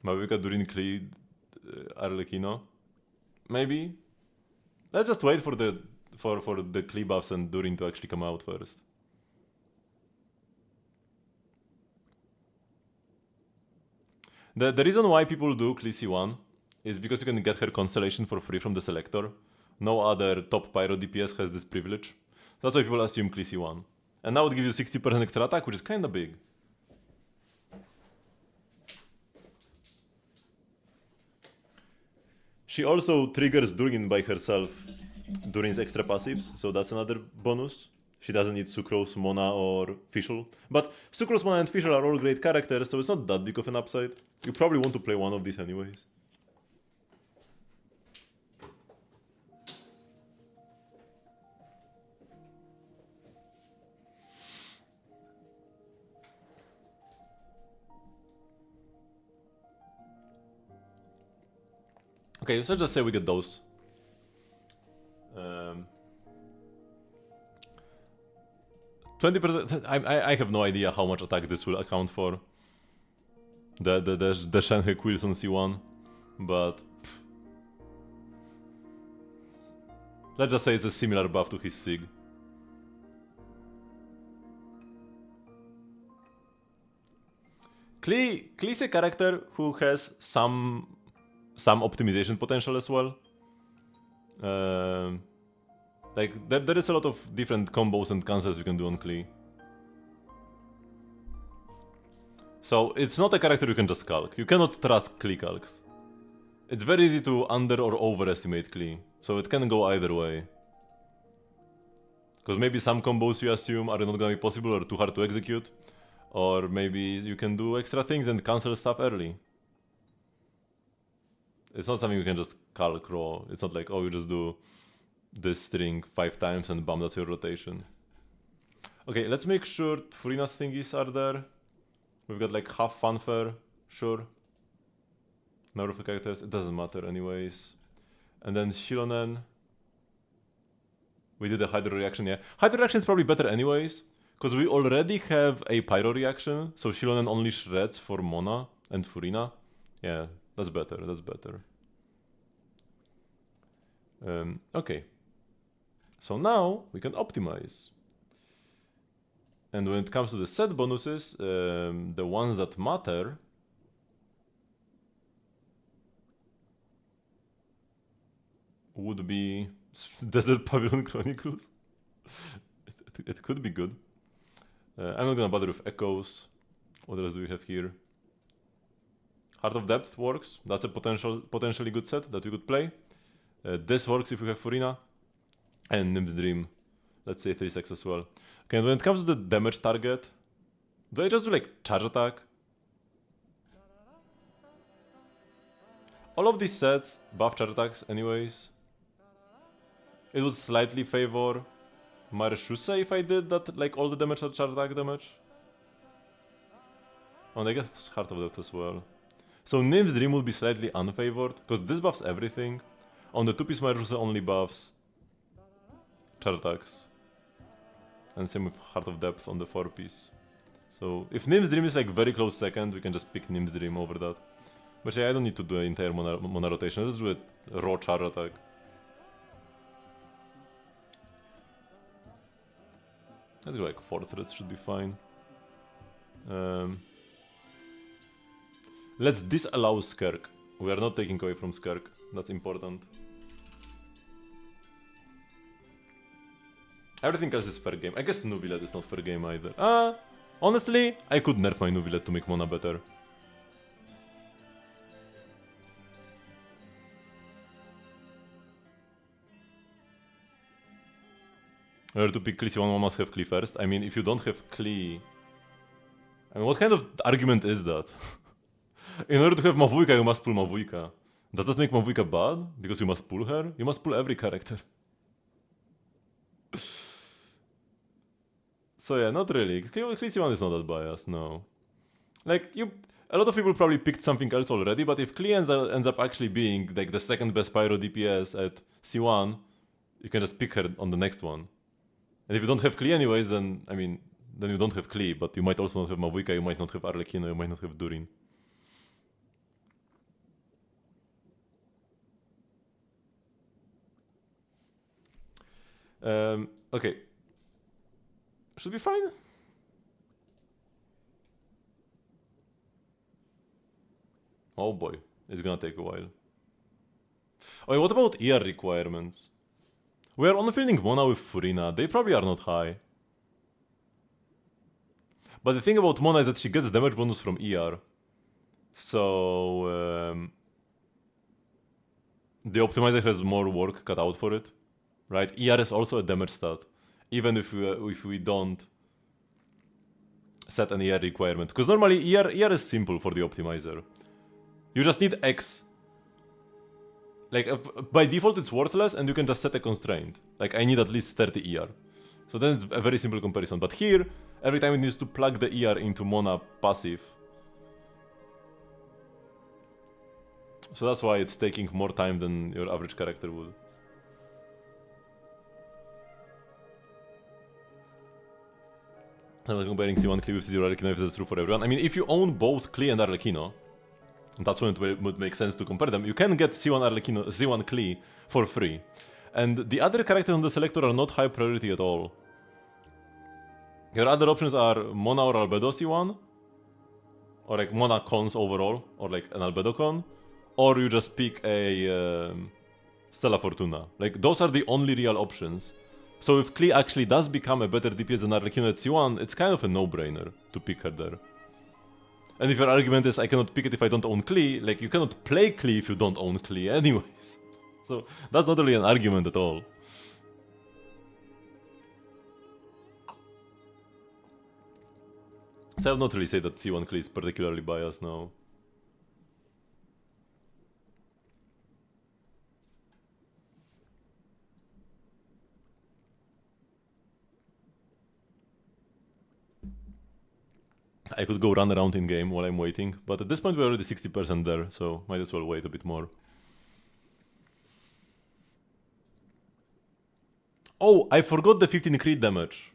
S1: Mavika, Durin, Klee, Arlecchino. Maybe. Let's just wait for the Klee buffs and Durin to actually come out first. The reason why people do Klee C1 is because you can get her constellation for free from the selector. No other top pyro DPS has this privilege. So that's why people assume Klee C1. And now it gives you 60% extra attack, which is kinda big. She also triggers Durin by herself, Durin's extra passives, so that's another bonus. She doesn't need Sucrose, Mona, or Fischl. But Sucrose, Mona, and Fischl are all great characters, so it's not that big of an upside. You probably want to play one of these anyways. Okay, so just say we get those. 20%. I have no idea how much attack this will account for. The Shenhe quills on C1, but let's just say it's a similar buff to his Sig. Klee's a character who has some optimization potential as well. Like there is a lot of different combos and cancels you can do on Klee. So it's not a character you can just calc. You cannot trust Klee calcs. It's very easy to under or overestimate Klee, so it can go either way. Because maybe some combos you assume are not gonna be possible or too hard to execute, or maybe you can do extra things and cancel stuff early. It's not something you can just calc raw. It's not like, oh, you just do this string 5 times and bam, that's your rotation. Okay, let's make sure Furina's thingies are there. We've got like half fanfare, sure. Number of the characters, it doesn't matter anyways. And then Shilonen. We did a Hydro reaction, yeah. Hydro reaction is probably better anyways, because we already have a Pyro reaction, so Shilonen only shreds for Mona and Furina. Yeah, that's better, that's better. Okay. So now we can optimize. And when it comes to the set bonuses, the ones that matter would be Desert Pavilion Chronicles. It could be good. I'm not gonna bother with echoes. What else do we have here? Heart of Depth works. That's a potentially good set that we could play. This works if we have Furina. And Nymph's Dream. Let's say 3-6 as well. Okay, and when it comes to the damage target, do I just do like charge attack? All of these sets buff charge attacks anyways. It would slightly favor Marishuse if I did that, like all the damage are charge attack damage. Oh, and I guess Heart of Death as well. So Nymph's Dream would be slightly unfavored, because this buffs everything. On the 2-piece Marishuse only buffs charge attacks. And same with Heart of Depth on the 4-piece. So if Nymph's Dream is like very close second, we can just pick Nymph's Dream over that. But yeah, I don't need to do an entire Mona rotation, let's do a raw charge attack. Let's go like 4 threads, should be fine. Let's disallow Skirk. We are not taking away from Skirk, that's important. Everything else is fair game. I guess Nuvillet is not fair game either. Honestly, I could nerf my Nuvillet to make Mona better. In order to pick Klee, one must have Klee first. I mean, if you don't have Klee... I mean, what kind of argument is that? In order to have Mavujka, you must pull Mavujka. Does that make Mavujka bad? Because you must pull her? You must pull every character. So yeah, not really. Klee 1 is not that biased, no. Like, a lot of people probably picked something else already, but if Klee ends up actually being like the second best Pyro DPS at C1, you can just pick her on the next one. And if you don't have Klee anyways, then, I mean, then you don't have Klee, but you might also not have Mavujka, you might not have Arlecchino, you might not have Durin. Okay. Should be fine. Oh boy, it's gonna take a while. Okay, what about ER requirements? We are only fielding Mona with Furina, they probably are not high. But the thing about Mona is that she gets damage bonus from ER. So... the optimizer has more work cut out for it. Right? ER is also a damage stat. Even if we don't set an ER requirement. Because normally ER is simple for the optimizer. You just need X. Like, by default it's worthless and you can just set a constraint. Like, I need at least 30 ER. So then it's a very simple comparison. But here, every time it needs to plug the ER into Mona passive. So that's why it's taking more time than your average character would. I'm not comparing C1 Klee with C0 Arlecchino if that's true for everyone. I mean, if you own both Klee and Arlecchino, that's when it would make sense to compare them. You can get C1 Klee for free. And the other characters on the selector are not high priority at all. Your other options are Mona or Albedo C1, or like Mona cons overall, or like an Albedo con, or you just pick a Stella Fortuna. Like, those are the only real options. So if Klee actually does become a better DPS than Arlecchino at C1, it's kind of a no-brainer to pick her there. And if your argument is I cannot pick it if I don't own Klee, like, you cannot play Klee if you don't own Klee anyways. So that's not really an argument at all. So I would not really say that C1 Klee is particularly biased now. I could go run around in game while I'm waiting, but at this point we're already 60% there, so might as well wait a bit more. Oh, I forgot the 15 crit damage.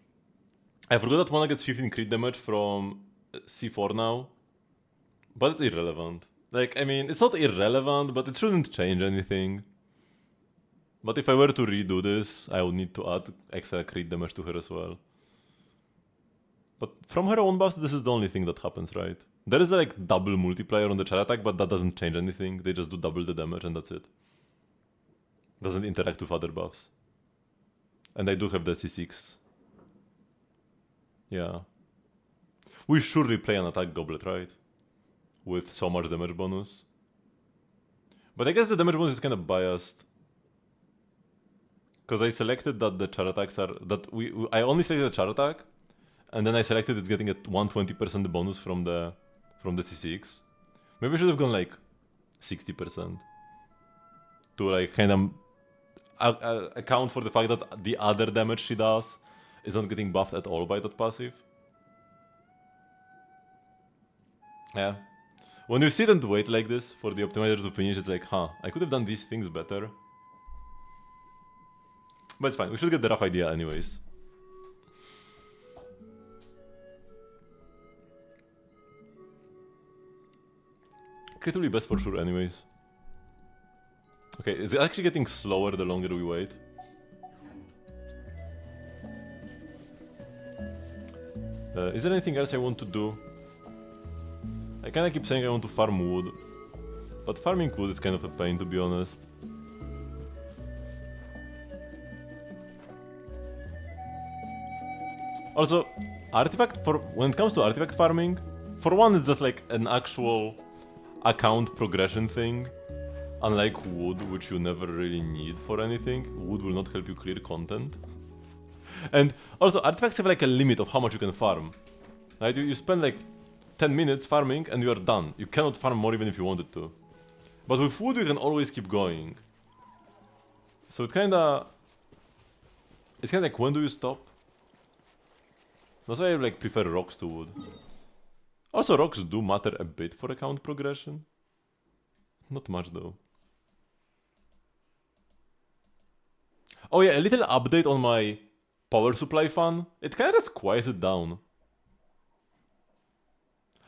S1: I forgot that Mona gets 15 crit damage from C4 now, but it's irrelevant. Like, I mean, it's not irrelevant, but it shouldn't change anything. But if I were to redo this, I would need to add extra crit damage to her as well. But from her own buffs, this is the only thing that happens, right? There is a like double multiplier on the charge attack, but that doesn't change anything. They just do double the damage and that's it. Doesn't interact with other buffs. And I do have the C6. Yeah. We should replay an attack goblet, right? With so much damage bonus. But I guess the damage bonus is kind of biased. Because I selected that the charge attacks are... I only selected the charge attack. And then I selected it's getting a 120% bonus from the C6. Maybe I should have gone like 60%. To like kind of account for the fact that the other damage she does is not getting buffed at all by that passive. Yeah. When you sit and wait like this for the optimizer to finish, it's like, huh, I could have done these things better. But it's fine, we should get the rough idea anyways. Crit will be best for sure anyways. Okay, is it actually getting slower the longer we wait? Is there anything else I want to do? I kinda keep saying I want to farm wood. But farming wood is kind of a pain, to be honest. Also, when it comes to artifact farming, for one it's just like an actual account progression thing. Unlike wood, which you never really need for anything. Wood will not help you clear content. And also, artifacts have like a limit of how much you can farm. Right? You spend like 10 minutes farming and you are done. You cannot farm more even if you wanted to. But with wood you can always keep going. So it's kinda like, when do you stop? That's why I like prefer rocks to wood. Also, rocks do matter a bit for account progression. Not much though. Oh yeah, a little update on my power supply fan. It kinda just quieted down.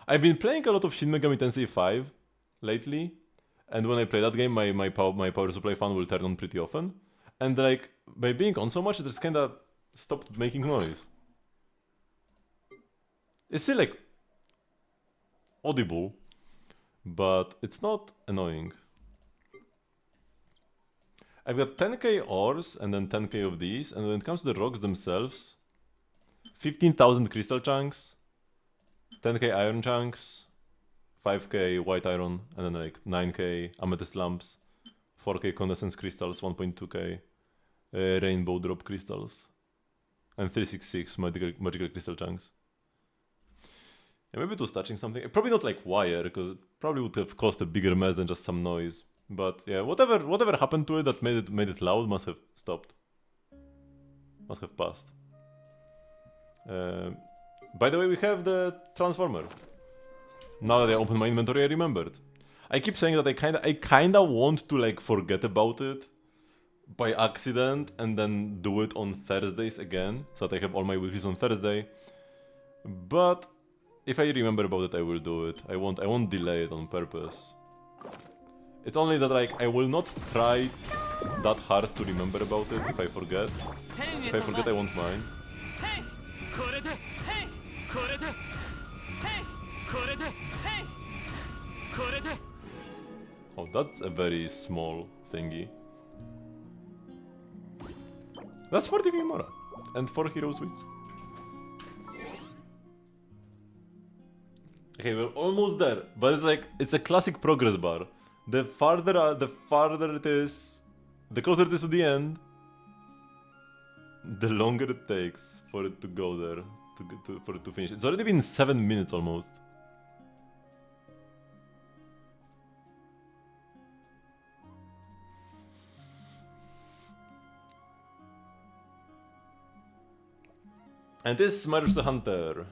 S1: I've been playing a lot of Shin Megami Tensei 5 lately. And when I play that game, my power supply fan will turn on pretty often. And like, by being on so much, it just kinda stopped making noise. It's still like audible, but it's not annoying. I've got 10k ores and then 10k of these, and when it comes to the rocks themselves, 15,000 crystal chunks, 10k iron chunks, 5k white iron, and then like 9k amethyst lamps, 4k condensance crystals, 1.2k rainbow drop crystals, and 366 magical crystal chunks. Yeah, maybe it was touching something. Probably not like wire, because it probably would have caused a bigger mess than just some noise. But yeah, whatever happened to it that made it loud must have stopped. Must have passed. By the way, we have the transformer. Now that I opened my inventory, I remembered. I keep saying that I kinda want to like forget about it by accident and then do it on Thursdays again, so that I have all my weeklies on Thursday. But if I remember about it, I will do it. I won't delay it on purpose. It's only that like I will not try that hard to remember about it if I forget. If I forget, I won't mind. Oh, that's a very small thingy. That's 40 Kimura and 4 hero sweets. Okay, we're almost there, but it's like it's a classic progress bar. The farther it is, the closer it is to the end, the longer it takes for it to go there, for it to finish. It's already been 7 minutes almost. And this is Marius the Hunter.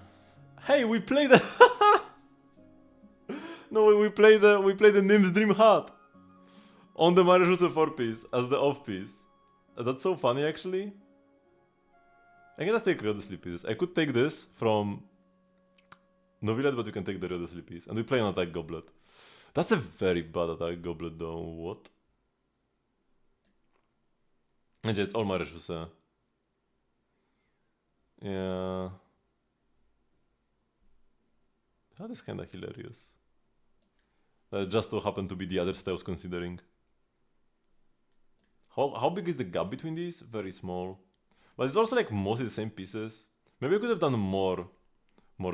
S1: Hey, we play the no, we play the Nim's Dream Hat on the Marius 4-piece as the off-piece. That's so funny actually. I can just take Rio the Sleep pieces. I could take this from Novillet, but we can take the Rio the Sleep piece. And we play an attack goblet. That's a very bad attack goblet though. What? And it's all Marius. Yeah. That is kinda hilarious. That just so happened to be the other that I was considering. How big is the gap between these? Very small. But it's also like mostly the same pieces. Maybe I could have done more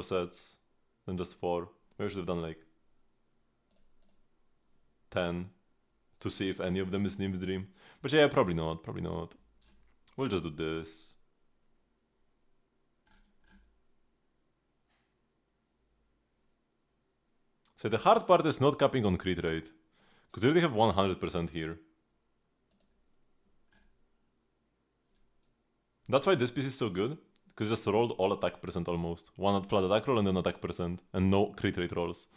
S1: sets than just 4. Maybe I should have done like 10 to see if any of them is Nim's Dream. But yeah, probably not. We'll just do this. So the hard part is not capping on crit rate, because we already have 100% here. That's why this piece is so good, because it just rolled all attack percent almost. One flat attack roll and then attack percent, and no crit rate rolls.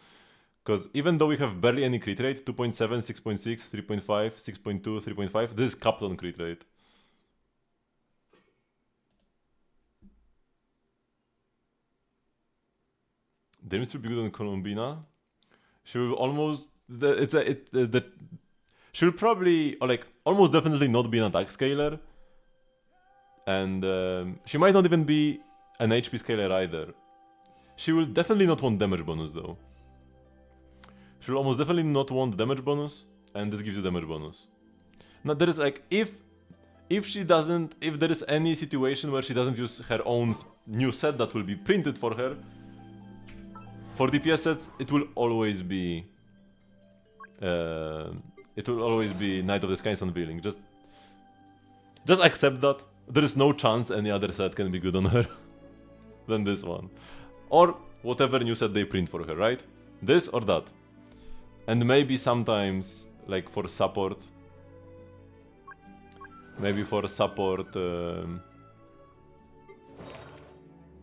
S1: Because even though we have barely any crit rate, 2.7, 6.6, 3.5, 6.2, 3.5, this is capped on crit rate. Dames will be good on Colombina. She will almost she'll probably or like almost definitely not be an attack scaler, and she might not even be an HP scaler either. She will definitely not want damage bonus though. She'll almost definitely not want damage bonus, and this gives you damage bonus. Now there is like if there is any situation where she doesn't use her own new set that will be printed for her. For DPS sets, it will always be Knight of the Sky's Unveiling. Just accept that. There is no chance any other set can be good on her than this one. Or whatever new set they print for her, right? This or that. And maybe sometimes, like for support,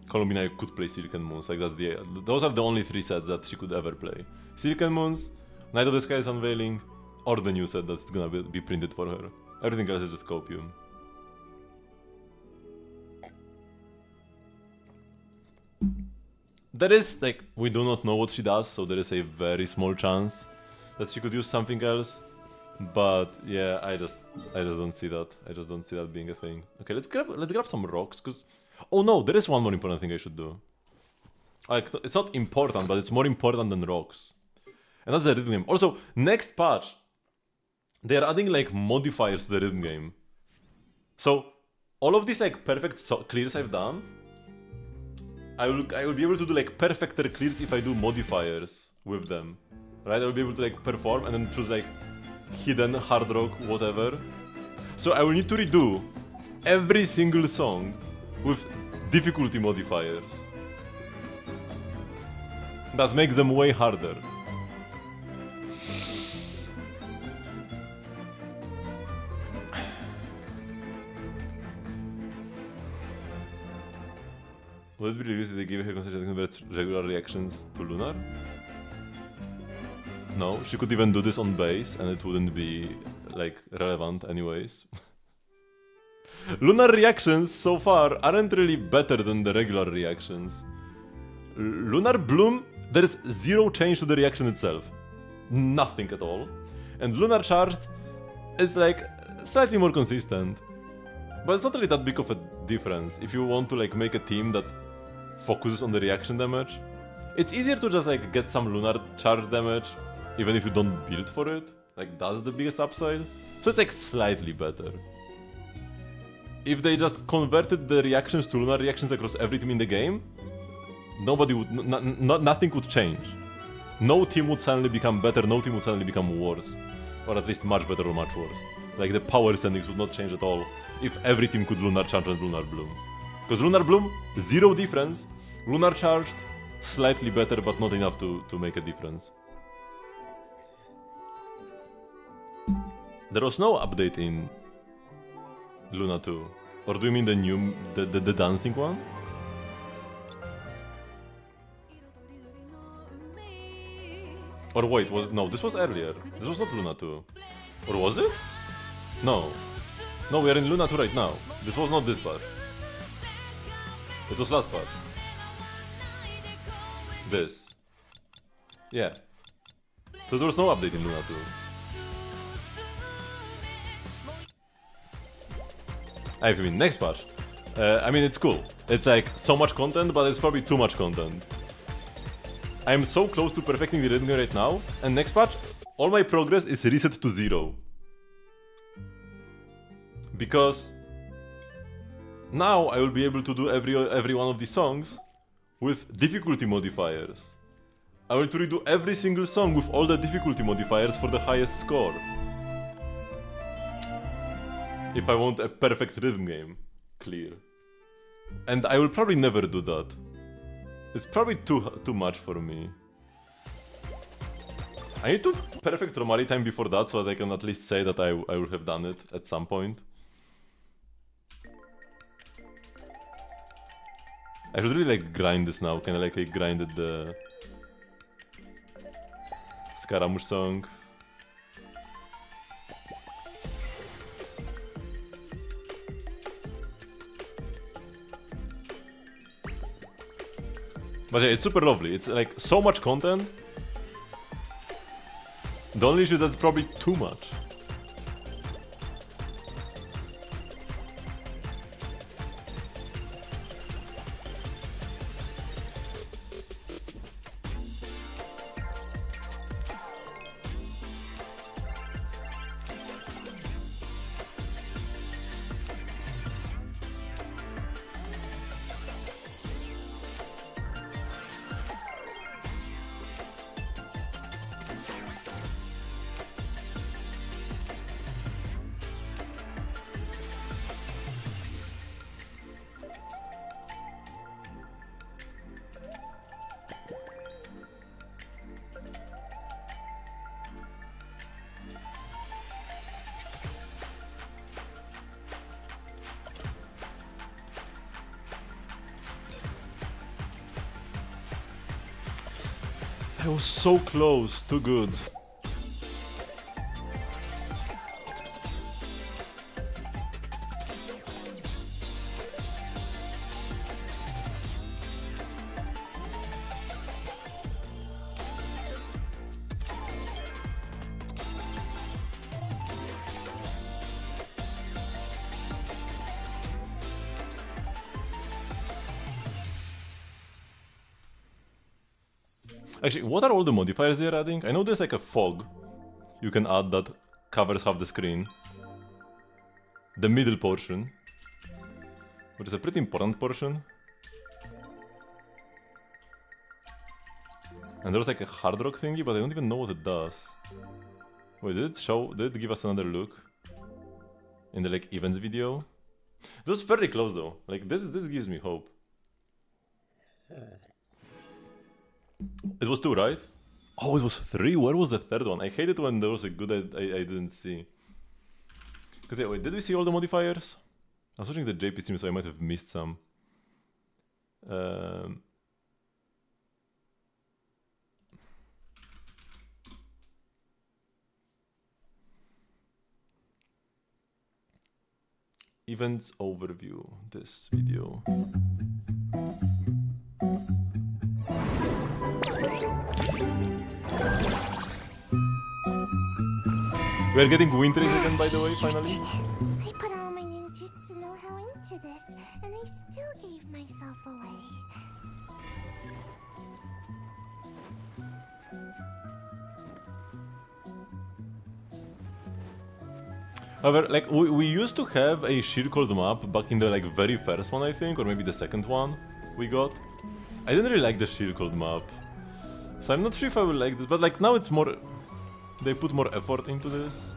S1: Columbina could play Silken Moons, like those are the only 3 sets that she could ever play. Silken Moons, Night of the Sky's Unveiling, or the new set that's gonna be printed for her. Everything else is just copium. There is, like, we do not know what she does, so there is a very small chance that she could use something else. But yeah, I just don't see that. I just don't see that being a thing. Okay, let's grab some rocks, cause oh no, there is one more important thing I should do. Like, it's not important, but it's more important than rocks. And that's the rhythm game. Also, next patch, they are adding like modifiers to the rhythm game. So all of these like perfect clears I've done, I will be able to do like perfecter clears if I do modifiers with them. Right? I will be able to like perform and then choose like hidden, hard rock, whatever. So I will need to redo every single song with difficulty modifiers. That makes them way harder. Would it be released if they gave her concession that converts regular reactions to Lunar? No, she could even do this on base and it wouldn't be, like, relevant anyways. Lunar reactions so far aren't really better than the regular reactions. Lunar Bloom, there's zero change to the reaction itself. Nothing at all. And Lunar Charged is like slightly more consistent. But it's not really that big of a difference if you want to like make a team that focuses on the reaction damage. It's easier to just like get some Lunar Charge damage even if you don't build for it. Like that's the biggest upside. So it's like slightly better. If they just converted the reactions to Lunar reactions across every team in the game, nobody would, nothing would change. No team would suddenly become better, no team would suddenly become worse. Or at least much better or much worse. Like the power standings would not change at all if every team could Lunar Charge and Lunar Bloom. Because Lunar Bloom, zero difference. Lunar Charged, slightly better but not enough to make a difference. There was no update in Luna 2. Or do you mean the new, the dancing one? Or wait, no, this was earlier. This was not Luna 2. Or was it? No. No, we are in Luna 2 right now. This was not this part. It was last part. This. Yeah. So there was no update in Luna 2. I mean, next patch. I mean, it's cool. It's like so much content, but it's probably too much content. I am so close to perfecting the rhythm game right now, and next patch, all my progress is reset to 0. Because now I will be able to do every one of these songs with difficulty modifiers. I will to redo every single song with all the difficulty modifiers for the highest score. If I want a perfect rhythm game, clear. And I will probably never do that. It's probably too much for me. I need to perfect Romari time before that so that I can at least say that I will have done it at some point. I should really like grind this now, kinda like I grinded the Scaramouche song. But yeah, it's super lovely. It's like so much content. The only issue is that's probably too much. I was so close, too good. Actually, what are all the modifiers they're adding? I know there's like a fog you can add that covers half the screen. The middle portion, which is a pretty important portion. And there's like a hard rock thingy, but I don't even know what it does. Wait, did it give us another look? In the like events video? It was fairly close though. Like this gives me hope. It was 2, right? Oh, it was 3. Where was the third one? I hate it when there was a good I didn't see. Because yeah, wait, did we see all the modifiers? I was watching the JP stream, so I might have missed some. Events overview, this video. We are getting wind rays again, by the way, finally.
S2: I put all my ninjutsu know-how into this, and I still gave myself away.
S1: However, like we used to have a shield called map back in the like very first one, I think, or maybe the second one we got. I didn't really like the shield called map, so I'm not sure if I will like this. But like now it's more, they put more effort into this,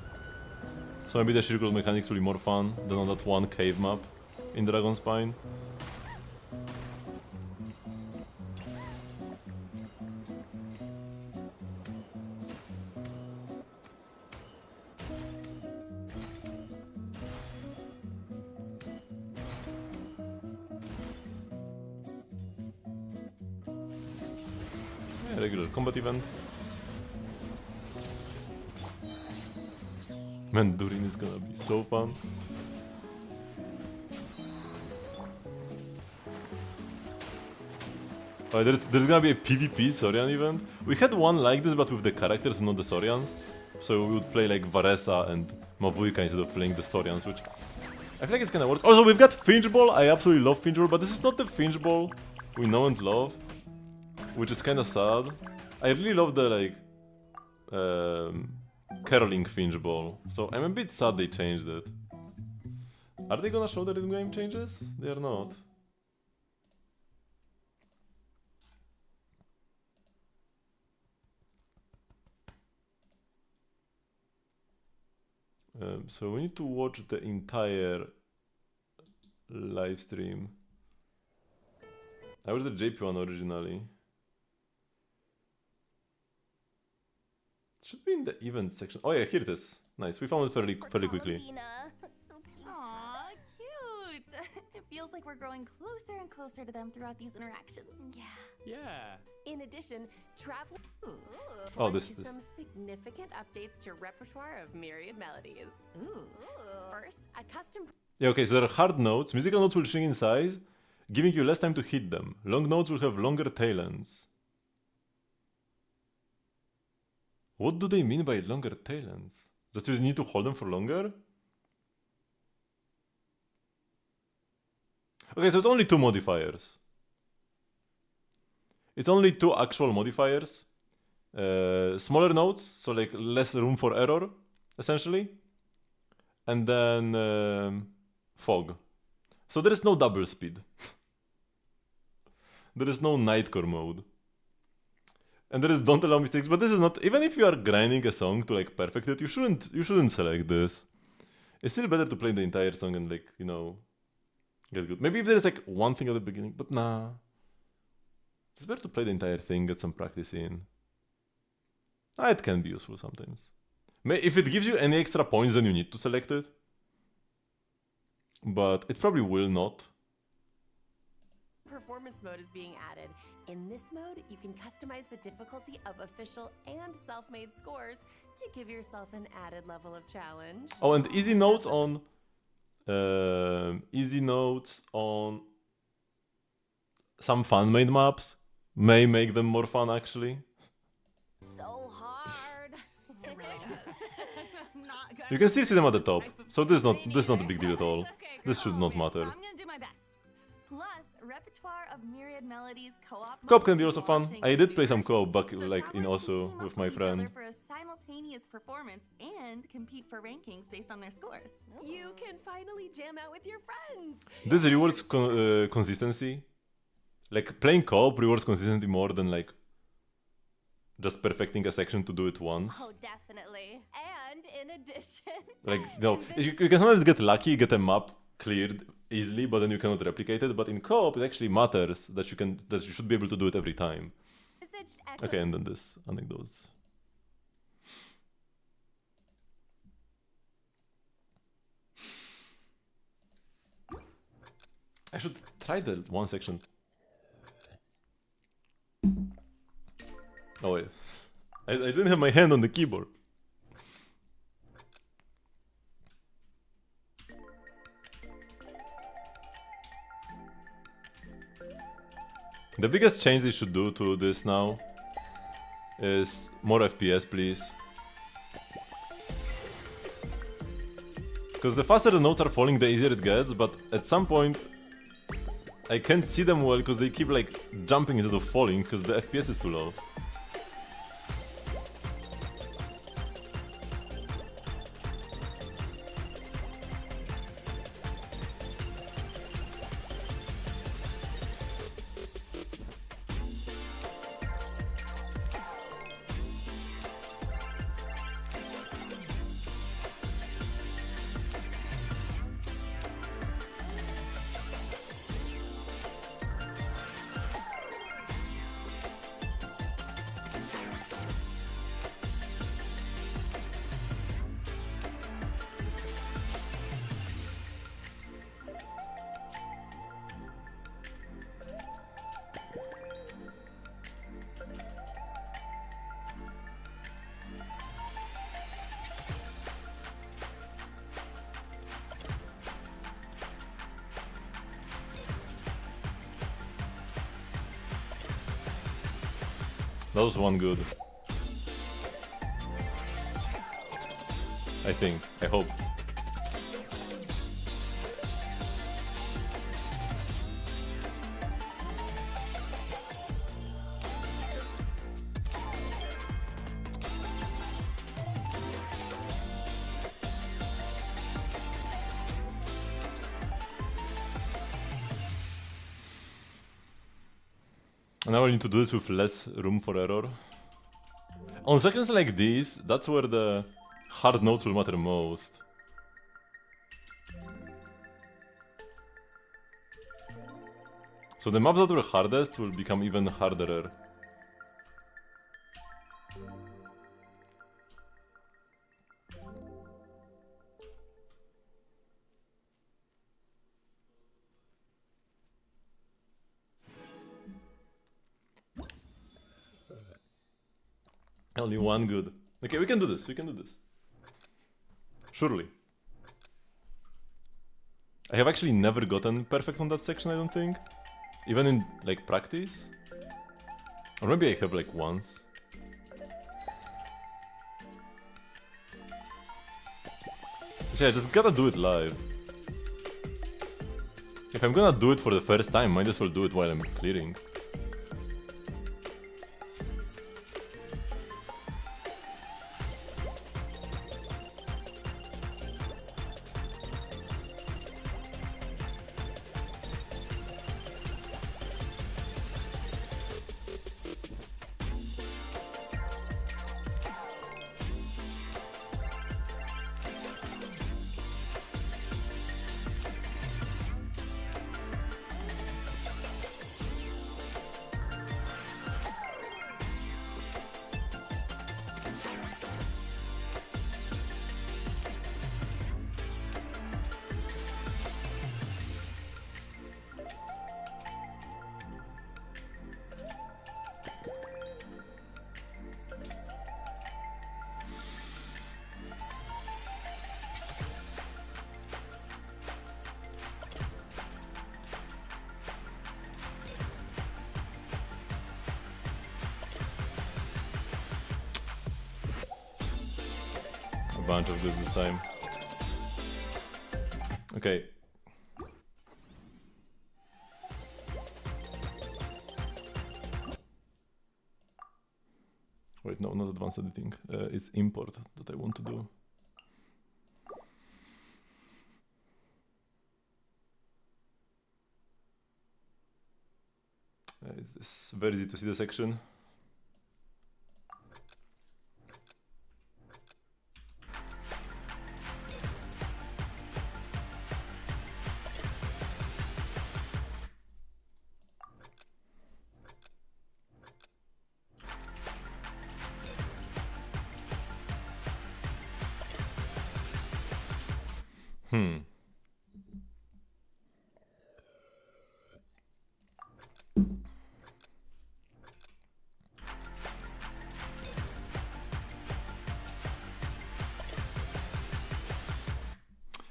S1: so maybe the shield called mechanics will be more fun than on that one cave map in Dragon Spine. Regular combat event. Man, Durin is gonna be so fun. Oh, there's gonna be a PvP Saurian event. We had one like this, but with the characters and not the Saurians. So we would play like Varesa and Mavuika instead of playing the Saurians, which I feel like it's kinda worse. Also, we've got Finch Ball. I absolutely love Finch Ball, but this is not the Finch Ball we know and love, which is kinda sad. I really love the like caroling Finch Ball, so I'm a bit sad they changed it. Are they gonna show the rhythm game changes? They are not. So we need to watch the entire live stream. I was the JP one originally. It should be in the event section. Oh yeah, here it is. Nice, we found it fairly quickly.
S2: So cute.
S6: Aw, cute! It feels like we're growing closer and closer to them throughout these interactions.
S7: Yeah.
S8: In addition, travel.
S1: Oh, this.
S8: Some significant updates to repertoire of myriad melodies.
S6: Ooh.
S8: First, a custom.
S1: Yeah, okay, so there are hard notes. Musical notes will shrink in size, giving you less time to hit them. Long notes will have longer tail ends. What do they mean by longer tail ends? Just you need to hold them for longer? Okay, so it's only two modifiers. It's only two actual modifiers. Smaller notes, so like less room for error, essentially. And then fog. So there is no double speed. There is no nightcore mode. And there is don't allow mistakes, but this is not, even if you are grinding a song to like perfect it, you shouldn't select this. It's still better to play the entire song and like, you know, get good. Maybe if there's like one thing at the beginning, but nah. It's better to play the entire thing, get some practice in. It can be useful sometimes. If it gives you any extra points, then you need to select it. But it probably will not.
S8: Performance mode is being added. In this mode, you can customize the difficulty of official and self-made scores to give yourself an added level of challenge.
S1: Oh, and easy notes on some fan-made maps may make them more fun, actually.
S2: So hard.
S6: It really does. I'm not good.
S1: You can still see them at the top, so this is not a big deal at all.
S6: Okay,
S1: This should not matter.
S6: I'm gonna do my best. Plus, repertoire of myriad melodies co-op.
S1: Co-op can be also fun. I did play some co-op back like in Osu with my friend.
S6: For a simultaneous performance and compete for rankings based on their scores.
S8: You can finally jam out with your friends.
S1: This rewards consistency. Like playing co-op rewards consistency more than like just perfecting a section to do it once.
S2: Oh, definitely. And in addition,
S1: Like no, you can sometimes get lucky, get a map cleared easily, but then you cannot replicate it. But in co-op, it actually matters that you should be able to do it every time. Okay, and then this anecdotes. I should try the one section. Oh wait, I didn't have my hand on the keyboard. The biggest change they should do to this now is more FPS, please. Because the faster the notes are falling, the easier it gets, but at some point I can't see them well because they keep like jumping instead of falling because the FPS is too low. That was one good. I think. I hope. And now I need to do this with less room for error. On sections like these, that's where the hard notes will matter most. So the maps that were hardest will become even harder. Only one good. Okay, we can do this, we can do this. Surely. I have actually never gotten perfect on that section, I don't think. Even in, like, practice. Or maybe I have, like, once. Actually, I just gotta do it live. If I'm gonna do it for the first time, might as well do it while I'm clearing. Bunch of goods this time. Okay. Wait, no, not advanced editing. It's import that I want to do. Is this very easy to see the section?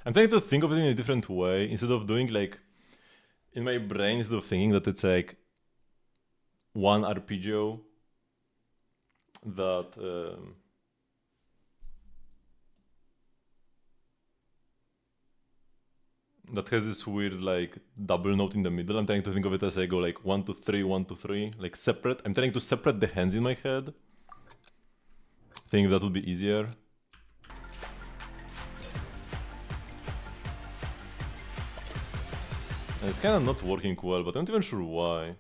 S1: I'm trying to think of it in a different way, instead of doing like, in my brain, instead of thinking that it's like one arpeggio that that has this weird like double note in the middle. I'm trying to think of it as I go like 1 2 3 1 2 3, like separate. I'm trying to separate the hands in my head. I think that would be easier. And it's kind of not working well, but I'm not even sure why.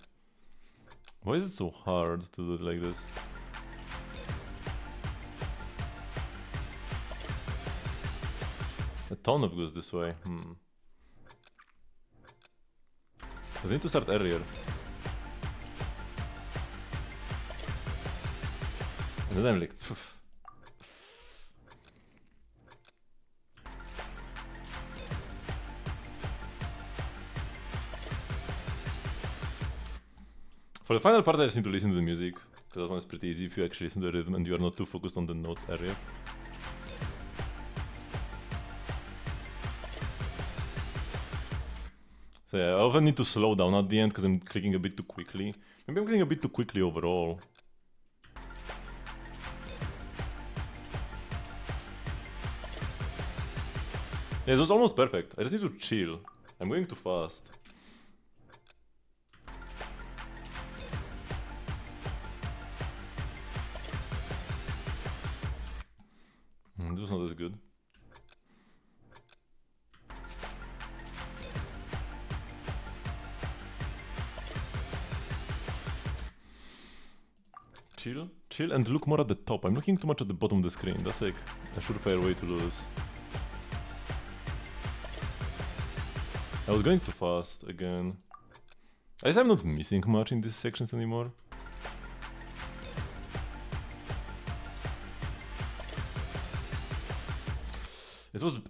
S1: Why is it so hard to do it like this? A ton of goes this way. I need to start earlier. And then I'm like, phew. For the final part, I just need to listen to the music, because that one is pretty easy if you actually listen to the rhythm and you are not too focused on the notes area. So yeah, I often need to slow down at the end because I'm clicking a bit too quickly. Maybe I'm clicking a bit too quickly overall. Yeah, it was almost perfect. I just need to chill. I'm going too fast. This was not as good. Chill and look more at the top. I'm looking too much at the bottom of the screen. That's like a surefire way to lose. I was going too fast again. I guess I'm not missing much in these sections anymore.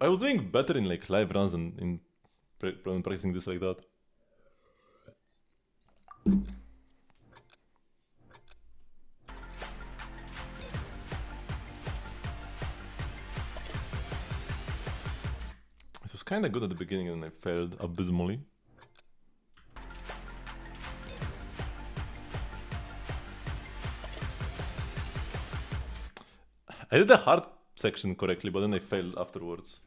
S1: I was doing better in like live runs than in practicing this like that. It was kinda good at the beginning and I failed abysmally. I did the hard section correctly, but then I failed afterwards.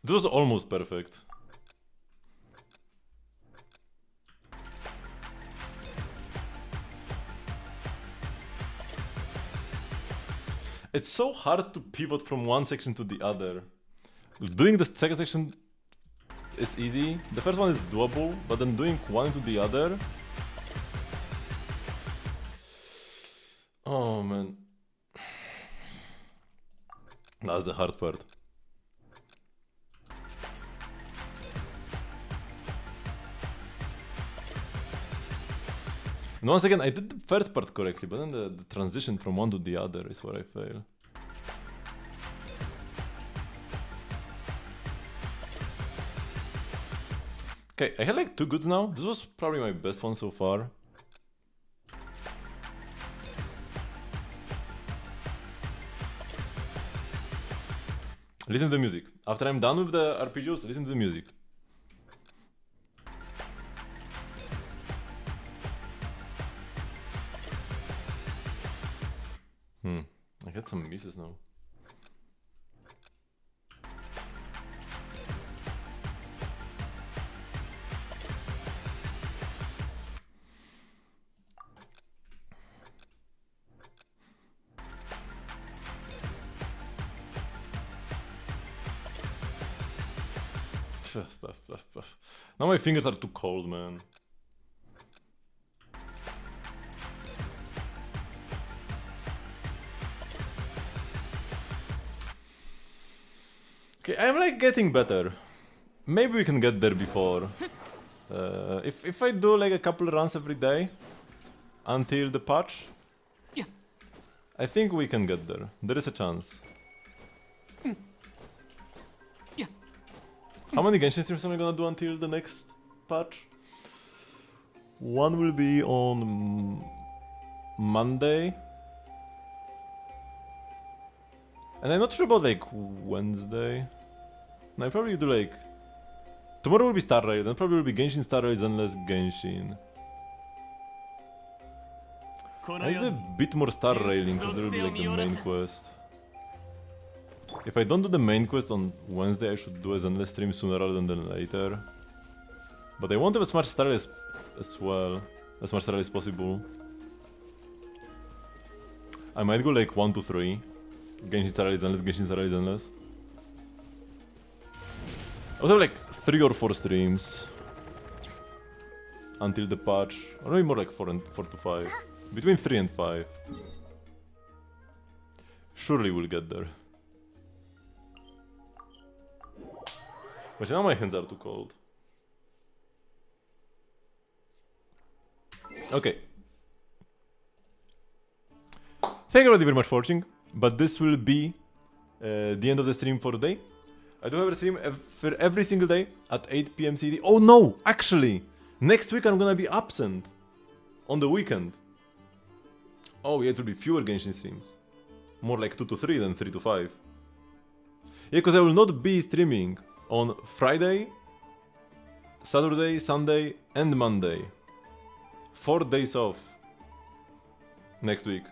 S1: It was almost perfect. It's so hard to pivot from one section to the other. Doing the second section is easy. The first one is doable, but then doing one to the other... Oh man. That's the hard part. And once again, I did the first part correctly, but then the transition from one to the other is where I fail. Okay, I had like 2 goods now. This was probably my best one so far. Listen to the music. After I'm done with the arpeggios, listen to the music. I got some misses now. Now my fingers are too cold, man. Okay, I'm like getting better. Maybe we can get there before. If I do like a couple runs every day until the patch, I think we can get there. There is a chance. How many Genshin streams am I gonna do until the next patch? One will be on Monday. And I'm not sure about like Wednesday. No, I probably do like... Tomorrow will be Star Rail, then probably will be Genshin Star Rail, then less Genshin. I do a bit more Star Railing because there will be like the main quest. If I don't do the main quest on Wednesday, I should do a Zenless stream sooner rather than later. But I want to have as much Star Rail as well. As much Star Rail as possible. I might go like 1 to 3. Genshin Star Rail, Zenless, Genshin Star Rail, Zenless. I would have like 3 or 4 streams. Until the patch. Or maybe more like 4 to 5. Between 3 and 5. Surely we'll get there. But now my hands are too cold. Okay. Thank you very much for watching. But this will be the end of the stream for today. I do have a stream every single day at 8 PM CT. Oh no! Actually! Next week I'm gonna be absent. On the weekend. Oh yeah, it will be fewer Genshin streams. More like 2 to 3 than 3 to 5. Yeah, because I will not be streaming on Friday, Saturday, Sunday and Monday. 4 days off. Next week.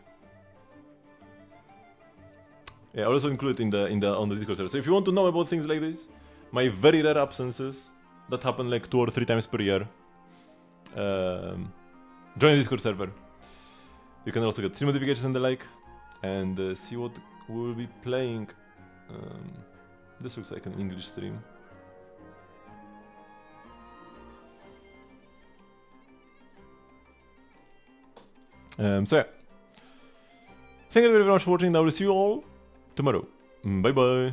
S1: Yeah, I also include it on the Discord server. So if you want to know about things like this, my very rare absences that happen like 2 or 3 times per year, join the Discord server. You can also get stream notifications and the like, and see what we will be playing. This looks like an English stream. So yeah. Thank you very much for watching. I will see you all tomorrow. Bye bye.